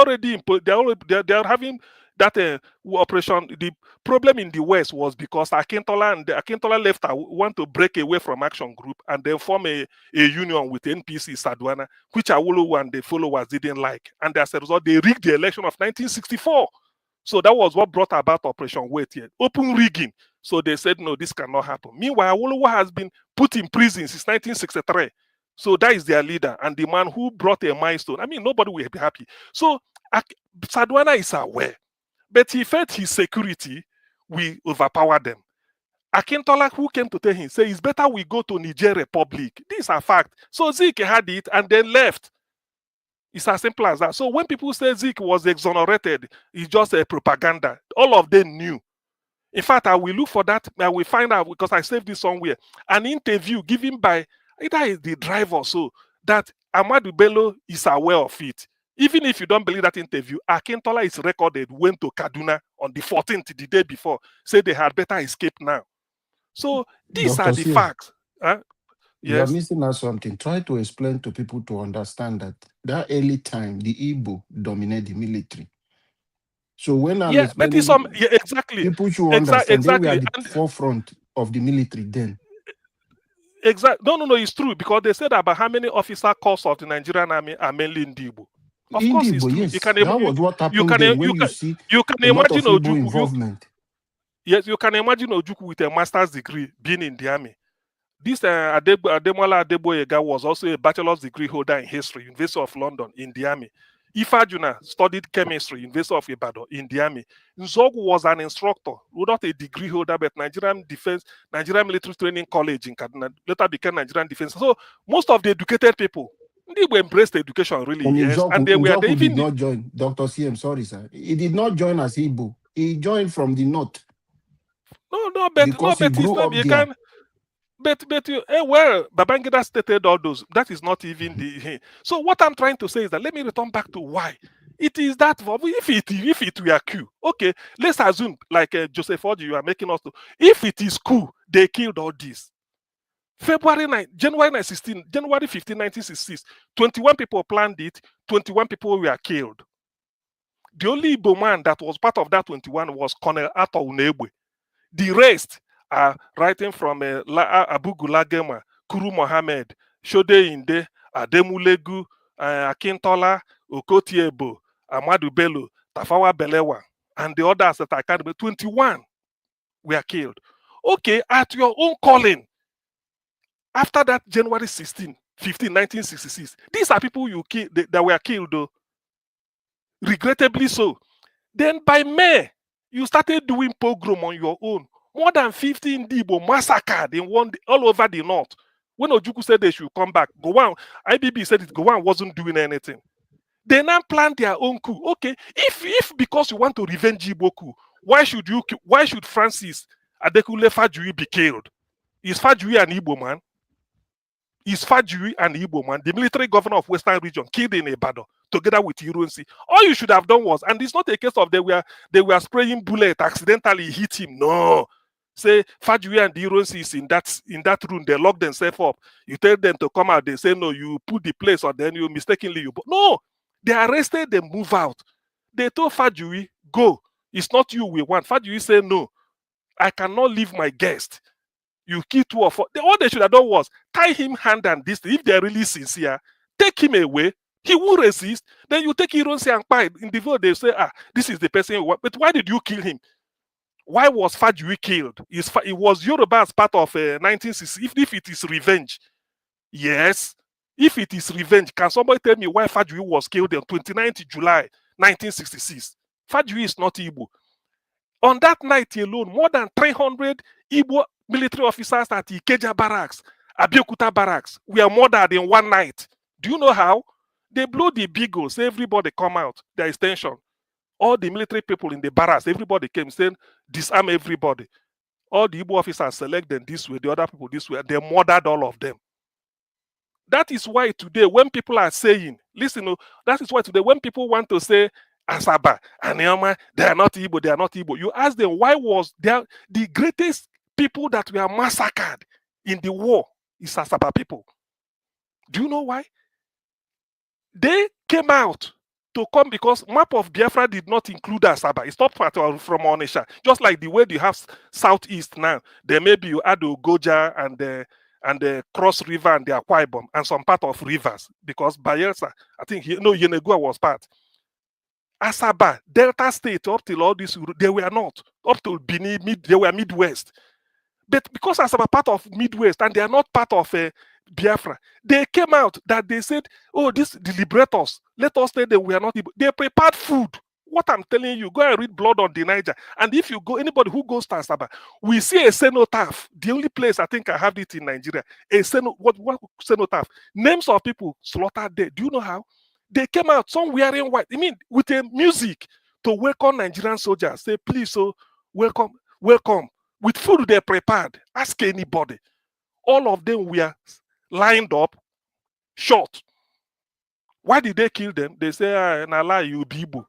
are having that operation. The problem in the West was because Akintola left, want to break away from Action Group and then form a union with NPC Sardauna, which Awolowo and the followers didn't like. And as a result, they rigged the election of 1964. So that was what brought about Operation Wait Here. Open rigging. So they said, no, this cannot happen. Meanwhile, Awolowo has been put in prison since 1963. So that is their leader and the man who brought a milestone. Nobody will be happy. So Sardauna is aware. But he felt his security will overpower them. Akintola, who came to tell him, say, it's better we go to Niger Republic. These are facts. So Zeke had it and then left. It's as simple as that. So when people say Zeke was exonerated, it's just a propaganda. All of them knew. In fact, I will look for that. I will find out, because I saved this somewhere. An interview given by either the driver, so that Ahmadu Bello is aware of it. Even if you don't believe that interview, Akintola is recorded, went to Kaduna on the 14th, the day before, said they had better escape now. So these are the facts. Yes? You are missing out something. Try to explain to people to understand that early time, the Igbo dominate the military. So when I'm explaining, exactly. People should understand they were at the forefront of the military then. Exactly. No, it's true, because they said about how many officer corps of the Nigerian army are mainly in Igbo. Of course, it's true. Yes. That was what happened then when you see you can imagine Igbo involvement. Yes, you can imagine Ojukwu with a master's degree being in the army. This Ademola Adeboyega was also a bachelor's degree holder in history, University of London, in the army. Ifajuna studied chemistry in University of Ibadan in the army. Nzogu was an instructor, not a degree holder, but Nigerian Military Training College in Kaduna, later became Nigerian Defense. So most of the educated people, they embraced education really, and yes. Njoku, And they were Njoku did not join. Dr. CM, sorry, sir. He did not join as Igbo. He joined from the north. But it's not, you can. But well, Babangida stated all those. That is not even the. So what I'm trying to say is that let me return back to why it is that. If it were Q, okay, let's assume like Joseph Orji, you are making us to. If it is Q, they killed all this. January 15, 1966, 21 people planned it, 21 people were killed. The only Igbo man that was part of that 21 was Colonel Ato Unegbe. The rest are writing from Abu Gulagema, Kuru Mohammed, Shode Inde, Ademulegu, Akintola, Okotiebo, Amadu Bello, Tafawa Belewa, and the others that I can't remember. 21 were killed. Okay, at your own calling, after that January 15, 1966, these are people you killed that were killed, though. Regrettably so. Then by May, you started doing pogrom on your own. More than 50 Igbo massacred in one day, all over the north. When Ojukwu said they should come back, Gowon, IBB said it, Gowon wasn't doing anything. They now planned their own coup. Okay, if because you want to revenge Igbo coup, why should Francis Adekunle Fajui be killed? Is Fajui an Igbo man? Is Fajui an Igbo man? The military governor of Western region killed in Ibadan together with Ironsi. All you should have done was, and it's not a case of they were spraying bullet, accidentally hit him. No. Say Fajui and Ironsi is in that room, they lock themselves up. You tell them to come out, they say no, you put the place, or then you mistakenly no. They arrested them, move out. They told Fajui, go. It's not you we want. Fajui said no. I cannot leave my guest. You kill 2 or 4. All they should have done was tie him hand and this. If they're really sincere, take him away. He won't resist. Then you take Ironsi and Pai. In the vote, they say, this is the person you want. But why did you kill him? Why was Fajui killed? It was Yoruba as part of 1960. If it is revenge, yes. If it is revenge, can somebody tell me why Fajui was killed on 29th July 1966? Fajui is not Igbo. On that night alone, more than 300 Igbo military officers at Ikeja barracks, Abeokuta barracks, were murdered in one night. Do you know how? They blew the bugles, everybody come out, their extension. All the military people in the barracks, everybody came saying, disarm everybody. All the Igbo officers select them this way, the other people this way, they murdered all of them. That is why today, when people are saying, listen, that is why today, when people want to say, Asaba, Anioma, they are not Igbo, you ask them, why was there the greatest people that were massacred in the war is Asaba people? Do you know why? They came out to come because map of Biafra did not include Asaba. It stopped from Onisha. Just like the way you have southeast now, there maybe you add Ogoja and the Cross River and the Akwa Ibom and some part of rivers because Bayelsa, I think Yenegua was part. Asaba, Delta State, up till all this, they were not. Up till Bini, they were Midwest. But because Asaba part of Midwest and they are not part of Biafra, they came out that they said, oh, the liberators, let us say that we are not. They prepared food. What I'm telling you, go and read Blood on the Niger. And if you go, anybody who goes to Asaba, we see a cenotaph. The only place I think I have it in Nigeria, what cenotaph? Names of people slaughtered there. Do you know how? They came out, some wearing white. I mean, with a music to welcome Nigerian soldiers. Say, please, so welcome. With food they prepared. Ask anybody. All of them were lined up, shot. Why did they kill them? They say, Nala, you Bibu.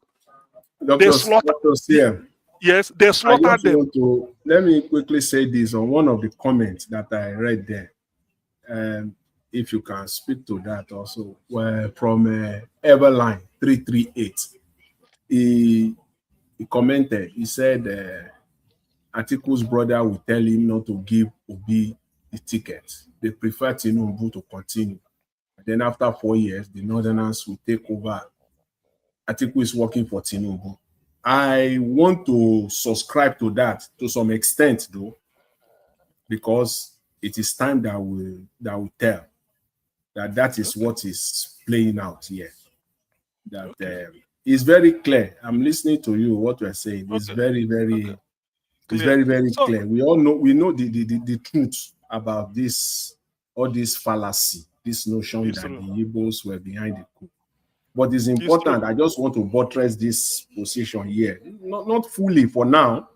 They slaughtered them. Yes, they slaughtered them. Let me quickly say this on one of the comments that I read there. If you can speak to that also, from Everline 338, he commented. He said Atiku's brother will tell him not to give Obi the ticket. They prefer Tinubu to continue. Then after 4 years, the Northerners will take over. Atiku is working for Tinubu. I want to subscribe to that to some extent, though, because it is time that will tell that is what is playing out here. that it's very clear. I'm listening to you. What you're saying is very, very, it's very, very clear. We all know, the truth about this, all this fallacy, this notion that the Igbos were behind the coup. But it's important. I just want to buttress this position here, not fully for now,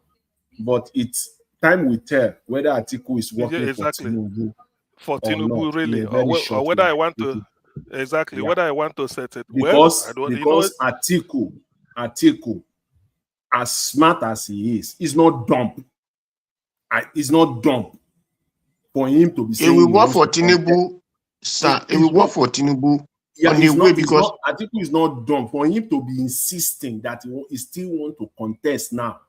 but it's time will tell whether Atiku is working for Tinubu. For Tinubu, really, or whether I want to whether I want to set it. Because I don't, Atiku, as smart as he is not dumb. It's not dumb for him to be saying. It will work for Tinubu, sir. It will work for Tinubu. Yeah, Atiku is not dumb. For him to be insisting that he still want to contest now,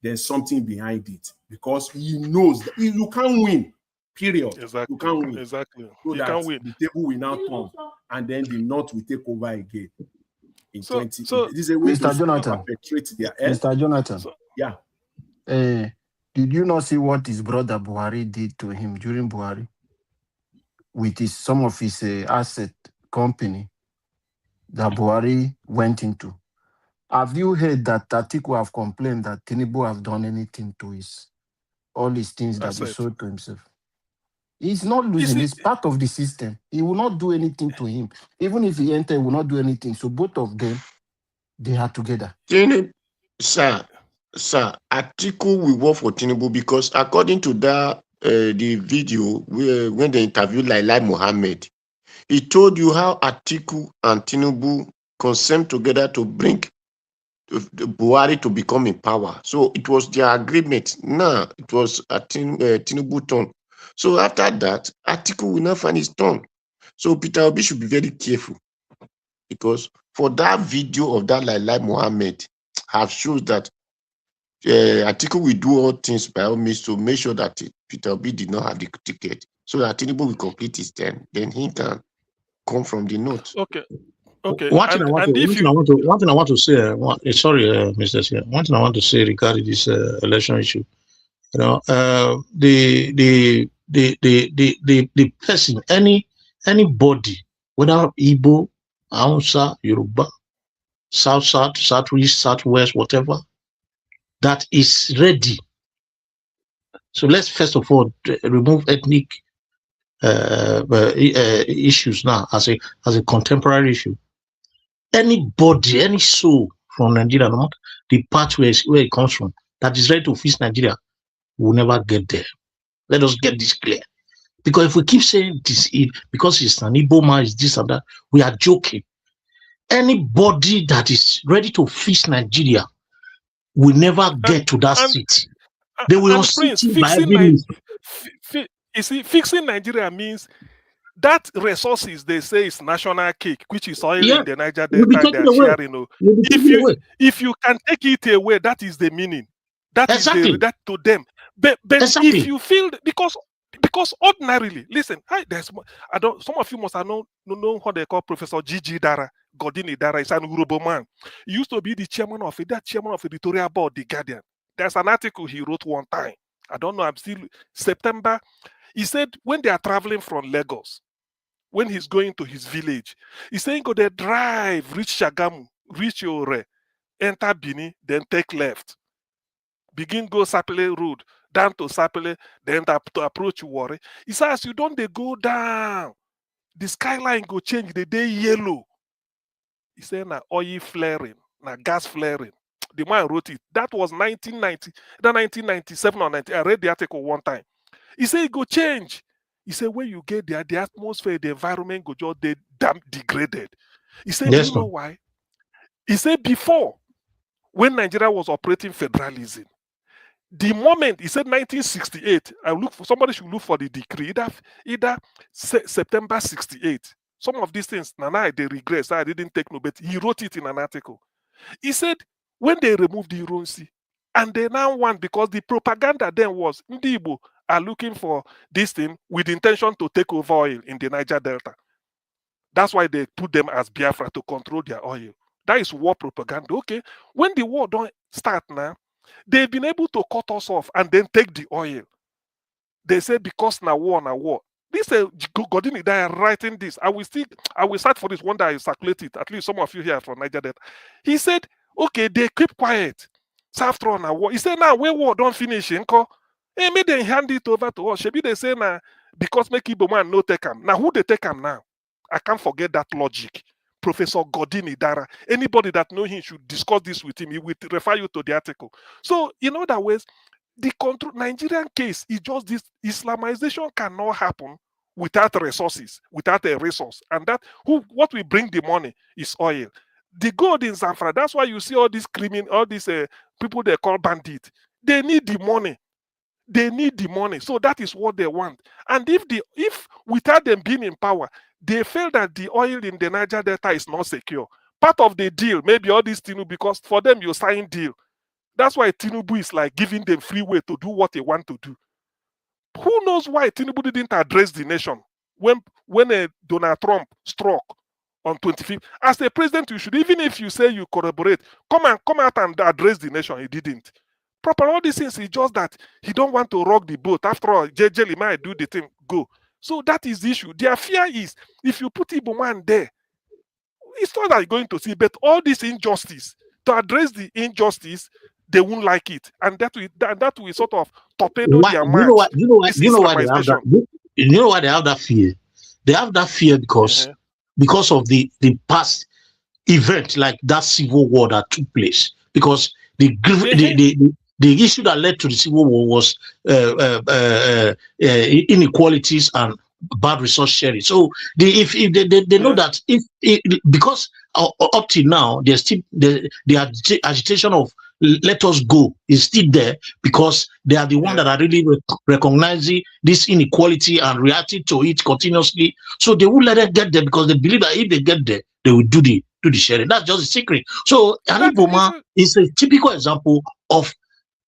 there's something behind it, because he knows that you can't win. Period. Exactly. You can't win. Exactly. So you can't win. The table will now turn, and then the North will take over again. In 20. So this is a way Mr. Jonathan. Mr. Jonathan. Yeah. Did you not see what his brother Buhari did to him during Buhari with some of his asset company that Buhari went into? Have you heard that Atiku have complained that Tinubu have done anything to all his things that he sold to himself? He's not losing. It's part of the system. He will not do anything to him. Even if he enter, he will not do anything. So both of them, they are together. Sir, Atiku will work for Tinubu because according to that the video when they interviewed Laila Mohammed, he told you how Atiku and Tinubu consent together to bring Buhari to become in power. So it was their agreement. Now it was Tinubu turn. So after that, Atiku will not find his turn. So Peter Obi should be very careful, because for that video of that Laila Mohammed have shows that Atiku will do all things by all means to make sure that Peter Obi did not have the ticket, so that Tinubu will complete his term. Then he can come from the north. Okay. One thing I want to say, sorry, Mr. Chair. One thing I want to say regarding this election issue, you know, the person, anybody, whether Igbo, Hausa, Yoruba, South, Southeast, Southwest, whatever, that is ready. So let's first of all remove ethnic issues now as a contemporary issue. Anybody, any soul from Nigeria, not the part where it comes from, that is ready to fix Nigeria, will never get there. Let us get this clear. Because if we keep saying this, because it's an Igbo man, it's this and that, we are joking. Anybody that is ready to fix Nigeria will never get to that seat. They will not sit by every means. You see, fixing Nigeria means that resources they say is national cake, which is oil in the Niger Delta they are sharing. If you can take it away, that is the meaning. That is that to them. But if you feel because ordinarily, listen, some of you must have known what they call Professor Gigi Dara. Godini Dara is an Urobo man. He used to be the chairman of editorial board, The Guardian. There's an article he wrote one time. I don't know, I'm still September. He said when they are traveling from Lagos, when he's going to his village, he's saying go there, drive, reach Shagamu, reach Ore, enter Bini, then take left. Begin go Sapele Road, down to Sapele, then to approach Warri. He says, you don't they go down. The skyline go change, the day yellow. He said, na oil flaring, na gas flaring. The man wrote it. That was 1997 or 90. I read the article one time. He said, it go change. He said, when you get there, the atmosphere, the environment go just damn degraded. He said, do you know why? He said, before, when Nigeria was operating federalism, the moment, he said 1968, somebody should look for the decree, either September 68. Some of these things, Nana, they regret, so I didn't take no, but he wrote it in an article. He said, when they removed the Ironsi, and they now want, because the propaganda then was, Ndi Igbo are looking for this thing with the intention to take over oil in the Niger Delta. That's why they put them as Biafra to control their oil. That is war propaganda. Okay, when the war don't start now, they've been able to cut us off and then take the oil. They say because na war. This Godini that are writing this. I will start for this one that I circulate it. At least some of you here from Niger Delta. He said, okay, they keep quiet. After all now, he said, now when war don't finish, hey, may they hand it over to us. Maybe they say now because make Igbo man no take him. Now who they take him now? I can't forget that logic. Professor Godini Dara. Anybody that know him should discuss this with him. He will refer you to the article. So in other ways, the Nigerian case is just this: Islamization cannot happen without resources, without a resource, and what will bring the money is oil. The gold in Zamfara. That's why you see all these all these people they call bandits. They need the money. They need the money. So that is what they want. And if without them being in power, they feel that the oil in the Niger Delta is not secure. Part of the deal, maybe all these Tinubu, because for them you sign deal. That's why Tinubu is like giving them free way to do what they want to do. Who knows why Tinubu didn't address the nation when Donald Trump struck on 25th? As a president, you should, even if you say you corroborate, come out and address the nation. He didn't. Proper all these things is just that he don't want to rock the boat. After all, JJ might do the thing, go. So that is the issue. Their fear is if you put Igbo man there, it's not that you're going to see, but all this injustice, to address the injustice, they won't like it, and that will sort of torpedo their march. You know why they have that? You know why they have that fear? They have that fear because of the past event, like that civil war that took place. Because the issue that led to the civil war was inequalities and bad resource sharing. So they know that because up till now there's still the agitation of let us go is still there, because they are the one that are really recognizing this inequality and reacting to it continuously. So they won't let them get there, because they believe that if they get there, they will do the sharing. That's just the secret. So Aniboma is a typical example of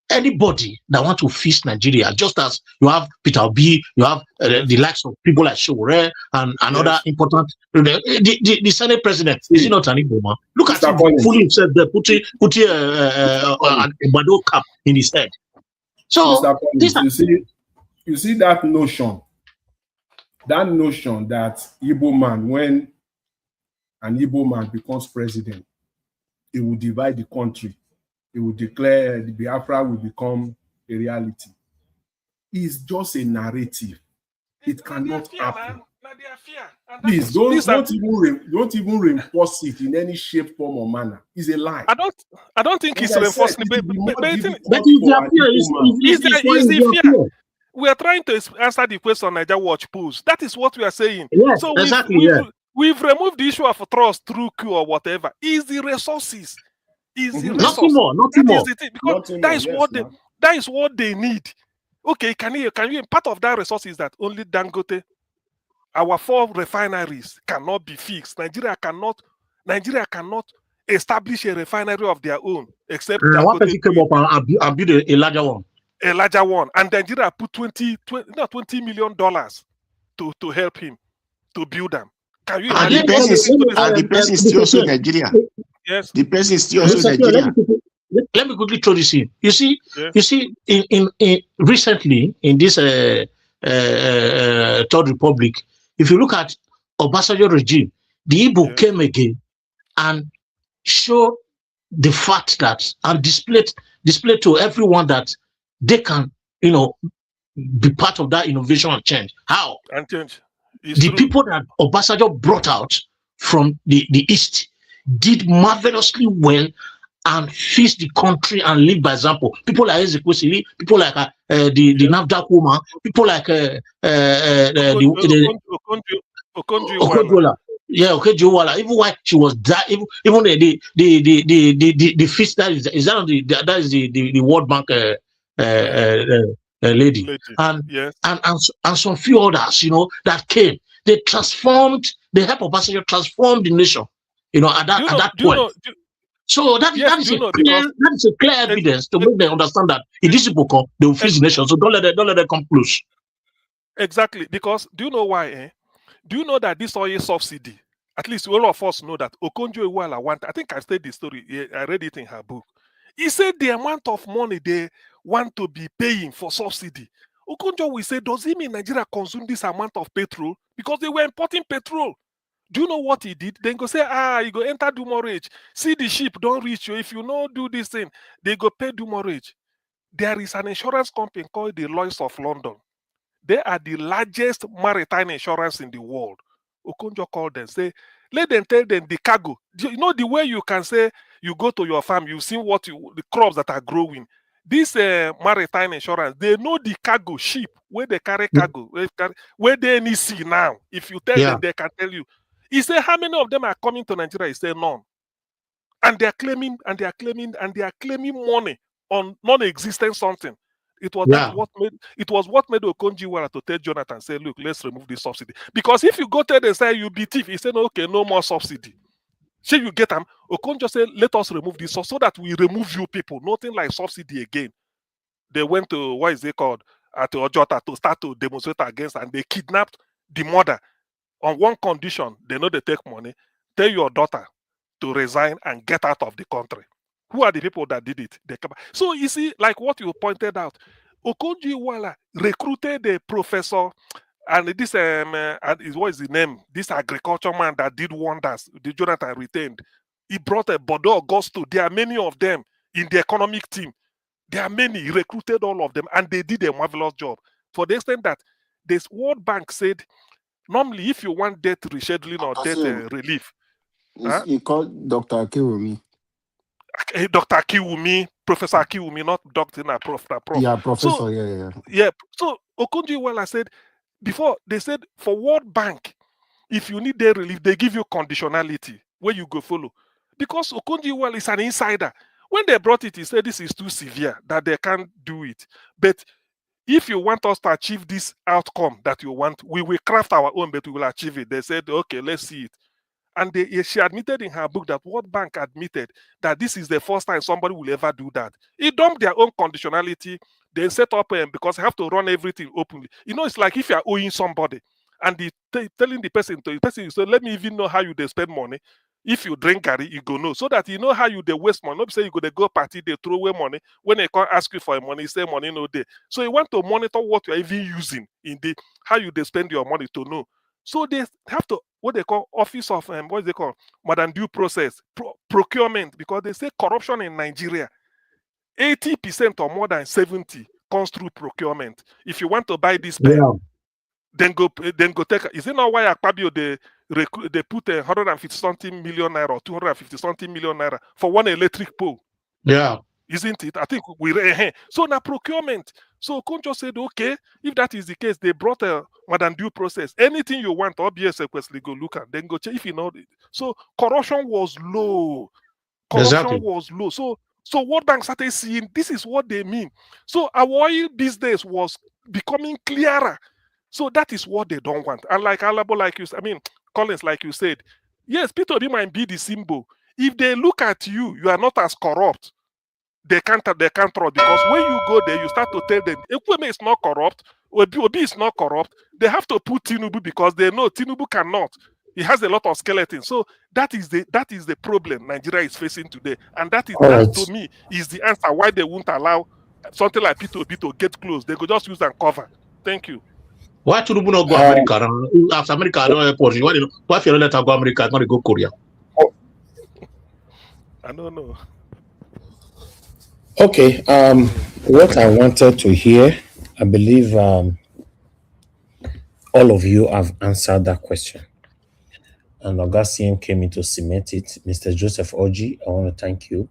anybody that want to fix Nigeria, just as you have Peter Obi, you have the likes of people like Showore and another important the Senate president. Is he not an Igbo? Look at him fully himself there, putting a Bado cap in his head. So you see that notion that Igbo man, when an Igbo man becomes president, it will divide the country. It will declare the Biafra will become a reality. It's just a narrative. It cannot happen. Please don't even reinforce it in any shape, form, or manner. It's a lie. I don't think it's reinforcing. But fear. We are trying to answer the question Niger Watch pose. That is what we are saying. Yes, so exactly. We've removed the issue of trust through Q or whatever. Is the resources. Nothing more. That is what they need. Okay, can you part of that resource is that only Dangote, our 4 refineries cannot be fixed. Nigeria cannot establish a refinery of their own, except Dangote came up and build a larger one. A larger one, and Nigeria put $20 million to help him to build them. Can you imagine? The person is still also Nigeria. Yes. The person is still also Nigeria. Let me quickly throw this in. You see, in recently in this Third Republic, if you look at Obasanjo regime, the Igbo came again and showed the fact that and displayed to everyone that they can, be part of that innovation and change. How? And change. The people that Obasanjo brought out from the East did marvelously well and fix the country and lead by example. People like Ezekwesili, people like the NAFDAC woman, people like Okonjo-Iweala. Yeah, Okonjo-Iweala. Even while she was that, even the fix that is the World Bank lady, and some few others, that came. They transformed. They helped Obasanjo transform the nation. At that point. So that is a clear evidence to make them understand that if these people come, they will fix the nation. So don't let them come close. Exactly, because do you know why? Do you know that this oil subsidy? At least all of us know that Okonjo-Iweala want. I think I said the story. I read it in her book. He said the amount of money they want to be paying for subsidy Okonjo will say, does it mean Nigeria consumed this amount of petrol? Because they were importing petrol. Do you know what he did? Then go say, you go enter Dumorage. See the ship, don't reach you. If you no do this thing, they go pay Dumorage. There is an insurance company called the Lloyd's of London. They are the largest maritime insurance in the world. Okonjo called them, say, let them tell them the cargo. You know the way you can say you go to your farm, you see the crops that are growing. This maritime insurance, they know the cargo ship where they carry cargo, where they need see now. If you tell them, they can tell you. He said, how many of them are coming to Nigeria? He said, none. And they are claiming money on non-existent something. It was what made Okonjo-Iweala to tell Jonathan, say, look, let's remove this subsidy. Because if you go tell them, say you be thief, he said, okay, no more subsidy. So you get them. Okonjo said, let us remove this so that we remove you people. Nothing like subsidy again. They went to, what is it called, at Ojota to start to demonstrate against, and they kidnapped the mother on one condition. They know they take money. Tell your daughter to resign and get out of the country. Who are the people that did it? So you see, like what you pointed out, Okonjo-Iweala recruited a professor, and this what is the name? This agriculture man that did wonders. The Jonathan retained. He brought a Bodo Augusto. There are many of them in the economic team. There are many. He recruited all of them, and they did a marvelous job. For the extent that this World Bank said, normally, if you want debt rescheduling or debt relief, he called Dr. Akiwumi. Dr. Akiwumi, Professor Akiwumi, not doctor, not prof. Yeah, professor, so, yeah. So Okonjo-Iweala said, before, they said, for World Bank, if you need debt relief, they give you conditionality where you go follow. Because Okonjo-Iweala is an insider. When they brought it, he said this is too severe, that they can't do it. But if you want us to achieve this outcome that you want, we will craft our own, but we will achieve it. They said, okay, let's see it. And she admitted in her book that World Bank admitted that this is the first time somebody will ever do that. They dumped their own conditionality. They set up because they have to run everything openly. You know, it's like if you are owing somebody and telling the person, so let me even know how you they spend money. If you drink garri, you go know. So that you know how you they waste money. Not say you go they go party, they throw away money. When they can't ask you for money, say money no day. So you want to monitor what you're even using in how you they spend your money to know. So they have to, what they call office of, what they call, modern due process, procurement, because they say corruption in Nigeria, 80% or more than 70 comes through procurement. If you want to buy this pen, then go take. Is it not why Akpabio they put 150 something million naira or 250 something million naira for one electric pole? Yeah. Isn't it? I think so now procurement. So Okonjo said, okay, if that is the case, they brought a modern due process. Anything you want, OBS requestly go look at, then go check if you know it. So corruption was low. Was low. So World Bank started seeing this is what they mean. So our oil business was becoming clearer. So that is what they don't want. And like Alabo, like you, Collins, like you said, yes, P2B might be the symbol. If they look at you, you are not as corrupt. They can't trust, because when you go there, you start to tell them Ekweme is not corrupt, Obi is not corrupt. They have to put Tinubu because they know Tinubu cannot. He has a lot of skeletons. So that is the problem Nigeria is facing today, and that to me is the answer why they won't allow something like P2B to get close. They could just use and cover. Thank you. Why Tinubu not go America? As America don't airport, why if you let her go America, not go Korea? I don't know. Okay, what I wanted to hear, I believe all of you have answered that question. And Augustine came in to cement it. Mr. Joseph Oji, I want to thank you.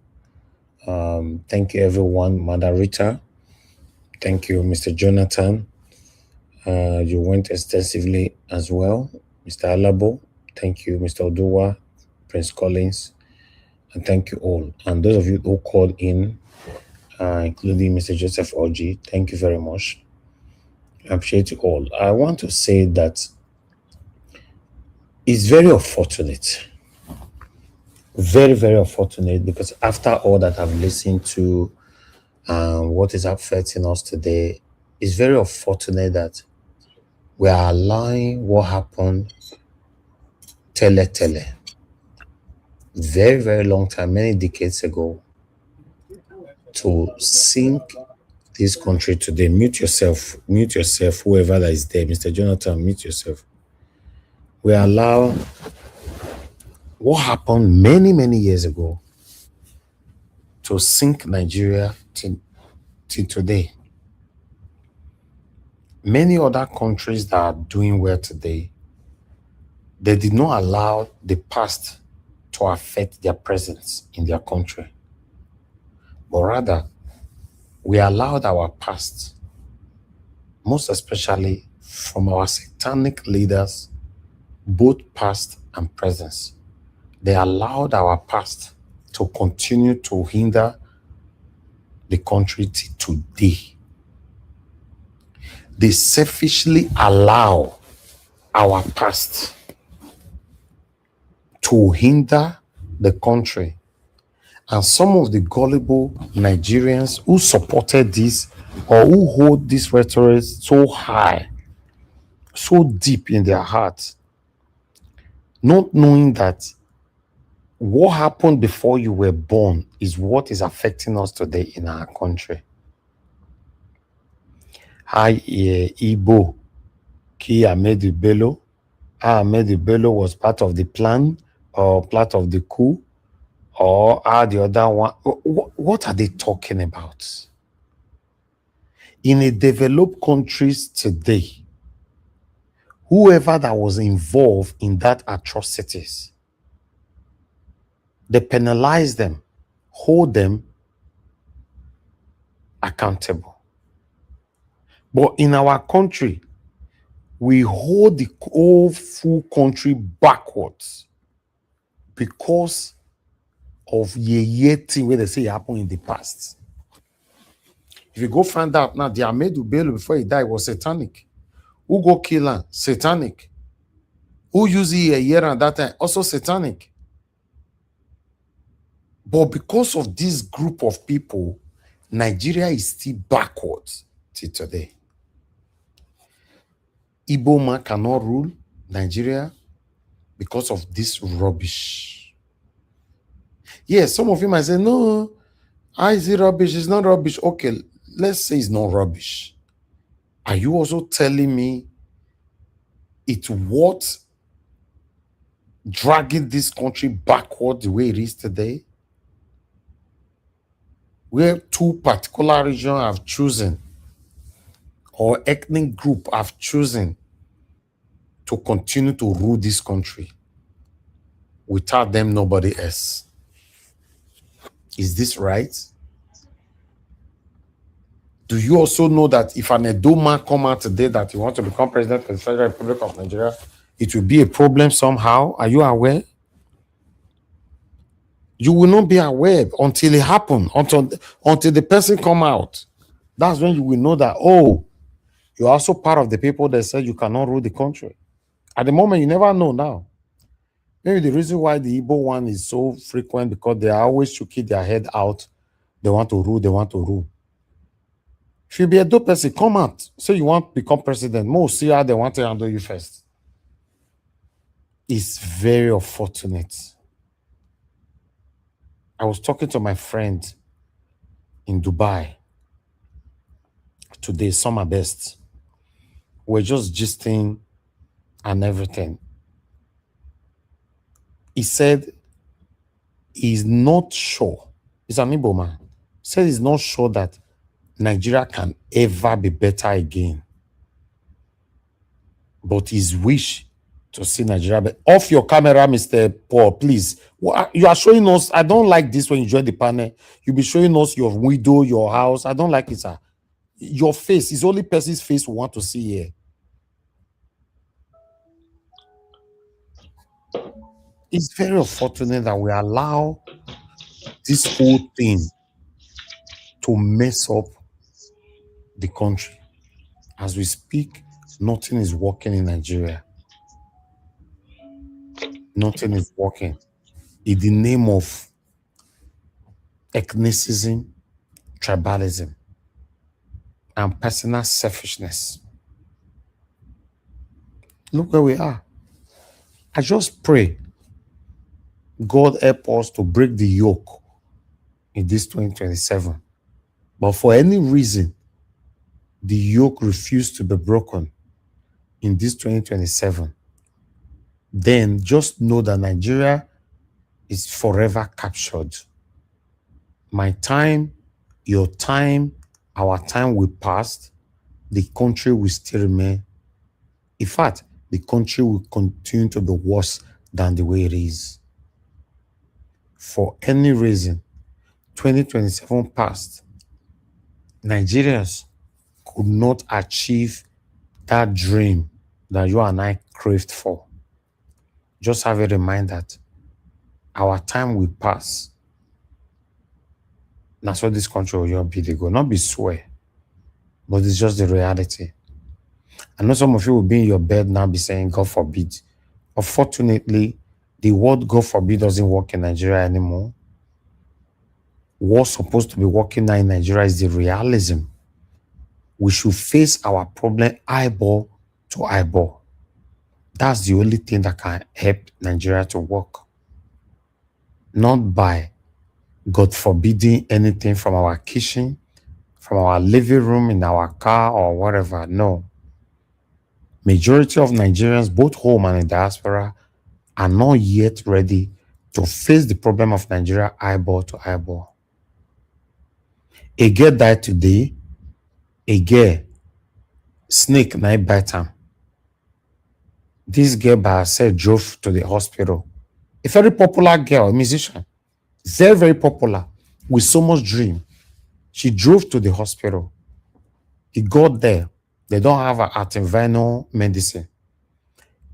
Thank you, everyone. Moderator, thank you, Mr. Jonathan. You went extensively as well. Mr. Alabo, thank you, Mr. Oduwa, Prince Collins, and thank you all. And those of you who called in, including Mr. Joseph Oji, thank you very much. I appreciate you all. I want to say that it's very unfortunate, very, very unfortunate, because after all that I've listened to, what is affecting us today, it's very unfortunate that we are allowing what happened tele, very, very long time, many decades ago, to sink this country today. Mute yourself, whoever that is there. Mr. Jonathan, mute yourself. We allow what happened many, many years ago to sink Nigeria till today. Many other countries that are doing well today, they did not allow the past to affect their presence in their country. But rather, we allowed our past, most especially from our satanic leaders, both past and present. They allowed our past to continue to hinder the country till today. They selfishly allow our past to hinder the country. And some of the gullible Nigerians who supported this or who hold this rhetoric so high, so deep in their hearts, not knowing that what happened before you were born is what is affecting us today in our country. Hi, Igbo, Ki Ahmed Bello. Ahmed Bello was part of the plan or part of the coup, or the other one. What are they talking about? In a developed countries today, whoever that was involved in that atrocities, they penalize them, hold them accountable. But in our country, we hold the whole full country backwards because of ye thing where they say it happened in the past. If you go find out now, the Ahmed Bello before he died was satanic. Who go kill him? Satanic. Who used it a year and that time? Also satanic. But because of this group of people, Nigeria is still backwards till today. Igbo man cannot rule Nigeria because of this rubbish. Yes, some of you might say, no, how is it rubbish? It's not rubbish. Okay, let's say it's not rubbish. Are you also telling me it's what dragging this country backward the way it is today? Where two particular regions have chosen, or ethnic group have chosen to continue to rule this country. Without them, nobody else. Is this right? Do you also know that if an Edo man come out today that he wants to become president of the Federal Republic of Nigeria, it will be a problem somehow? Are you aware? You will not be aware until it happens, until the person come out. That's when you will know that, oh, you're also part of the people that said you cannot rule the country. At the moment, you never know now. Maybe the reason why the Igbo one is so frequent because they are always to keep their head out. They want to rule, they want to rule. If you be a dope person, come out. Say you want to become president. Most see how they want to handle you first. It's very unfortunate. I was talking to my friend in Dubai today, summer best. We're just gisting and everything. He said he's not sure. He's an Igbo man. He said he's not sure that Nigeria can ever be better again. But his wish to see Nigeria better. Off your camera, Mr. Paul, please. You are showing us. I don't like this when you join the panel. You'll be showing us your window, your house. I don't like it, sir. Your face is only person's face we want to see here. It's very unfortunate that we allow this whole thing to mess up the country. As we speak, nothing is working in Nigeria. Nothing is working. In the name of ethnicism, tribalism, and personal selfishness. Look where we are. I just pray God help us to break the yoke in this 2027. But for any reason, the yoke refused to be broken in this 2027, then just know that Nigeria is forever captured. My time, your time, our time will pass. The country will still remain. In fact, the country will continue to be worse than the way it is. For any reason, 2027 passed. Nigerians could not achieve that dream that you and I craved for. Just have a reminder that our time will pass. That's what this country will be. They go, not be swear, but it's just the reality. I know some of you will be in your bed now be saying, God forbid. Unfortunately, the word God forbid doesn't work in Nigeria anymore. What's supposed to be working now in Nigeria is the realism. We should face our problem eyeball to eyeball. That's the only thing that can help Nigeria to work. Not by God forbidding anything from our kitchen, from our living room, in our car, or whatever. No. Majority of Nigerians, both home and in diaspora, are not yet ready to face the problem of Nigeria eyeball to eyeball. A girl died today. A girl, snake na bite am. This girl by herself drove to the hospital. A very popular girl, a musician. Very, very popular, with so much dream. She drove to the hospital. He got there. They don't have an antivenom medicine.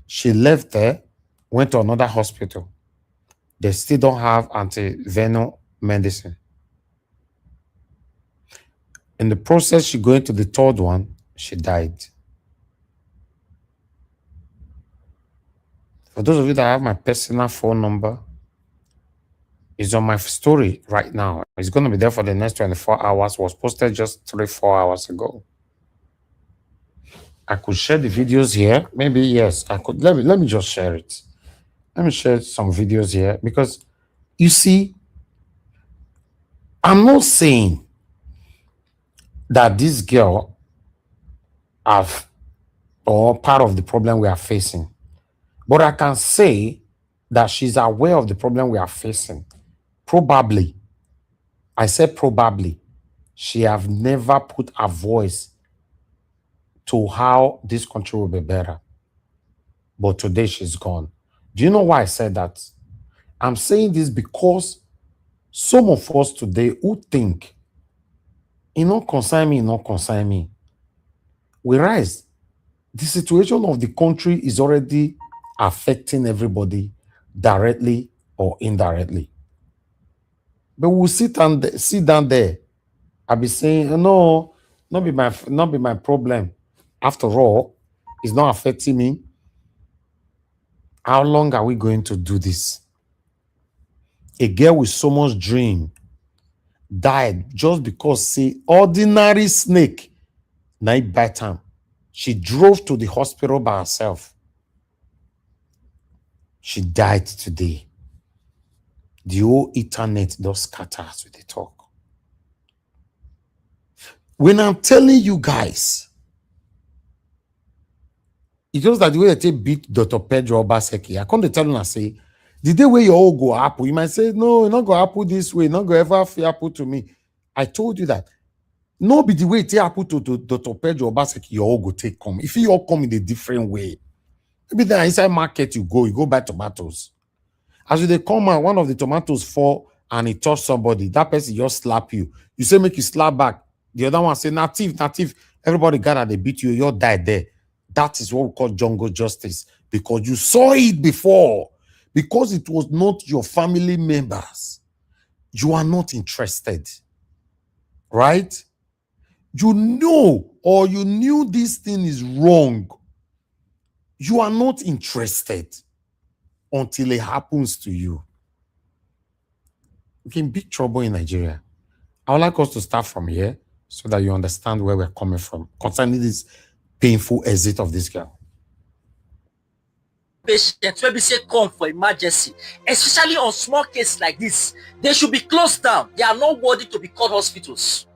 She left there, went to another hospital. They still don't have antivenom medicine. In the process, she going to the third one, she died. For those of you that have my personal phone number, it's on my story right now. It's going to be there for the next 24 hours. It was posted just 3-4 hours ago. I could share the videos here. Maybe, yes, I could. Let me just share it. Let me share some videos here because, you see, I'm not saying that this girl have or part of the problem we are facing, but I can say that she's aware of the problem we are facing. Probably, I said probably, she have never put a voice to how this country will be better. But today she's gone. Do you know why I said that? I'm saying this because some of us today who think, it not concern me, not concern me. Whereas the situation of the country is already affecting everybody directly or indirectly. But we'll sit down there. I'll be saying, no, not be my problem. After all, it's not affecting me. How long are we going to do this? A girl with so much dream died just because, see, ordinary snake night bite time. She drove to the hospital by herself. She died today. The whole internet does scatter as we talk. When I'm telling you guys, it's just that the way I take beat Dr. Pedro Obaseki, I come to tell you and say, the day where you all go Apple, you might say, no, you're not going to Apple this way, not going to ever feel Apple to me. I told you that. No be the way it take Apple to Dr. Pedro Obaseki, you all go take come. If you all come in a different way, maybe then inside market you go buy tomatoes. As they come out, one of the tomatoes fall and it touch somebody, that person just slap you. You say make you slap back. The other one say, native. Everybody gather, they beat you, you all died there. That is what we call jungle justice. Because you saw it before. Because it was not your family members. You are not interested. Right? You know or you knew this thing is wrong. You are not interested until it happens to you. We're in big trouble in Nigeria. I would like us to start from here so that you understand where we're coming from concerning this painful exit of this girl. Patients when we say come for emergency, especially on small cases like this, they should be closed down. They are not worthy to be called hospitals.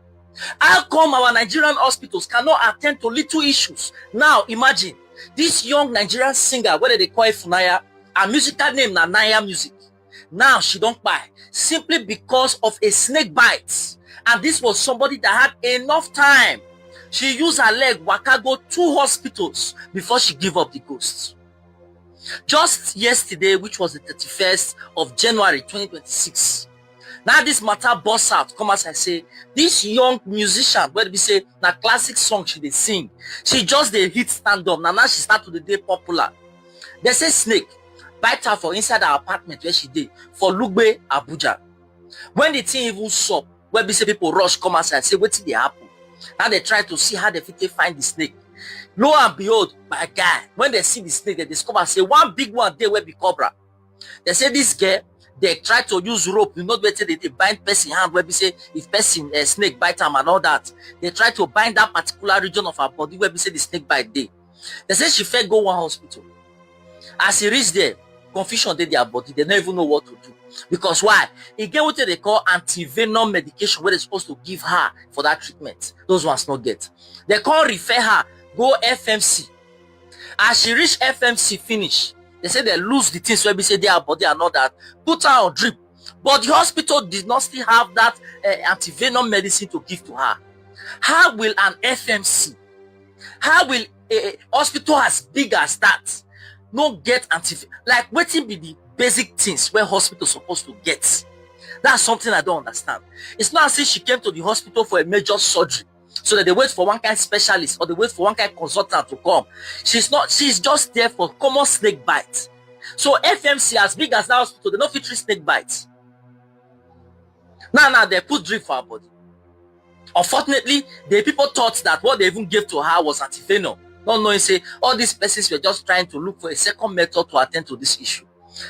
How come our Nigerian hospitals cannot attend to little issues? Now imagine this young Nigerian singer, whether they call it Funaya, her musical name na Naya Music. Now she don't buy simply because of a snake bite. And this was somebody that had enough time. She used her leg, waka go 2 hospitals before she gave up the ghost. Just yesterday, which was the 31st of January 2026, now this matter burst out, come as I say, this young musician, where we say, na classic song she dey sing, she just dey hit stand up. Now she start to the day popular. They say snake bite her for inside her apartment where she did for Lugbe, Abuja. When the thing even sup, where we say people rush, come outside, say, what did they happen? Now they try to see how they fit find the snake. Lo and behold, my guy, when they see the snake, they discover, say, one big one there will be cobra. They say this girl, they try to use rope, you know, better they bind person hand, where we say, if person snake bite them and all that, they try to bind that particular region of her body where we say the snake bite day. They say she fell go one hospital. As he reached there, confusion did their body, they don't even know what to do. Because why? Again, what they call anti-venom medication, where they're supposed to give her for that treatment. Those ones not get. They can't refer her, go FMC. As she reach FMC finish, they say they lose the things where we say their body and all that, put her on drip. But the hospital did not still have that anti-venom medicine to give to her. How will an FMC, how will a hospital as big as that not get like waiting be the basic things where hospitals supposed to get? That's something I don't understand. It's not as if she came to the hospital for a major surgery, so that they wait for one kind of specialist or they wait for one kind of consultant to come. She's just there for common snake bites. So FMC, as big as that hospital, they don't fit treat snake bites. Now they put drip for her body. Unfortunately, the people thought that what they even gave to her was antivenom. Not knowing, say, all these persons were just trying to look for a second method to attend to this issue.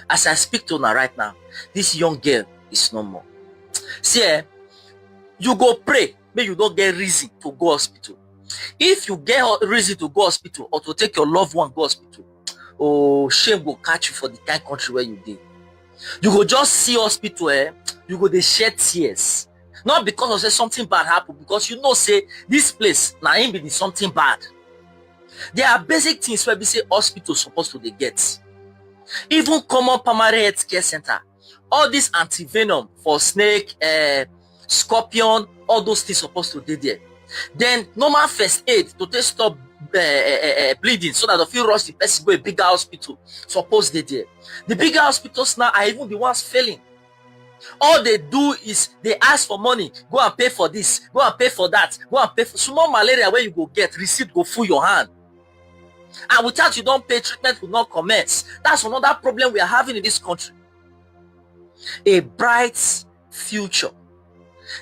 As I speak to her right now, this young girl is no more. See, you go pray, but you don't get reason to go hospital. If you get reason to go hospital or to take your loved one go hospital, oh, shame will catch you for the kind of country where you did. You go just see hospital, you go they shed tears. Not because of say something bad happened, because you know, say, this place, now ain't be something bad. There are basic things where we say hospitals supposed to they get. Even common primary health care center, all this anti-venom for snake, scorpion, all those things supposed to be there. Then normal first aid to take stop bleeding, so that if you rush the person go a bigger hospital, suppose they there. The bigger hospitals now are even the ones failing. All they do is they ask for money, go and pay for this, go and pay for that, go and pay for small malaria where you go get receipt, go full your hand. And without you don't pay, treatment will not commence. That's another problem we are having in this country. A bright future.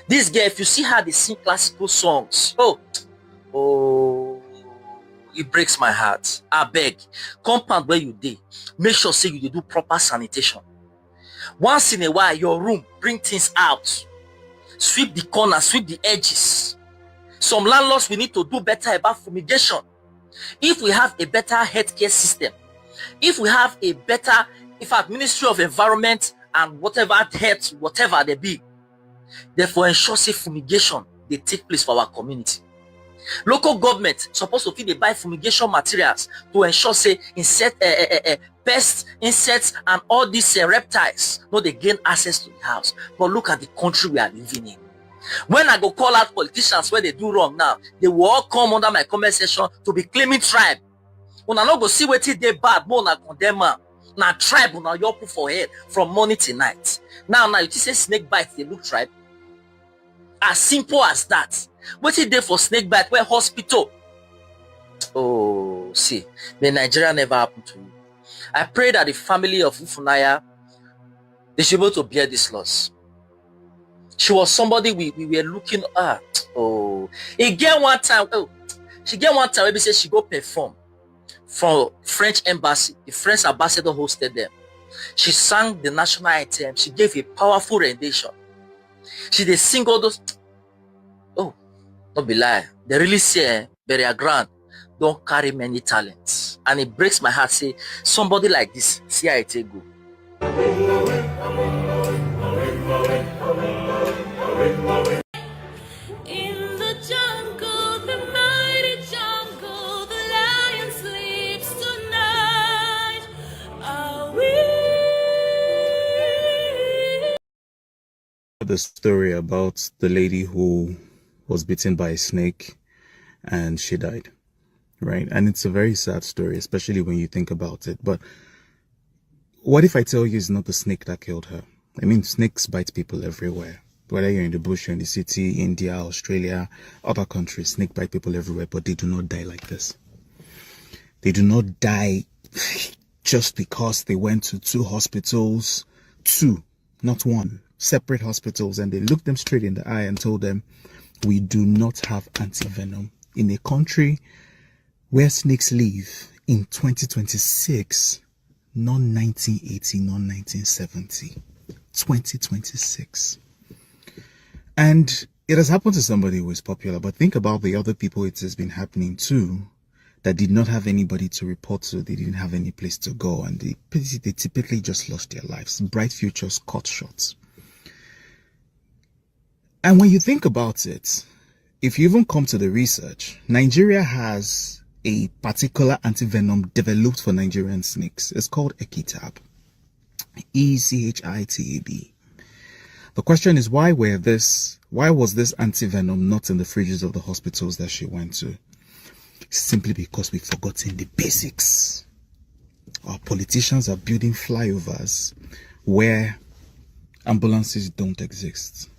This girl, if you see how they sing classical songs, oh, it breaks my heart. I beg, compound where you dey, make sure say you do proper sanitation. Once in a while, your room, bring things out. Sweep the corner, sweep the edges. Some landlords, we need to do better about fumigation. If we have a better healthcare system, if we have a better, in fact, Ministry of Environment and whatever health, whatever they be, therefore ensure safe fumigation they take place for our community. Local government supposed to feed they buy fumigation materials to ensure say pests, insects, and all these reptiles no they gain access to the house. But look at the country we are living in. When I go call out politicians where they do wrong now, they will all come under my comment section to be claiming tribe. When I not go see what they bad, more na condemn man. Now tribe will now you put for head from morning till night. Now you say snake bite, they look tribe. As simple as that. What is there for snake bite? Where hospital? Oh, see, the Nigeria never happened to you. I pray that the family of Ufunaya, they should be able to bear this loss. She was somebody we were looking at. Oh, again one time. Oh, she get one time. Maybe say she go perform for French embassy. The French ambassador hosted them. She sang the national anthem. She gave a powerful rendition. She they sing all those. Oh, don't be lie. They really say Beria Grand don't carry many talents, and it breaks my heart. Say somebody like this, see how it go. In the the story about the lady who was bitten by a snake and she died, right? And it's a very sad story, especially when you think about it. But what if I tell you it's not the snake that killed her? I mean, snakes bite people everywhere. Whether you're in the bush, you're in the city, India, Australia, other countries, snake bite people everywhere, but they do not die like this. They do not die just because they went to two hospitals, two, not one, separate hospitals, and they looked them straight in the eye and told them, we do not have anti-venom in a country where snakes live in 2026, not 1980, not 1970, 2026. And it has happened to somebody who is popular, but think about the other people it has been happening to that did not have anybody to report to. They didn't have any place to go, and they typically just lost their lives. Bright futures cut short. And when you think about it, if you even come to the research, Nigeria has a particular antivenom developed for Nigerian snakes. It's called Echitab. ECHITAB. The question is, why was this antivenom not in the fridges of the hospitals that she went to? Simply because we've forgotten the basics. Our politicians are building flyovers where ambulances don't exist.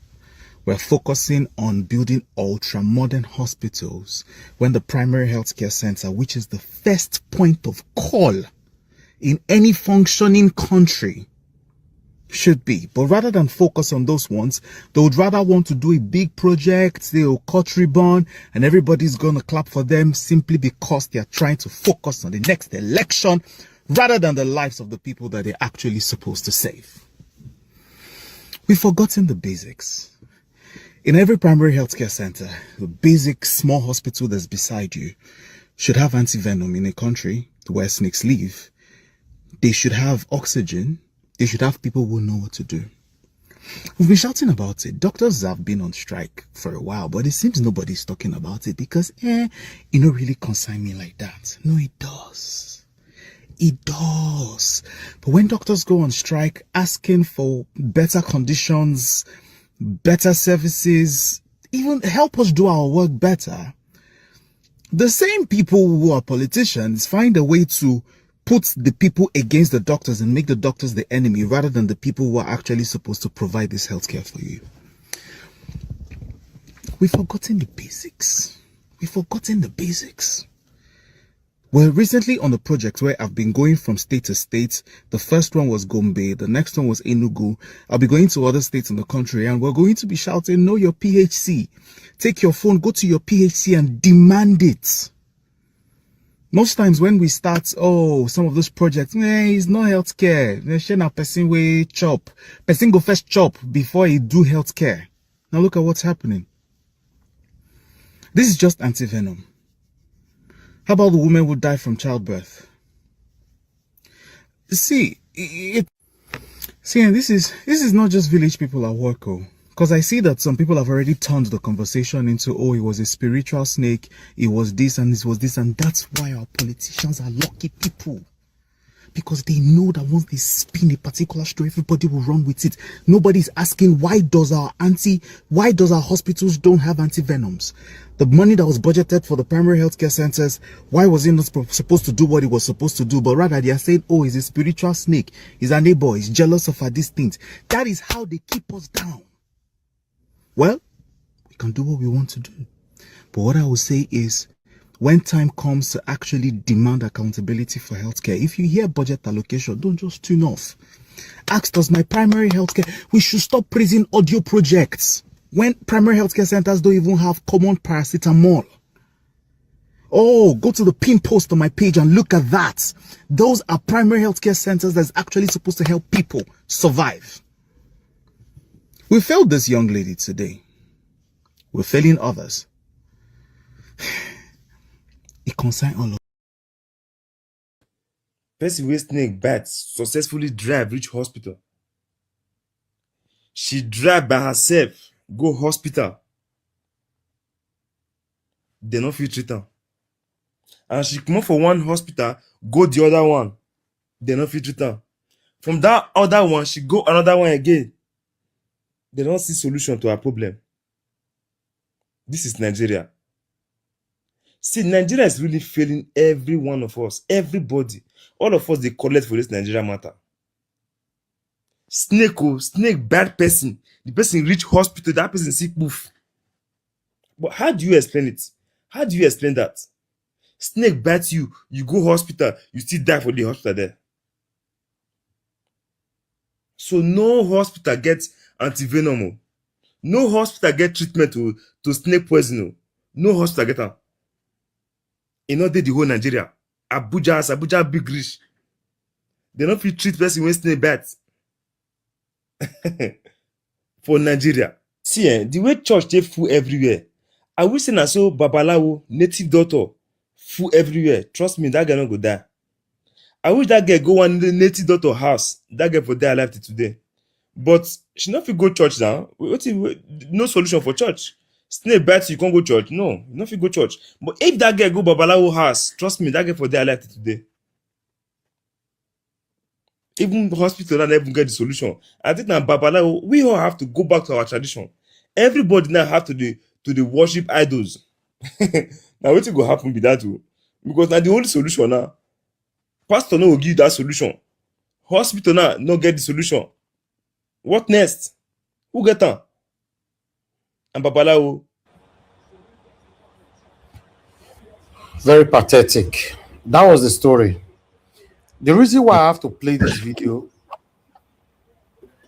We're focusing on building ultra-modern hospitals when the primary healthcare center, which is the first point of call in any functioning country, should be. But rather than focus on those ones, they would rather want to do a big project, they'll cut ribbon, and everybody's gonna clap for them simply because they're trying to focus on the next election rather than the lives of the people that they're actually supposed to save. We've forgotten the basics. In every primary healthcare center, the basic small hospital that's beside you should have antivenom. In a country where snakes live, they should have oxygen. They should have people who know what to do. We've been shouting about it. Doctors have been on strike for a while, but it seems nobody's talking about it because, it don't really concern me like that. No, it does. It does. But when doctors go on strike asking for better conditions, better services, even help us do our work better, the same people who are politicians find a way to put the people against the doctors and make the doctors the enemy rather than the people who are actually supposed to provide this healthcare for you. We've forgotten the basics. We've forgotten the basics. Well, recently on the project where I've been going from state to state, the first one was Gombe, the next one was Enugu. I'll be going to other states in the country and we're going to be shouting, know your PHC. Take your phone, go to your PHC and demand it. Most times when we start, some of those projects, it's not healthcare. Person way chop. Person go first chop before he do healthcare. Now look at what's happening. This is just antivenom. How about the women who die from childbirth? See, and this is not just village people at work, because I see that some people have already turned the conversation into, it was a spiritual snake, it was this and this was this, and that's why our politicians are lucky people. Because they know that once they spin a particular story, everybody will run with it. Nobody's asking why does our hospitals don't have antivenoms? The money that was budgeted for the primary healthcare centers, why was it not supposed to do what it was supposed to do? But rather they are saying, it's a spiritual snake, he's a neighbor, he's jealous of these things. That is how they keep us down. Well, we can do what we want to do. But what I will say is, when time comes to actually demand accountability for healthcare, if you hear budget allocation, don't just tune off. Ask, does my primary healthcare, we should stop praising audio projects when primary healthcare centers don't even have common paracetamol. Go to the pin post on my page and look at that. Those are primary healthcare centers that's actually supposed to help people survive. We failed this young lady today. We're failing others. It concerns all of person wey snake bite successfully drive reach hospital. She drive by herself go hospital. They no fit treat am. And she comot for one hospital go the other one. They no fit treat am. From that other one she go another one again. They don't see solution to our problem. This is Nigeria. See, Nigeria is really failing every one of us, everybody. All of us, they collect for this Nigeria matter. Snake, bad person. The person reach hospital, that person sick poof. But how do you explain it? How do you explain that? Snake bites you, you go hospital, you still die for the hospital there. So no hospital gets antivenom. No hospital get treatment to snake poison. No hospital get am. E no dey the whole Nigeria. Abuja big rich. They no fit treat person when snake bite. For Nigeria. See, the way church dey full everywhere. I wish say na so babalawo, native doctor full everywhere. Trust me, that guy no go die. I wish that girl go one native doctor house. That girl for die alive till today. But she no fit go church now. No solution for church. Snake bite you can't go church. No, you no fit go church. But if that girl go babalawo house, trust me, that girl for die alive till today. Even the hospital don't even get the solution. I think now babalawo, we all have to go back to our tradition. Everybody now have to the worship idols. Now what go happen with that too? Because now the only solution now. Pastor no will give that solution. Hospital now no get the solution. What next? Who get am? And babalawo. Very pathetic. That was the story. The reason why I have to play this video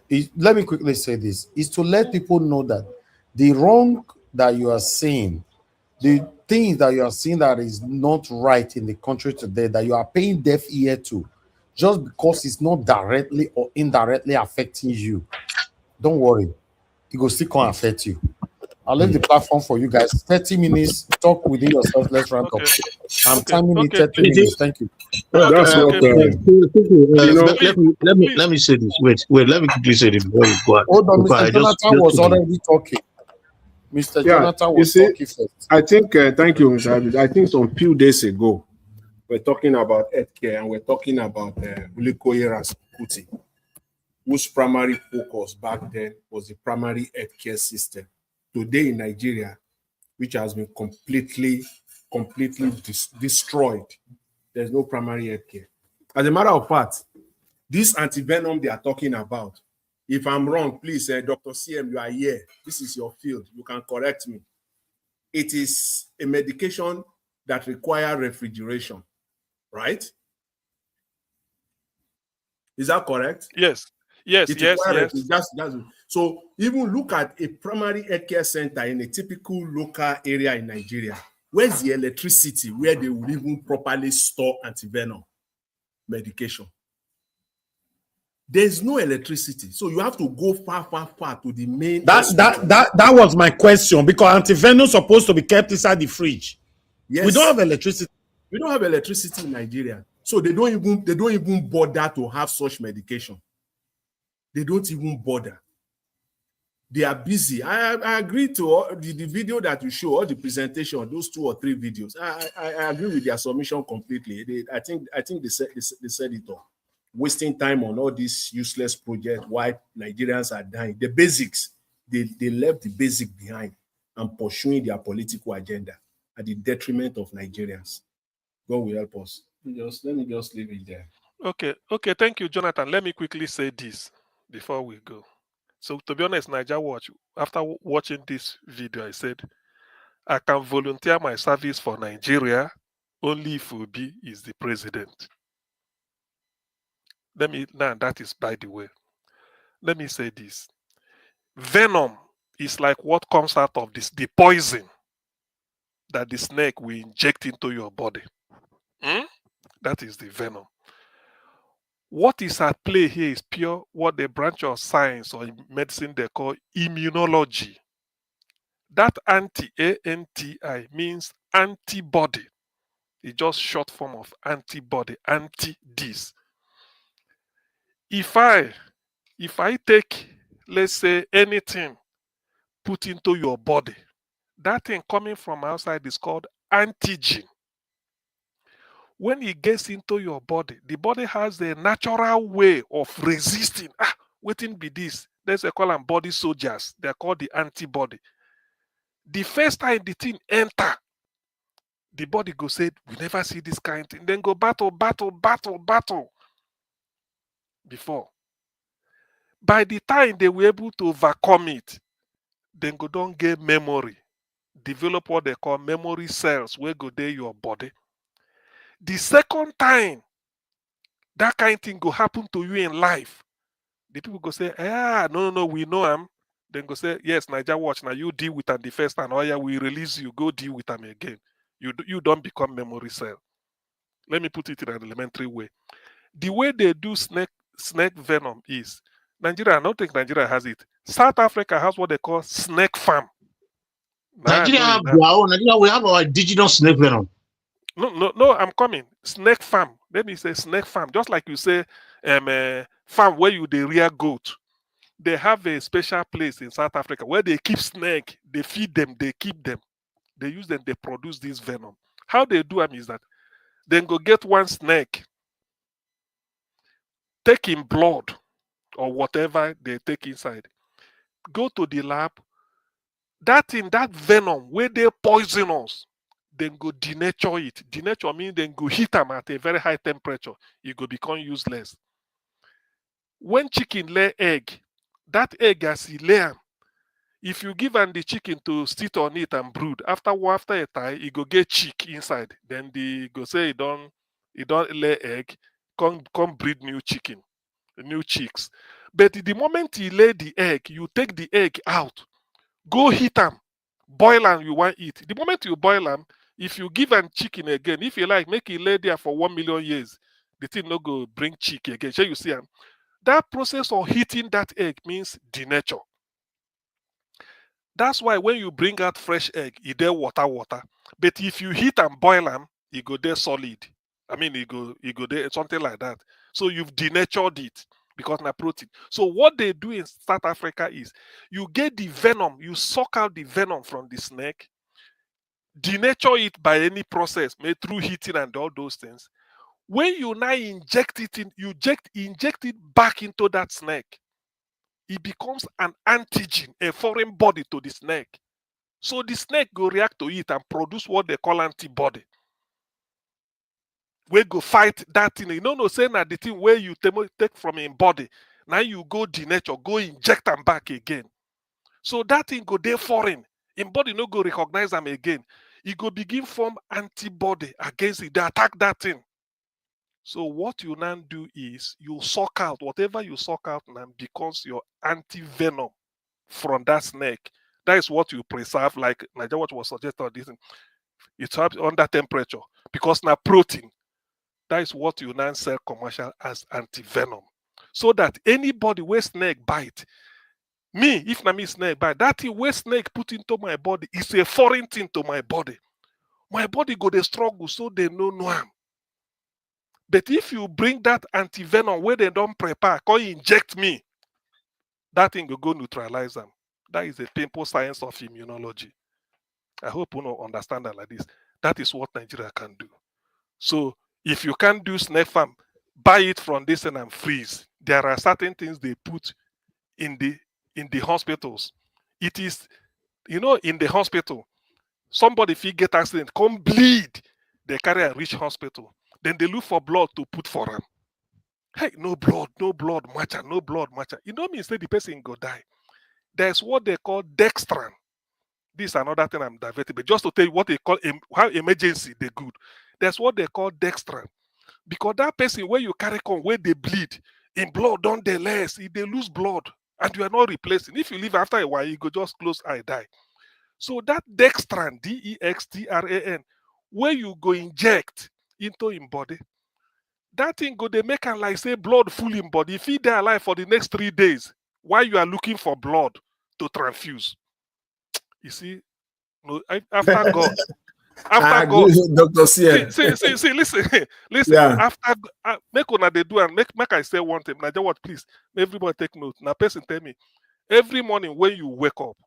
is, let me quickly say this, is to let people know that the wrong that you are seeing, the things that you are seeing that is not right in the country today, that you are paying deaf ear to, just because it's not directly or indirectly affecting you, don't worry, it will still can't affect you. I'll leave the platform for you guys. 30 minutes, talk within yourself. Let's round up. I'm timing it 30 minutes. Thank you. That's what. Let me say this. Wait. Let me quickly say this before you go on. Hold on, Mr. Jonathan was already talking. Mr. Jonathan was talking first. I think, thank you, Mr. Abid. I think some few days ago, we're talking about healthcare and we're talking about Ulikoyera Kuti, whose primary focus back then was the primary healthcare system. Today in Nigeria, which has been completely destroyed, there's no primary healthcare. As a matter of fact, this antivenom they are talking about, if I'm wrong, please, Dr. CM, you are here. This is your field. You can correct me. It is a medication that requires refrigeration, right? Is that correct? Yes. Yes. So even look at a primary healthcare center in a typical local area in Nigeria. Where's the electricity where they will even properly store antivenom medication? There's no electricity, so you have to go far to the main. That was my question, because antivenom is supposed to be kept inside the fridge. Yes. We don't have electricity. We don't have electricity in Nigeria, so they don't even bother to have such medication. They don't even bother. They are busy. I agree to the video that you show, or the presentation, those 2 or 3 videos. I agree with their submission completely. I think they said it all. Wasting time on all these useless projects while Nigerians are dying. The basics, they left the basic behind and pursuing their political agenda at the detriment of Nigerians. God will help us. Let me just leave it there. Okay. Thank you, Jonathan. Let me quickly say this before we go. So, to be honest, Niger Watch, after watching this video, I said, I can volunteer my service for Nigeria only if Obi is the president. That is by the way. Let me say this. Venom is like what comes out of the poison that the snake will inject into your body. That is the venom. What is at play here is pure what the branch of science or medicine they call immunology. That anti means antibody. It's just short form of antibody, anti-this. If I take, let's say, anything put into your body, that thing coming from outside is called antigen. When it gets into your body, the body has a natural way of resisting. Waiting be this. Let's say call them body soldiers. They're called the antibody. The first time the thing enter, the body go say, we never see this kind of thing. Then go battle before. By the time they were able to overcome it, then go don't get memory. Develop what they call memory cells where go there your body. The second time that kind of thing go happen to you in life, the people go say, no, we know him. Then go say, yes, Niger watch, now you deal with them the first time. Oh yeah, we release you, go deal with them again. You don't become memory cell. Let me put it in an elementary way. The way they do snake venom is, Nigeria, I don't think Nigeria has it. South Africa has what they call snake farm. Nigeria, we have our indigenous snake venom. No, I'm coming. Snake farm. Let me say snake farm. Just like you say, farm where you the rear goat. They have a special place in South Africa where they keep snake. They feed them. They keep them. They use them. They produce this venom. How they do them is that then go get one snake, take in blood or whatever they take inside, go to the lab. That venom where they poisonous, then go denature it. Denature means then go heat them at a very high temperature. It go become useless. When chicken lay egg, that egg as he lay them, if you give the chicken to sit on it and brood, after a time, it go get chick inside. Then the go say it don't lay egg, come breed new chicken, new chicks. But the moment he lay the egg, you take the egg out, go heat them, boil them, you want eat. The moment you boil them, if you give an chicken again, if you like, make it lay there for 1 million years, the thing no go bring chick again. So you see, that process of heating that egg means denature. That's why when you bring out fresh egg, it there water. But if you heat and boil them, it go there solid. I mean, it go there something like that. So you've denatured it because na protein. So what they do in South Africa is you get the venom, you suck out the venom from the snake, denature it by any process made through heating and all those things. When you now inject it in, you inject it back into that snake, it becomes an antigen, a foreign body to the snake. So the snake go react to it and produce what they call antibody. We go fight that thing. You know, saying that the thing where you take from in body, now you go denature, go inject them back again. So that thing go there foreign. In body no go recognize them again. It go begin form antibody against it. They attack that thing. So what you now do is you suck out whatever you suck out now becomes your anti-venom from that snake. That is what you preserve, like Nigeria what was suggested. This it's under temperature because now protein. That is what you now sell commercial as anti-venom. So that anybody where snake bite, me, if na me snake bite, that thing where snake put into my body is a foreign thing to my body. My body go dey struggle so they no am. But if you bring that anti-venom where they don't prepare, come inject me, that thing will go neutralize them. That is a simple science of immunology. I hope you understand that like this. That is what Nigeria can do. So if you can't do snake farm, buy it from this and freeze. There are certain things they put in the hospitals. It is, in the hospital, somebody if he get accident, come bleed, they carry and reach hospital. Then they look for blood to put for them. Hey, no blood matcha, no blood matcha. You know means that the person go die. There's what they call dextran. This is another thing I'm diverting, but just to tell you what they call how emergency they good. There's what they call dextran. Because that person where you carry on, where they bleed, in blood don't they less, if they lose blood, and you are not replacing. If you leave after a while, you go just close eye, die. So that dextran, dextran, where you go inject into him body, that thing go they make him like say blood full in body. If he die alive for the next 3 days, while you are looking for blood to transfuse. You see, no, after God, after God, Dr. C. See, listen. Yeah. After make una they do and make I say one thing. Now, what please, everybody take note. Now, person tell me every morning when you wake up,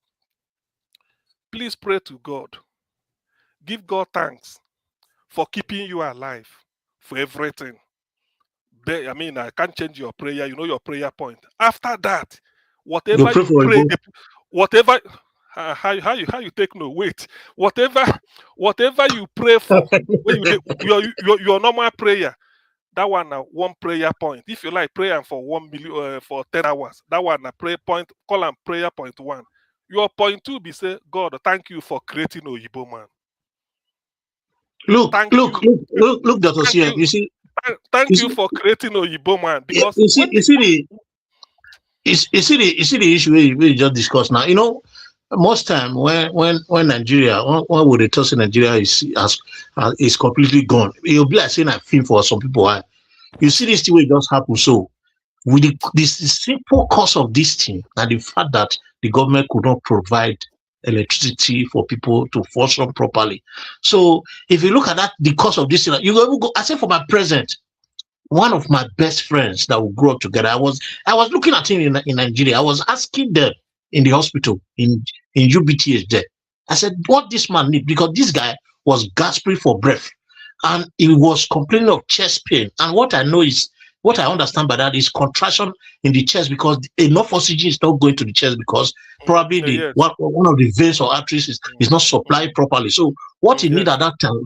please pray to God. Give God thanks for keeping you alive, for everything. I mean, I can't change your prayer. You know your prayer point. After that, whatever pray you for pray, Igbo. whatever how you take no wait, whatever you pray for, when you your normal prayer, that one na one prayer point. If you like prayer for 1 million for 10 hours, that one na prayer point, call them prayer point 1. Your point 2 be say, God, thank you for creating Oyibo man. Look, Dr. Sien, you see, thank you for creating Oyibo man, because you see the issue we just discussed now. You know, most time when Nigeria, when we return Nigeria is completely gone, it'll be like saying a film for some people. Right? You see this thing will just happen. So with this simple cause of this thing, and the fact that the government could not provide electricity for people to function properly. So if you look at that, the cause of this thing, you go. I say for my present, one of my best friends that we grew up together, I was looking at him in Nigeria. I was asking them in the hospital in UBTH there. I said, what this man need? Because this guy was gasping for breath and he was complaining of chest pain. And what I understand by that is contraction in the chest, because enough oxygen is not going to the chest, because probably one of the veins or arteries is not supplied properly. So what you need at that time,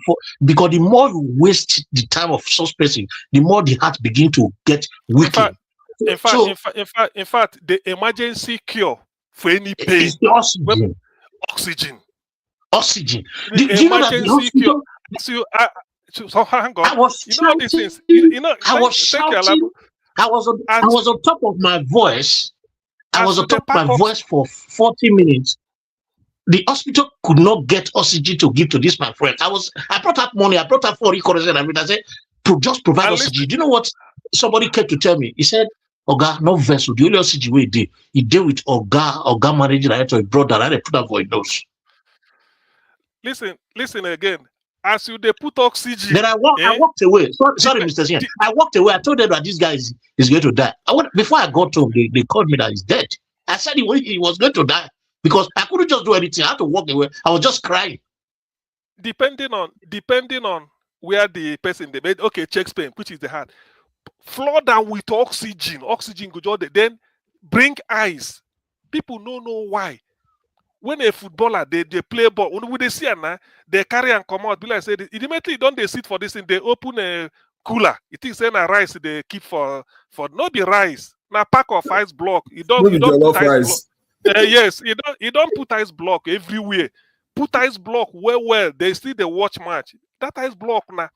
because the more you waste the time of suspecting, the more the heart begin to get weakened. In fact, the emergency cure for any pain is the oxygen. Oxygen. Do you know that the hospital? So hang on. I was shouting. I was shouting. I was on top of my voice. I was on top of my voice for 40 minutes. The hospital could not get oxygen to give to this, my friend. I brought up money. I brought up foreign currency and everything. I said, just provide oxygen. Do you know what somebody came to tell me? He said, Oga, no vessel. The only oxygen we did, he did with Oga managing director, he brought that, and they put that for his nose. Listen again. As you they put oxygen. Then I walked away. Sorry, Mr. Sien. I walked away. I told them that this guy is going to die. Before I got home, they called me that he's dead. I said he was going to die because I couldn't just do anything. I had to walk away. I was just crying. Depending on where the person they made, okay, chest pain, which is the heart, flood down with oxygen go just then bring ice. People don't know why. When a footballer they play ball, when they see now, they carry and come out. Be like say immediately don't they sit for this thing, they open a cooler. It is saying a rice they keep for not the rice. Now pack of ice block. You don't put ice block. Yes, you don't put ice block everywhere. Put ice block well. They still they watch match. That ice block now,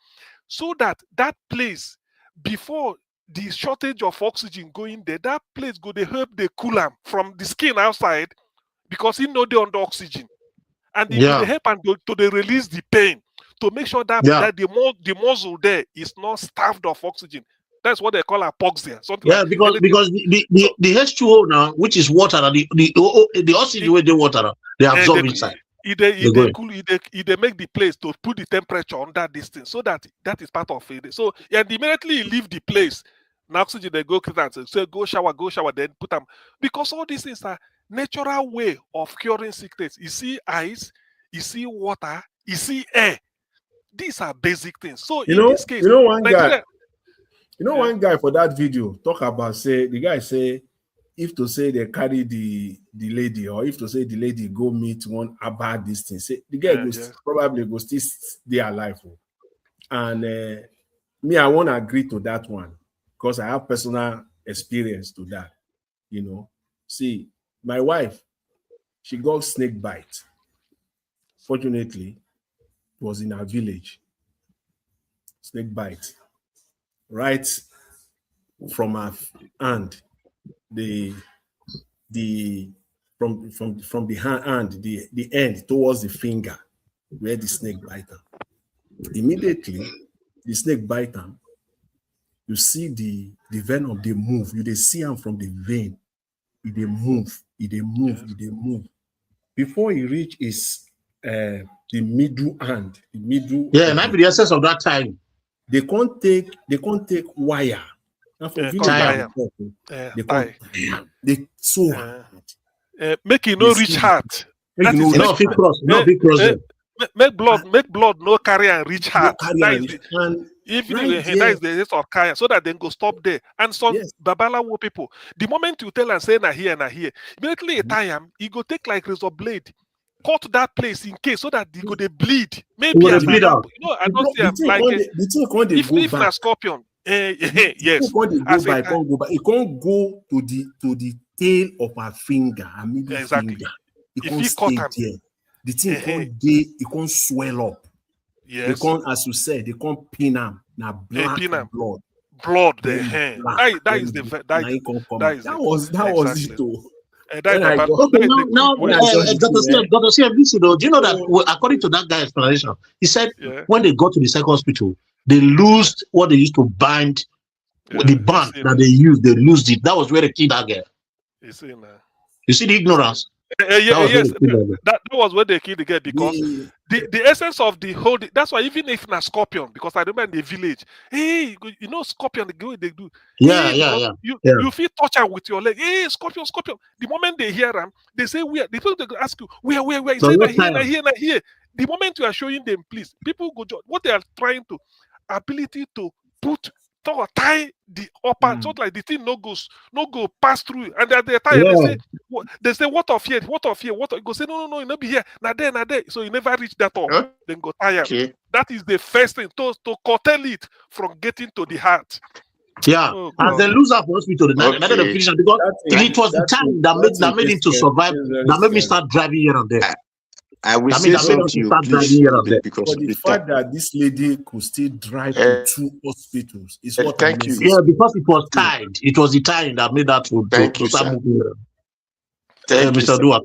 so that place before the shortage of oxygen going there, that place go they help the cooler from the skin outside. Because he know they're under oxygen, and they help and to they release the pain to make sure that the muscle there is not starved of oxygen. That's what they call hypoxia. Because the H2O now, which is water, the oxygen with the water, they absorb inside. They make the place to put the temperature under this thing, so that is part of it. So and immediately you leave the place, now oxygen they go so go shower, then put them, because all these things are natural way of curing sickness. You see ice, you see water, you see air. These are basic things. So in this case, one guy for that video talk about the guy say if to say they carry the lady, or if to say the lady go meet one about this thing, say the guy probably go still stay alive. And me, I won't agree to that one because I have personal experience to that. See, my wife, she got snake bite. Fortunately, it was in our village. Snake bite. Right from her hand, from the hand, the end towards the finger, where the snake bite her. Immediately, the snake bite her. You see the venom, they move. You see them from the vein. They move. Before he reach the middle hand, and I be the essence of that time. They can't take wire. They sew hard. Make it no reach heart. Make blood no carry and reach heart. Even Right if that is the case of Kaya, so that they go stop there. And some Babalawo people, the moment you tell and say na here, immediately a time, he go take like razor blade, cut that place in case so that they go they bleed. Maybe as an example, I don't see like if na scorpion. Yes, go by, it can't go to the tail of her finger, her middle finger. It can't stay there. The thing it can't swell up. Yes. They can't, as you said, they can't pin them. Now black blood. Blood the hand. That is it. Now, Dr. CMBC, though, do you know that according to that guy's explanation, he said when they got to the second hospital, they lost what they used to bind, the band that they used, they lost it. That was where they killed that girl. You see the ignorance? That was where they killed the girl because the essence of the whole. That's why even if na scorpion, because I remember in the village, hey, you know scorpion, the way they do. You feel touch her with your leg. Hey, scorpion. The moment they hear them, they say where. They ask you where. You say here. The moment you are showing them, please, people go. What they are trying to ability to put. Tie the upper, so like the thing no go pass through, and at the time they say what of here, go say no, you not be here, not there, so you never reach that top, then go tire. That is the first thing to curtail it from getting to the heart. As they lose up hospital, because it was the time that made him to survive, that made me start driving here and there. I will say something to you, please, because the fact that this lady could still drive to 2 hospitals is what thank you. Yeah, because it was tied. It was the tying that made that to start moving. Thank you, Mr. Dua.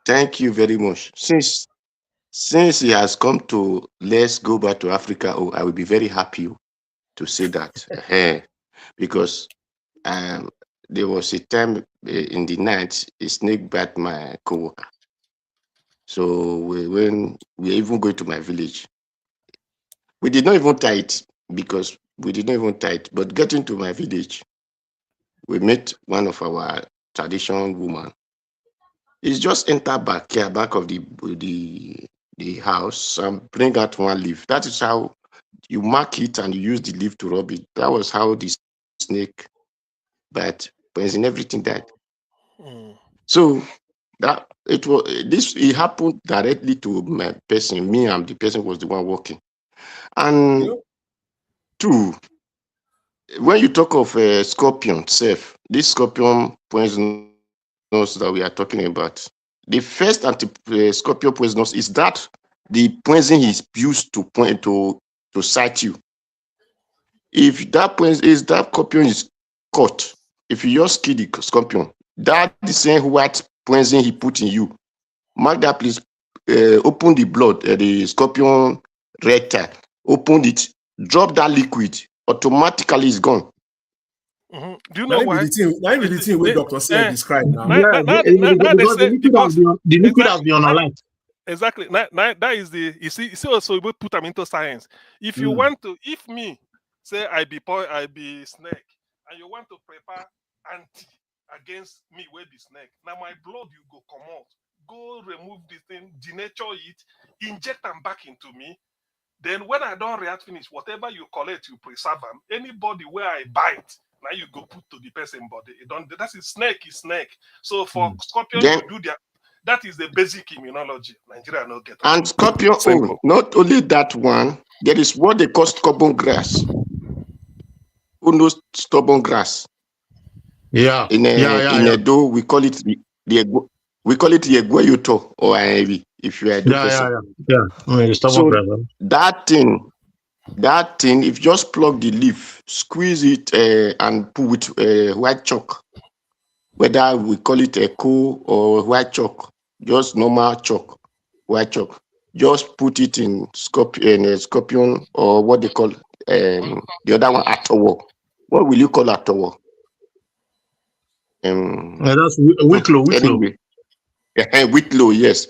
Thank you very much. Since he has come to let's go back to Africa, I will be very happy to say that. Because there was a time in the night a snake bit my co-worker. So when we even go to my village, we did not even tie it but getting to my village, we met one of our traditional women. It's just enter back of the house and bring out one leaf. That is how you mark it and you use the leaf to rub it. That was how the snake bite, poison, everything died. So that it happened directly to my person. Me and the person was the one working. And two, when you talk of scorpion, this scorpion poisonous that we are talking about, the first anti-scorpion poisonous is that the poison is used to point to sight you. If that scorpion is caught, if you just kill the scorpion, that the same white poison he put in you, mark that please, open the blood, the scorpion rectal, open it, drop that liquid, automatically it's gone. Do you know why? That is the thing where Dr. Sir described now. The liquid has been analyzed. Exactly. That is the you see also we put them into science. If you want to, if me say I be snake, and you want to prepare anti against me with the snake, now my blood you go come out, go remove this thing, denature it, inject them back into me. Then when I don't react finish, whatever you collect, you preserve them. Anybody where I bite, now you go put to the person body. It don't. That's snake is snake. So for scorpion to do their, that is the basic immunology. Nigeria no get. And scorpion, not only that one, there is what they call stubborn grass. Who knows stubborn grass? Yeah. In Edo, we call it the Eguayuto or Ivy. If you are so that thing, if you just plug the leaf, squeeze it and put with white chalk, whether we call it echo or white chalk, just normal chalk, white chalk, just put it in scorpion or what they call the other one, atowo. What will you call atowo? That's Wicklow. Anyway. Whitlow, yes.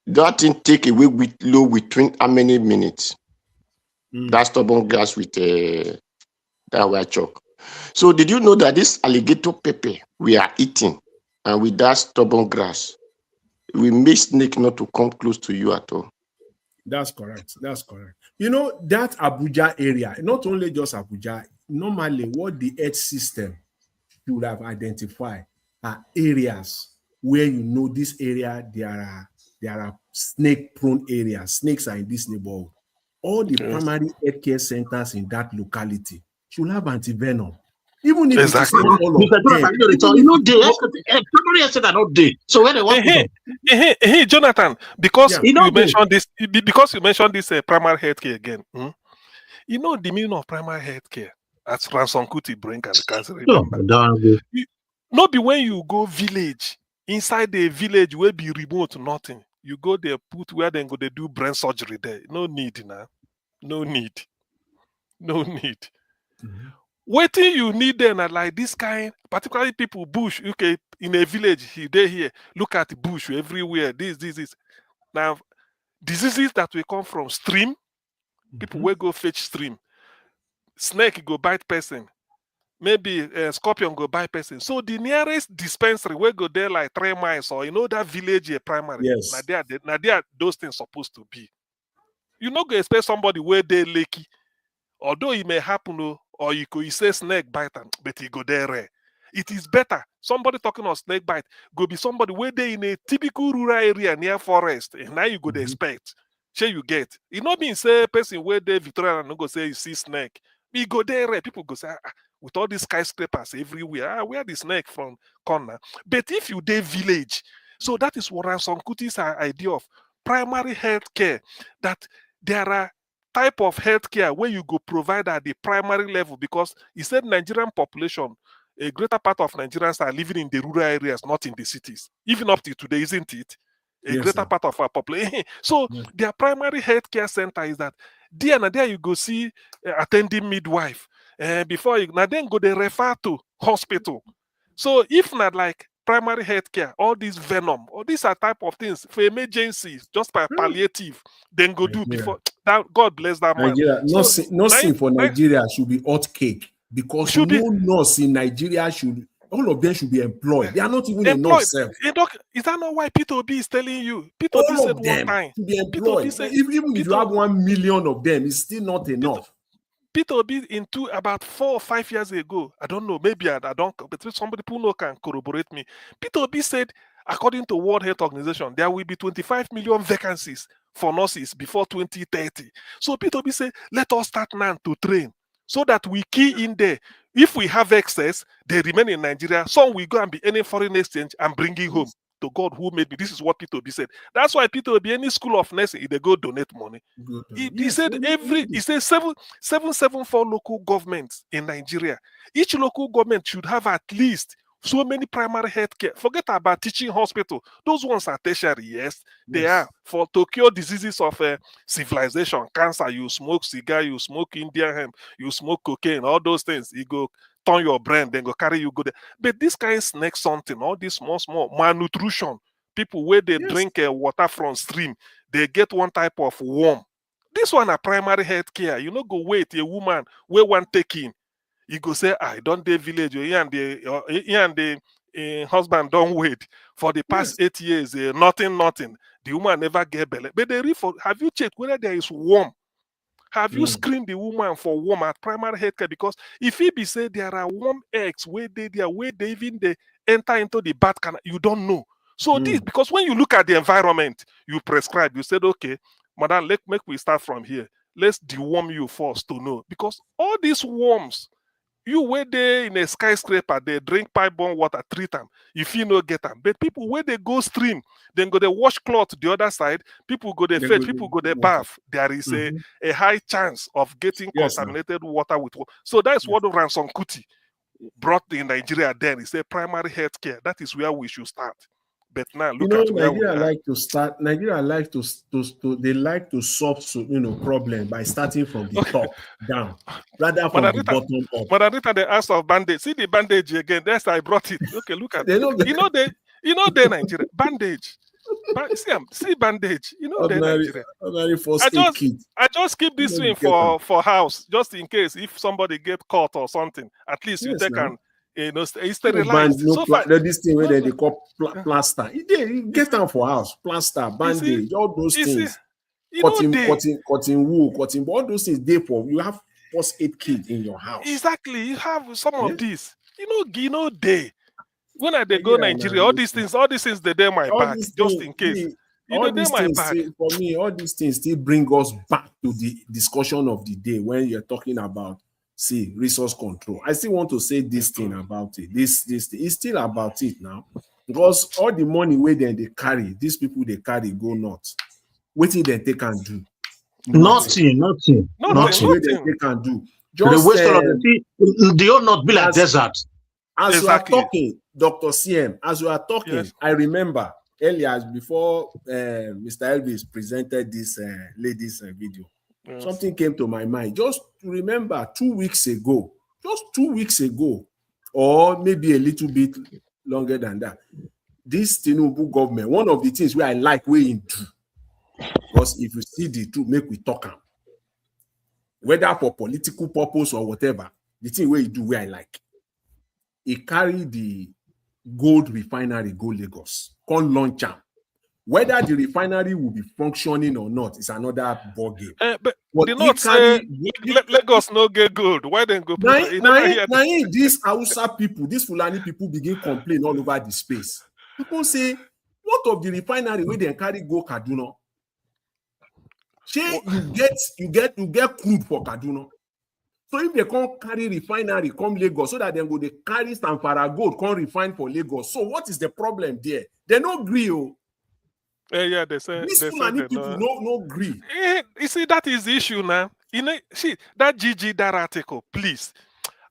That thing take away Whitlow within how many minutes? That stubborn grass with that white chalk. So did you know that this alligator pepper we are eating and with that stubborn grass, we make snake not to come close to you at all? That's correct. That's correct. You know, that Abuja area, not only just Abuja, normally what the health system should have identified are areas where you know this area, there are snake-prone areas. Snakes are in this neighborhood. All the primary healthcare centers in that locality should have antivenom. Even if it is not all of them. You know, primary health center are not there. So when they want hey, Jonathan, because you mentioned this, primary healthcare again. You know the meaning of primary healthcare as Ransom Kuti bring and cancer. Remember, not be when you go village, inside the village will be remote, nothing. You go there, put where they go, they do brain surgery there. No need now. No need. Waiting you need then like this kind, particularly people bush, okay, in a village, they here, look at the bush everywhere, this. Now, diseases that will come from stream, people will go fetch stream. Snake go bite person. Maybe a scorpion go bite person. So the nearest dispensary will go there like 3 miles, or that village primary. Yes. Now there those things supposed to be. You not go expect somebody where they lucky. Although it may happen, or you could say snake bite, but you go there. It is better. Somebody talking of snake bite, go be somebody where they in a typical rural area near forest. And now you go to expect. Sure you get. It not mean say person where they Victoria and no go say you see snake. We go there, people go say, with all these skyscrapers everywhere, where the snake from corner. But if you dey village, so that is what Ransom Kuti's idea of primary health care, that there are type of healthcare where you go provide at the primary level, because he said Nigerian population, a greater part of Nigerians are living in the rural areas, not in the cities. Even up to today, isn't it? Greater part of our population. So their primary healthcare center is that there you go see attending midwife. Before you now then go they refer to hospital. So if not like primary healthcare, all these venom, all these are type of things for emergencies, just by palliative, then go do before that. God bless that man. Nigeria, nursing for Nigeria should be hot cake, because nurse in Nigeria all of them should be employed. They are not even enough. Is that not why P2B is telling you? P2B said one time to be employed. Even if you have 1 million of them, it's still not enough. P2B about 4 or 5 years ago, I don't know, maybe I don't, but somebody who can corroborate me. P2B said, according to World Health Organization, there will be 25 million vacancies for nurses before 2030. So P2B said, let us start now to train, so that we key in there. If we have excess, they remain in Nigeria. Some will go and be earning foreign exchange and bringing home to God who made me. This is what P2B said. That's why P2B, any school of nursing, they go donate money. He said 774 local governments in Nigeria. Each local government should have at least so many primary health care. Forget about teaching hospital. Those ones are tertiary, yes. They are for to cure diseases of civilization, cancer. You smoke cigar, you smoke Indian hemp, you smoke cocaine, all those things. You go turn your brain, then go carry you go there. But this kind of snake something, all this small malnutrition. People where they drink water from stream, they get one type of worm. This one are primary health care. You know, go wait a woman where one take in. You go say, I don't dey village. He and the husband don't wait for the past 8 years. Nothing. The woman never get belly. But they have you checked whether there is worm? Have you screened the woman for worm at primary health care? Because if it be said there are worm eggs where they even they enter into the bat canal, you don't know. So this, because when you look at the environment, you prescribe. You said, okay, madam, make we start from here. Let's deworm you first to know, because all these worms. You where they in a skyscraper, they drink pipe-borne water 3 times. If you no get them. But people where they go stream, then go they wash cloth the other side, people go they fetch, people go they bath. There is a high chance of getting contaminated water with water. So that's what Ransom Kuti brought in Nigeria then. He said primary health care. That is where we should start. But now look at where Nigeria like to start. Nigeria like to they like to solve problem by starting from the top down rather from the bottom up. But Anita, they asked of bandage. See the bandage again. That's I brought it. Okay, look at it. They Nigeria bandage. See bandage. Nigeria. I just keep this thing for house, just in case if somebody get caught or something. At least you take an. It's sterilized. This thing where they call plaster. You get them for house, plaster, bandage, all those things. cutting wool, cutting, but all those things there for you have first aid kit in your house. Exactly, you have some of these. Day. When I they go Nigeria, all these things they there my back, just in case. All these things for me, all these things still bring us back to the discussion of the day when you're talking about resource control. I still want to say this thing about it. This it's still about it now. Because all the money where they carry, these people they carry go nuts. Waiting then they can do. Nothing. They can do. Just they all not be like desert. As you are talking, Dr. CM, as you are talking, I remember earlier before Mr. Elvis presented this lady's video. Something came to my mind. Just remember 2 weeks ago, or maybe a little bit longer than that, this Tinubu government, one of the things where I like where in do, because if you see the truth, make we talk am. Whether for political purpose or whatever, the thing where you do where I like. He carry the gold refinery go Lagos, come launch am. Whether the refinery will be functioning or not is another ball game. But they not say Lagos no get gold. Why then go? These Hausa people, these Fulani people begin complain all over the space. People say, what of the refinery where they carry go Kaduna? Say you get crude for Kaduna. So if they can't carry refinery come Lagos, so that they go they carry Samfara gold come refine for Lagos. So what is the problem there? They no agree. They say these Fulani people no agree. You see, that is the issue now. See that that article, please.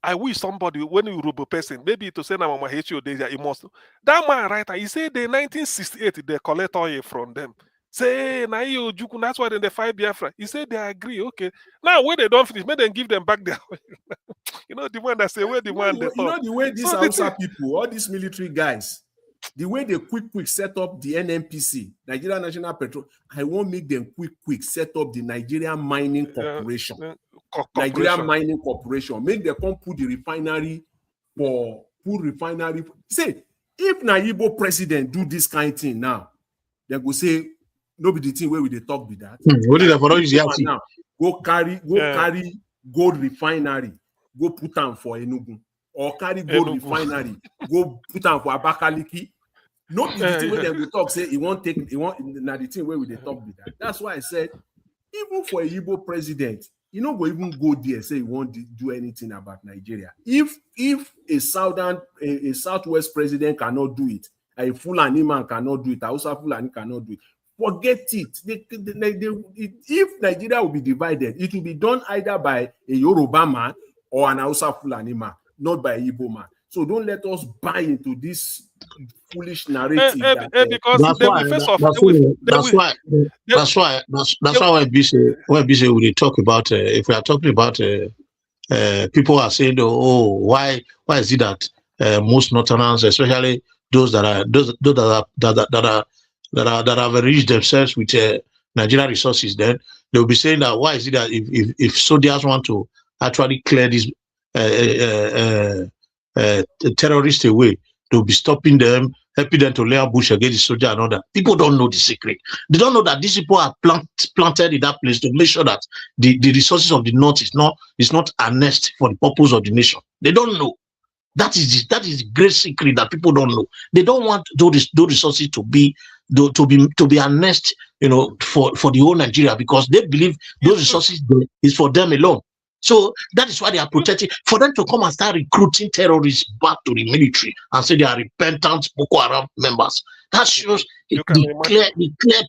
I wish somebody, when you rob a person, maybe to say Mama HO there, he must. That man writer, he said the 1968 they collect oil from them. Say na you Juku, that's why they fight Biafra. He said they agree. Okay. Now when they don't finish, make them give them back their oil. The one that say where the one they talk. The way these Hausa people, all these military guys, the way they quick set up the NNPC, Nigeria National Petrol, I won't make them quick set up the Nigerian Mining Corporation. Nigerian Mining Corporation. Make them come put the refinery Say, if Naibo president do this kind of thing now, they go say, nobody the thing where we they talk with that. Now, go carry gold refinery, go put them for Enugu, or carry gold refinery, go put them for Abakaliki. No, the thing where they will talk say he won't now the thing where we they talk with that. That's why I said, even for a Igbo president, you know, go even go there say he won't do anything about Nigeria. If a Southwest president cannot do it, a Fulani man cannot do it, a Hausa Fulani cannot do it. Forget it. If Nigeria will be divided, it will be done either by a Yoruba man or an Hausa Fulani man, not by a Igbo man. So don't let us buy into this foolish narrative. Because that's why when we talk about if we are talking about people are saying, why is it that most Northerners, especially those that have enriched themselves with Nigerian resources, then they will be saying that why is it that if soldiers want to actually clear these terrorists away, they'll be stopping them, helping them to lay ambush against the soldier and all that. People don't know the secret. They don't know that these people are planted in that place to make sure that the resources of the North is not harnessed for the purpose of the nation. They don't know. That is the great secret that people don't know. They don't want those resources to be harnessed, for the whole Nigeria, because they believe those resources is for them alone. So that is why they are protecting. For them to come and start recruiting terrorists back to the military and say they are repentant Boko Haram members, that shows the clear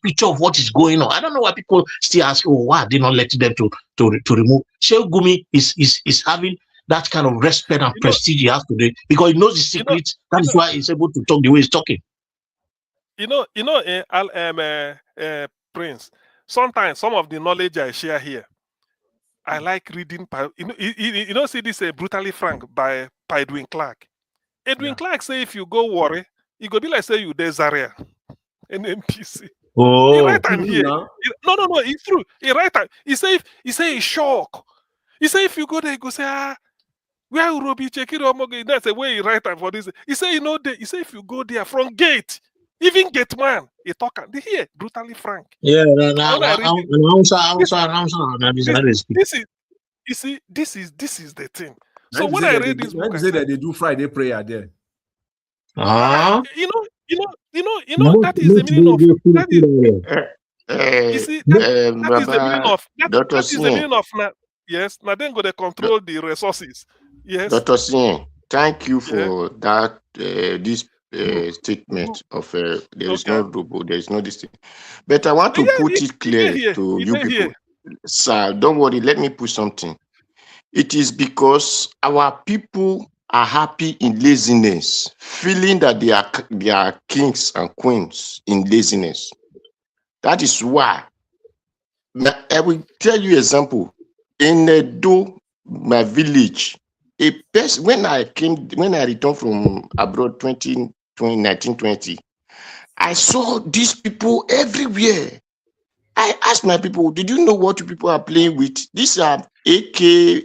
picture of what is going on. I don't know why people still ask, why are they not letting them to remove? Sheikh Gumi is having that kind of respect and prestige he has today because he knows the secret. That is why he's able to talk the way he's talking. Prince, sometimes some of the knowledge I share here, I like reading. See this Brutally Frank by Edwin Clark. Edwin Clark say if you go worry, you go be like say you Zaria, an NPC. Oh, he write and here. No, it's true. He write and he say he's shock. He say if you go there, you go say where Urobi check it. That's the way he write and for this. He say he say if you go there from gate, Even Gateman, he talk here brutally frank. Yeah, this is you see, this is the thing. So when I read this book, I say that they do Friday prayer there. You know that is the meaning of that is. You see, that is the meaning of that is the meaning of now. Yes, now then go to control the resources. Yes, Dr. Singh, thank you for that. This statement of there is no robo, there is no this thing. But I want to put it clear to you people, sir. Don't worry. Let me put something. It is because our people are happy in laziness, feeling that they are kings and queens in laziness. That is why. I will tell you an example. In Edo, my village, a person, when I returned from abroad 1920, I saw these people everywhere. I asked my people, did you know what you people are playing with? These are AK,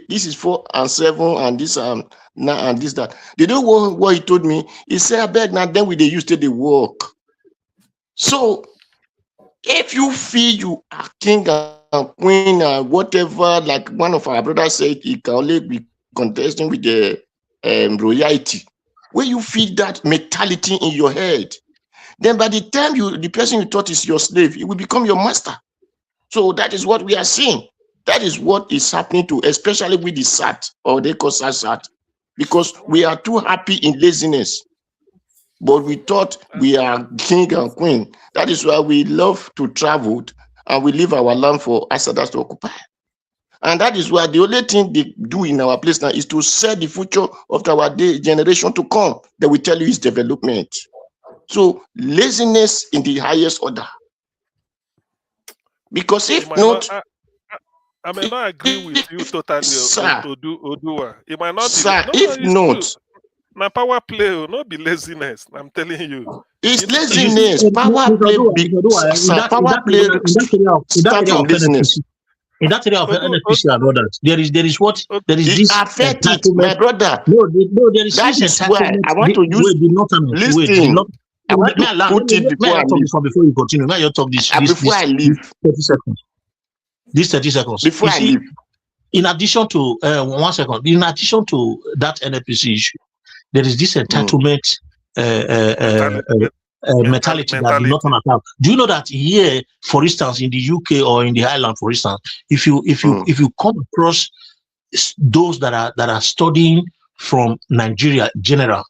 this is 4 and 7, and this and this, that. They don't know what he told me. He said, I beg now, then they used to the work. So if you feel you are king and queen and whatever, like one of our brothers said, he can only be contesting with the royalty. When you feel that mentality in your head, then by the time the person you thought is your slave, he will become your master. So that is what we are seeing. That is what is happening to, especially with the SAT, or they call SAT, because we are too happy in laziness. But we thought we are king and queen. That is why we love to travel and we leave our land for outsiders to occupy. And that is why the only thing they do in our place now is to set the future of our generation to come. That we tell you is development. So laziness in the highest order. Because if not, I may not agree with you totally, sir, Odua. It might not sir, be. if not, true. My power play will not be laziness. I'm telling you. It's laziness. Power play start from laziness. In that area of NFPC and all that, there is this affect it, my brother. No, there is that this is why I want to use. Listen, I want to put it before I leave. Before you continue, now you talk this. Before I leave, 30 seconds. This 30 seconds. Before I leave. In addition to 1 second, in addition to that NFPC issue, there is this entitlement mentality that the Northern account. Do you know that here, for instance, in the UK or in the Highland, for instance, if you come across those that are studying from Nigeria general,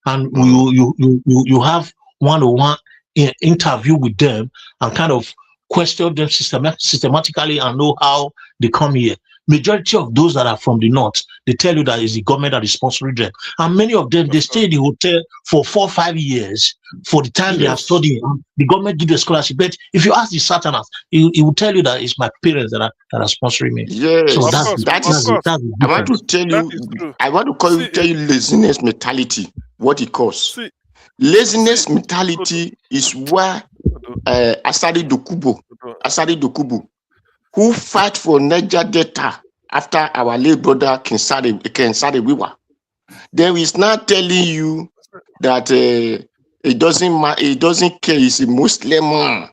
and you have one-on-one interview with them and kind of question them systematically and know how they come here. Majority of those that are from the north, they tell you that it's the government that is sponsoring them. And many of them, they stay in the hotel for 4 or 5 years for the time they are studying. The government gives a scholarship. But if you ask the Satanist, he will tell you that it's my parents that are sponsoring me. Yes, so that's I want to tell you, I want to tell you laziness mentality, what it causes. Laziness mentality is why Asari Dokubo, who fight for Niger Delta after our late brother Kensare Wiwa. Then he's not telling you that it doesn't care. He's a Muslim man.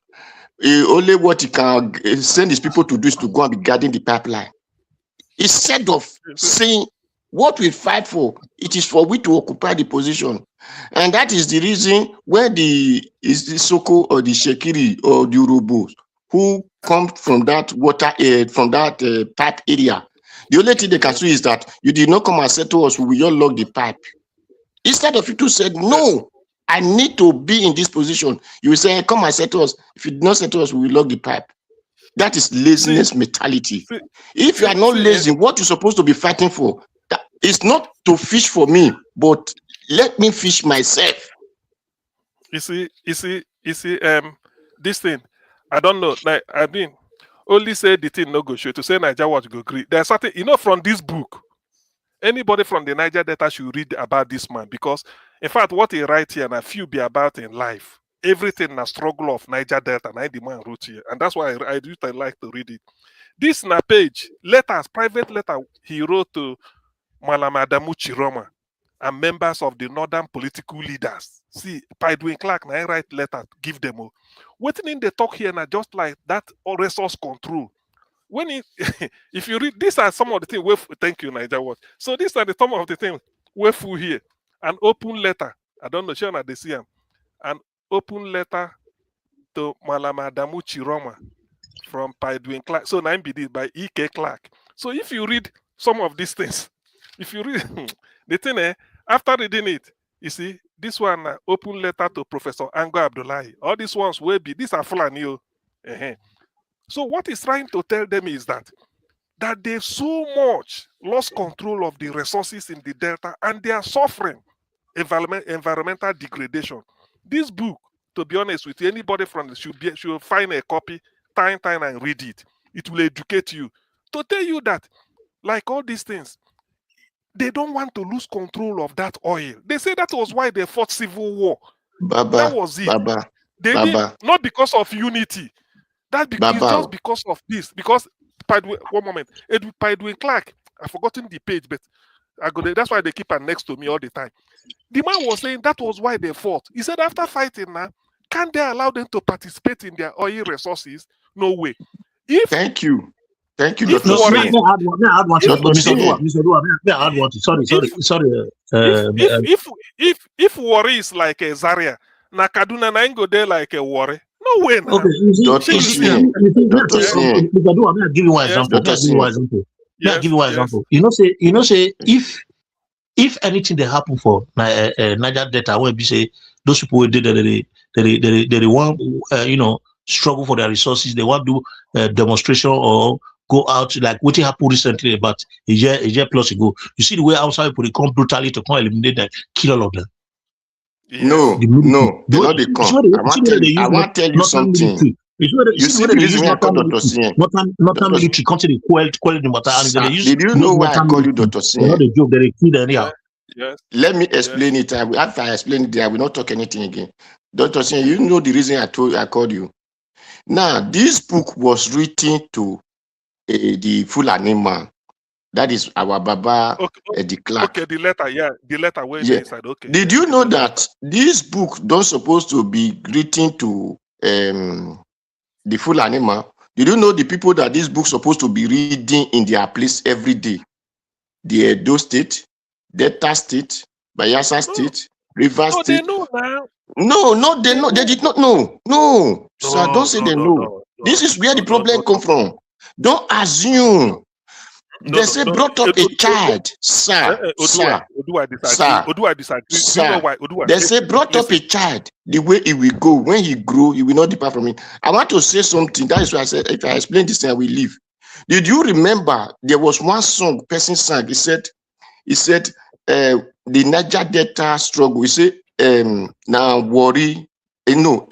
Only what he can send his people to do is to go and be guarding the pipeline. Instead of saying what we fight for, it is for we to occupy the position. And that is the reason where the Soko or the Shekiri or the Urubus who come from that water, from that pipe area, the only thing they can say is that you did not come and settle us, we will all lock the pipe. Instead of you to say, no, I need to be in this position, you will say, come and settle us. If you did not settle us, we will lock the pipe. That is laziness mentality. If you are not lazy, what you're supposed to be fighting for, it's not to fish for me, but let me fish myself. You see, this thing, I don't know. Like, I mean, only say the thing no go show to say Niger watch go agree. There's something, from this book, anybody from the Niger Delta should read about this man, because in fact, what he write here and a few be about in life. Everything na struggle of Niger Delta, and the man wrote here, and that's why I like to read it. This na page letters, private letter he wrote to Malam Adamu Chiroma. and members of the northern political leaders. See, Paidwin Clark, I write letter, give them all. Waiting in the talk here now, just like that resource control. When it, if you read, these are some of the things. Thank you, Niger Watch. So these are some of the things we're full here. An open letter. I don't know, Shana, they see him. An open letter to Malama Damu Chiroma from Paidwin Clark. So now be this by E.K. Clark. So if you read some of these things, if you read the thing, after reading it, you see, this one, open letter to Professor Ango Abdullahi. All these ones will be, these are Fulani. So what he's trying to tell them is that they've so much lost control of the resources in the Delta and they are suffering environmental degradation. This book, to be honest with you, anybody from the should find a copy, time and read it. It will educate you to tell you that, like all these things, they don't want to lose control of that oil. They say that was why they fought civil war. That was it. They didn't, not because of unity. That is just because of this. Because one moment, Paidwin Clark, I've forgotten the page, but that's why they keep it next to me all the time. The man was saying that was why they fought. He said after fighting now, can they allow them to participate in their oil resources? No way. Thank you, Dr. Sorry. If worry is like a Zaria, na Kaduna na go there like a worry. No way, man. Okay, I'll give you one example. You know, say if anything they happen for Niger Delta, I will be say those people who did they want struggle for their resources. They want to do demonstration or go out like what happened recently about a year plus ago. You see the way outside people they come brutally to come eliminate them, kill all of them. No, they not they come. I want to tell you something. You see the reason why I call Dr. Sien. Not military country quell the matter. Did you know why I call you Dr. Sien? Not a joke. They kill anyhow. Let me explain it. After I explain it, I will not talk anything again. Dr. Sien, you know the reason I called you. Now, this book was written to the Fulani man. That is our Baba, the Clark. Okay, the letter where inside. Okay. Did you know that this book don't supposed to be written to the Fulani man? Did you know the people that this book supposed to be reading in their place every day? The Edo State, Delta State, Bayelsa State, Rivers State. They know now. No, they know. They did not know. No, sir, don't say they know. This is where the problem come from. Don't assume. They say brought up a child, sir. They say brought up a child. The way he will go, when he grow, he will not depart from it. I want to say something. That is why I said, if I explain this thing, I will leave. Did you remember there was one song person sang? He said, the Niger Delta struggle. He said, now worry, Edo,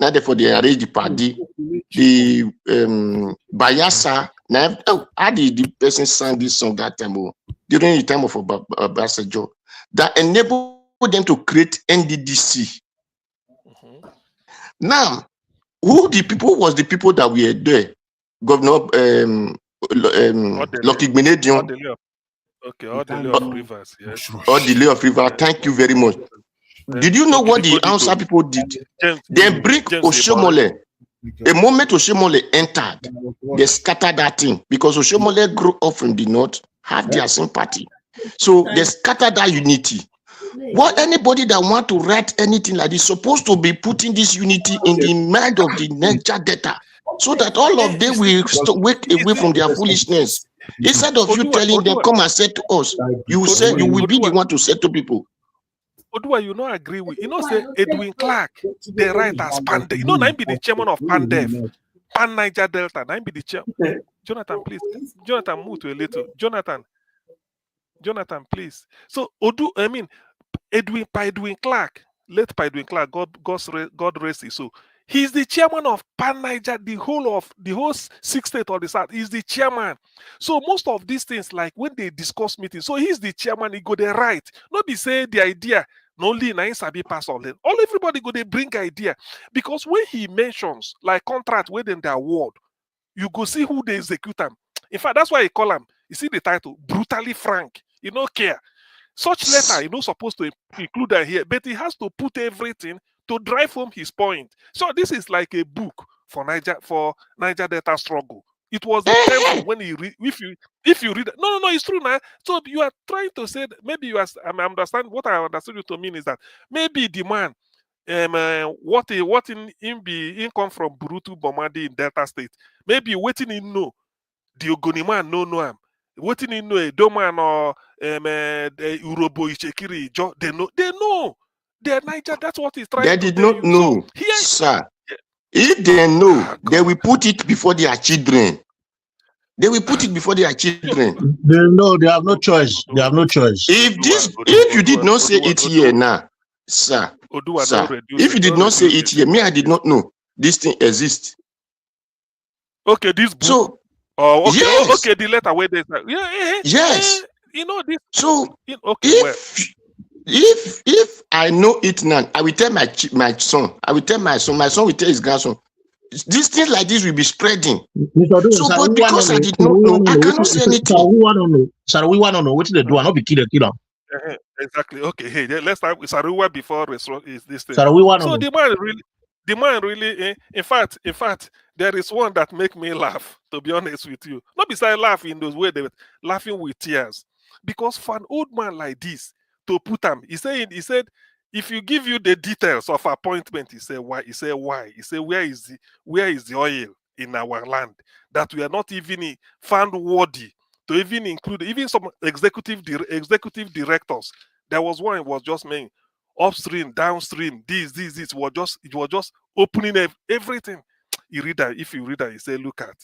not for the arrange the party, the Bayelsa. Now, how did the person sang this song that time during the time of Obasanjo that enabled them to create NDDC? Now, who the people was the people that were there? Governor Lucky Gbenedion. Okay, all the Lay of Rivers, yes. All the Lay of Rivers. Thank you very much. Did you know what the Hausa people did? They bring Oshomole. A moment Oshomole entered, they scattered that thing because Oshomole grew up from the north, have their sympathy. So they scattered that unity. What anybody that want to write anything like this supposed to be putting this unity in the mind of the Niger Delta, so that all of them will wake away from their foolishness. Instead of you telling them, come and say to us, you will say you will be the one to say to people. Odua, you know, agree with, say Edwin Clark, the right as Pandef. You know, I be the chairman of Pandef, Pan Niger Delta. I be the chairman. Jonathan, please. Jonathan, move to a little. Jonathan, please. So, Edwin Clark, late Edwin Clark, God rest his soul. He's the chairman of Pan Niger, the whole 6 states of the South. He's the chairman. So most of these things, like when they discuss meetings, so he's the chairman, he go there right. Not be say the idea, not only na sabi pass all everybody go they bring idea. Because when he mentions like contract within the award, you go see who they execute them. In fact, that's why I call him, you see the title, brutally frank. You don't care. Such letter, you're not supposed to include that here, but he has to put everything to drive home his point. So this is like a book for Niger Delta struggle. It was a temple when you read. If you read, no, it's true now. So you are trying to say that maybe you are. I understand what I understood you to mean is that maybe the man, what in come from Burutu Bomadi in Delta State. Maybe waiting in no, the Ogoni man no am. Waiting in no a Doman or Urobo Ichekiri. They know. They're Niger. That's what he's trying They to did tell not you. So know, here, sir. If they know, they will put it before their children. They will put it before their children. They know they have no choice. They have no choice. If you did not say it here now, sir, if you did not say it here, me, I did not know this thing exists. Okay, this book. So, okay, yes. okay, the letter where there's yes. You know this. So, okay, if I know it now, I will tell my son. I will tell my son. My son will tell his grandson. These things like this will be spreading. So, but because I did not know, I cannot say anything. Sir, we want to know what they do. I not be killer. Exactly. Okay. Hey, let's start with Saruwa before is this thing. Sir, we want to so know. the man really. In fact, there is one that make me laugh. To be honest with you, not beside laughing in those way they were laughing with tears, because for an old man like this to put him, he said, if you give you the details of appointment, he said why? He said why? He said where is the oil in our land that we are not even found worthy to even include even some executive directors. There was one, it was just saying upstream, downstream, this it was just opening everything. If you read that, you say look at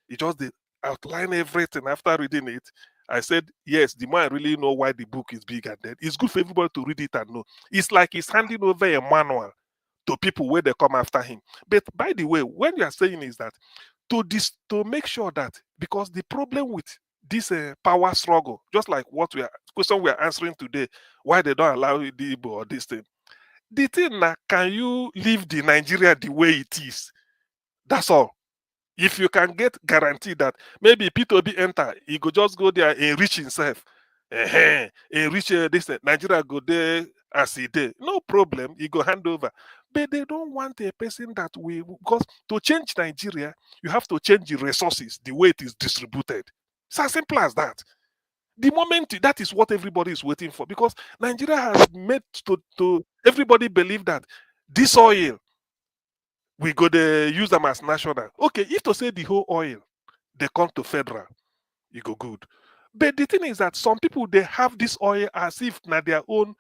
it, just the outline everything. After reading it, I said yes, the man really know why the book is big, and then it's good for everybody to read it and know. It's like he's handing over a manual to people where they come after him. But by the way, when you are saying is that to make sure that, because the problem with this power struggle, just like question we are answering today, why they don't allow the Igbo or this thing. The thing now, can you leave the Nigeria the way it is? That's all. If you can get guarantee that maybe P2B enter, he go just go there, enrich himself, enrich this Nigeria go there as he did. No problem, he go hand over. But they don't want a person that because to change Nigeria, you have to change the resources, the way it is distributed. It's as simple as that. The moment that is what everybody is waiting for, because Nigeria has made to everybody believe that this oil, we go to use them as national. Okay, if to say the whole oil, they come to federal, you go good. But the thing is that some people, they have this oil as if na their own,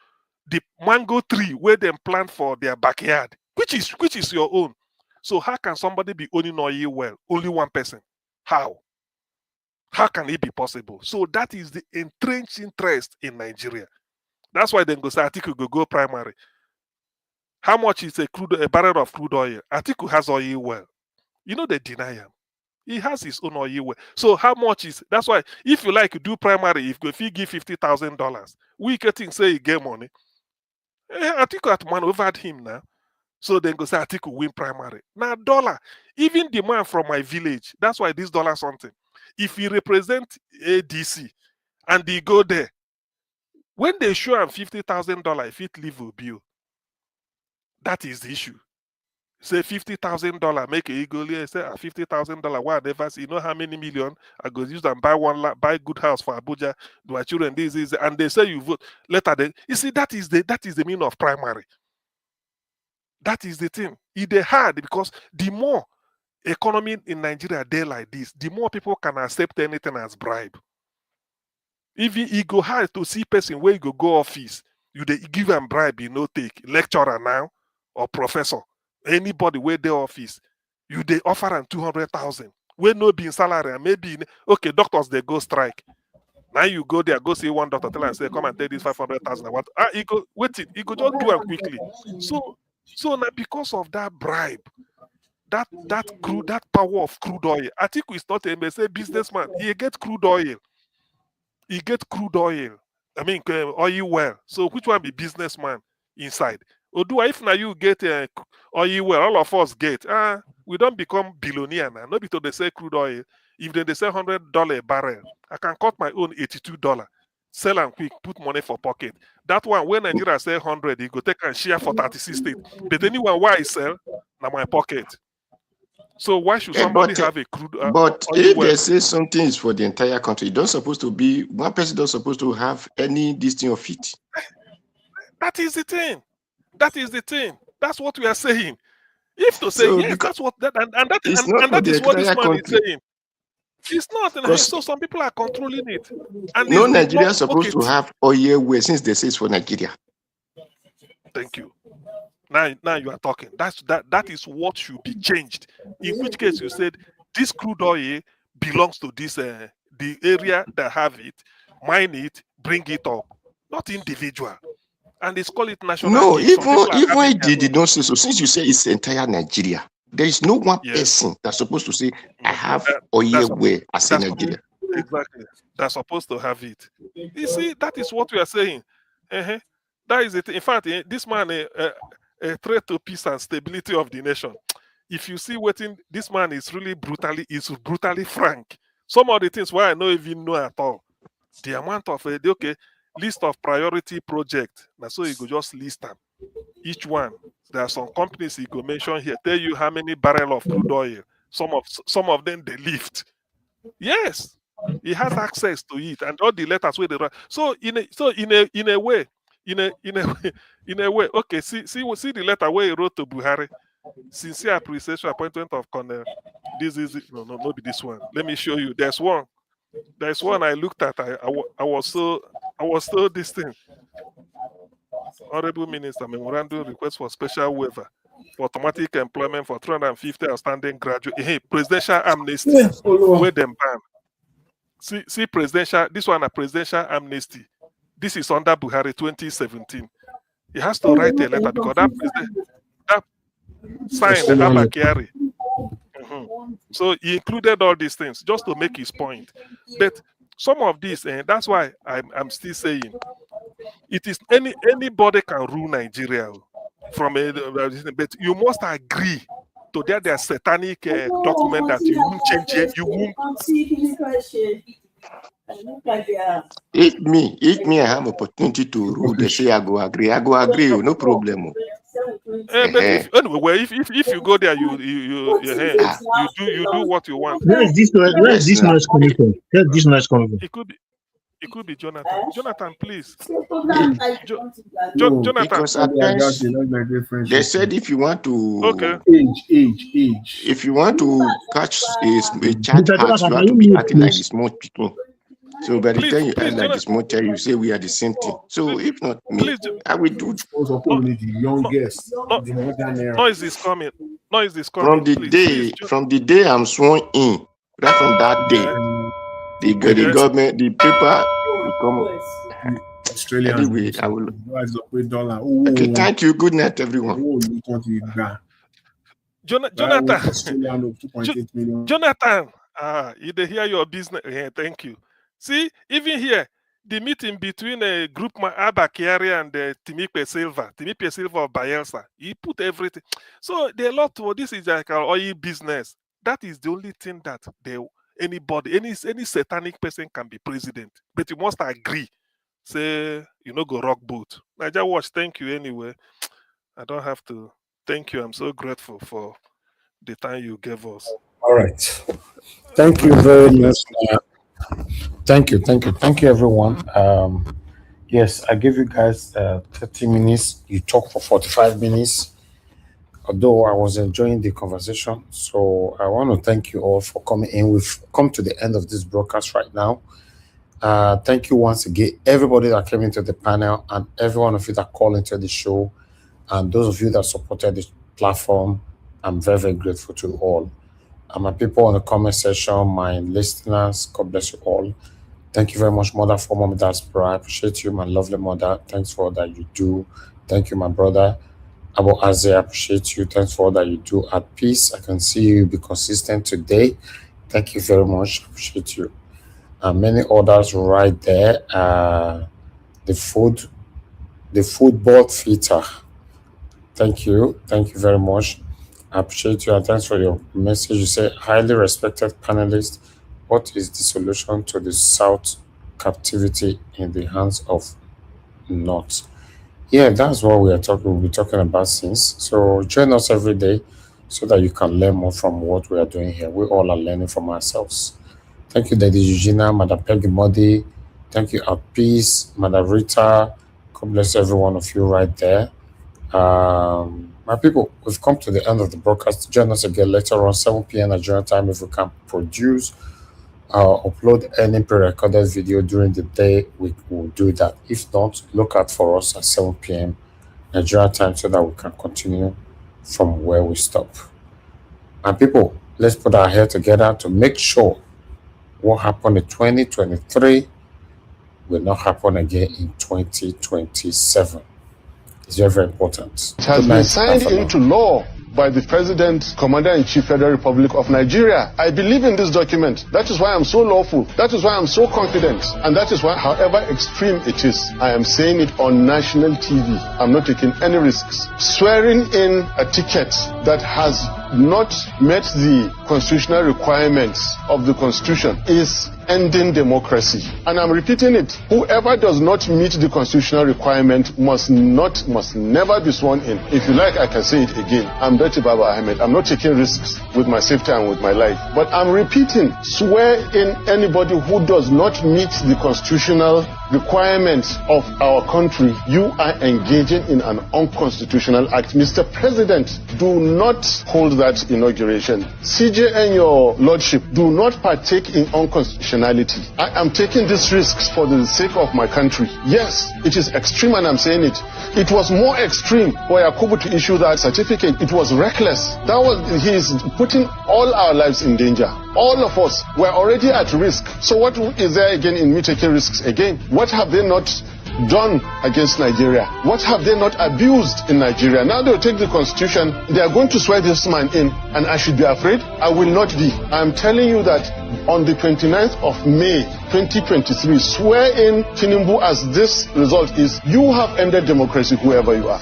the mango tree where they plant for their backyard, which is your own. So how can somebody be owning oil well? Only one person. How? How can it be possible? So that is the entrenched interest in Nigeria. That's why then go say Atiku go primary. How much is a barrel of crude oil? Atiku has oil well. You know they deny him. He has his own oil well. So how much is? That's why if you like do primary, if you give $50,000, we can say he get money. Atiku at man over him now. So then go say Atiku win primary. Now dollar, even the man from my village. That's why this dollar something. If he represent ADC and he go there, when they show him $50,000, if it leave a bill, that is the issue. Say $50,000, make a eagle here. Say $50,000. Why I never see? You know how many million I go use and buy good house for Abuja. Do my children this, and they say you vote later. Then you see that is the meaning of primary. That is the thing. It's hard because the more economy in Nigeria they like this, the more people can accept anything as bribe. If you go hard to see person where you go office, you give them bribe, you know, take lecturer now or professor, anybody where they office, you they offer them 200,000. Where no being salary, and maybe okay, doctors they go strike. Now you go there, go see one doctor, tell and say, come and take this 500,000. What? He go wait it, he go just do it quickly. So now because of that bribe, that power of crude oil, Atiku is not a MSA businessman. He get crude oil. He get crude oil. I mean, oil well. So which one be businessman inside? Odua, if now you get oil well, all of us get. We don't become billionaire now. Not because they say crude oil. If they say $100 a barrel, I can cut my own $82. sell and quick, put money for pocket. That one, when Nigeria sell 100, he go take and share for 36 states. But anyone why I sell, now my pocket. So why should somebody have a crude? But if they say something is for the entire country, don't supposed to be one person. Don't supposed to have any this thing of it. That is the thing. That is the thing. That's what we are saying. If to say yes, that's what that and that is what this man is saying. It's not. So some people are controlling it. And no Nigeria supposed to have oil well since they say it's for Nigeria. Thank you. Now you are talking. That is what should be changed. In which case you said this crude oil belongs to this the area that have it, mine it, bring it up, not individual. And it's called it national. No, even they did not say so. Since you say it's entire Nigeria, there is no one person that's supposed to say I have oil where as in Nigeria. Exactly. That's supposed to have it. You see, that is what we are saying. That is it. In fact, this man a threat to peace and stability of the nation. If you see this man is really brutally frank. Some of the things why I don't even know at all. The amount of list of priority project. Now so you go just list them. Each one. There are some companies you go mention here. Tell you how many barrel of crude oil. Some of them they lift. Yes, he has access to it and all the letters where they write. So in a way. Okay, see the letter where he wrote to Buhari. Sincere appreciation appointment of Colonel. This is it. No, not be this one. Let me show you. There's one I looked at. I was so this thing. Honorable Minister, memorandum request for special waiver for automatic employment for 350 outstanding graduate. Hey, presidential amnesty. Where them ban. See presidential. This one a presidential amnesty. This is under Buhari 2017. He has to write a letter because that signed the Abakari. So he included all these things just to make his point. But some of these, and that's why I'm still saying it is anybody can rule Nigeria from but you must agree to their satanic document that you won't change it. You won't. If me, I have opportunity to rule. They say I go agree. No problem. But if you go there, you do what you want. Where is this noise coming from? Where is this noise coming from? It could be Jonathan. Jonathan, please. Jonathan. Because at times, they said if you want to age. If you want to catch a chat house, you have to be acting like a small people. So by the time you act like this motel, you say we are the same thing. So if not me, I will do. The youngest, the modern era. Noise is coming. From the day I'm sworn in, right from that day, the government, the paper will come. Australian. Anyway, I will. Okay, thank you. Good night, everyone. Jonathan, you dey hear your business. Yeah, thank you. See, even here, the meeting between a group Abakari and Timipe Silva of Bayelsa, he put everything. So the lot of this is like an oil business. That is the only thing that any satanic person can be president, but you must agree. Say go rock boat. Niger Watch, thank you anyway. I don't have to thank you. I'm so grateful for the time you gave us. All right. Thank you very much. Thank you, everyone. Yes, I gave you guys 30 minutes. You talk for 45 minutes. Although I was enjoying the conversation, so I want to thank you all for coming in. We've come to the end of this broadcast right now. Thank you once again, everybody that came into the panel and every one of you that called into the show, and those of you that supported the platform. I'm very, very grateful to all. And my people on the comment section, my listeners, God bless you all. Thank you very much, Mother, for Mom Diaspora. I appreciate you, my lovely mother. Thanks for all that you do. Thank you, my brother. Abu Azze, I appreciate you. Thanks for all that you do. At peace, I can see you be consistent today. Thank you very much. I appreciate you. And many others right there. The football theater. Thank you. Thank you very much. I appreciate you and thanks for your message. You say, highly respected panelist, what is the solution to the South captivity in the hands of North. Yeah, that's what we'll be talking about since. So join us every day so that you can learn more from what we are doing here. We all are learning from ourselves. Thank you, Daddy Eugenia, Madam Peggy Modi. Thank you, Peace, Madam Rita. God bless every one of you right there. My people, we've come to the end of the broadcast. Join us again later on, 7 p.m. Nigerian time. If we can produce upload any pre-recorded video during the day, we will do that. If not, look out for us at 7 p.m. Nigerian time so that we can continue from where we stop. And people, let's put our head together to make sure what happened in 2023 will not happen again in 2027. It's very, very important. It has been signed into law by the President, Commander-in-Chief, Federal Republic of Nigeria. I believe in this document. That is why I'm so lawful. That is why I'm so confident. And that is why, however extreme it is, I am saying it on national TV. I'm not taking any risks. Swearing in a ticket that has not met the constitutional requirements of the Constitution is ending democracy. And I'm repeating it. Whoever does not meet the constitutional requirement must never be sworn in. If you like, I can say it again. I'm Betty Baba Ahmed. I'm not taking risks with my safety and with my life. But I'm repeating, swear in anybody who does not meet the constitutional requirements of our country. You are engaging in an unconstitutional act. Mr. President, do not hold that inauguration. CJ and your lordship, do not partake in unconstitutionality. I am taking these risks for the sake of my country. Yes, it is extreme and I'm saying it. It was more extreme for Yakubu to issue that certificate. It was reckless. He is putting all our lives in danger. All of us were already at risk. So what is there again in me taking risks again? What have they not done against Nigeria? What have they not abused in Nigeria? Now they'll take the constitution, they are going to swear this man in, and I should be afraid? I will not be. I'm telling you that on the 29th of May 2023, swear in Tinubu as this result is. You have ended democracy, whoever you are.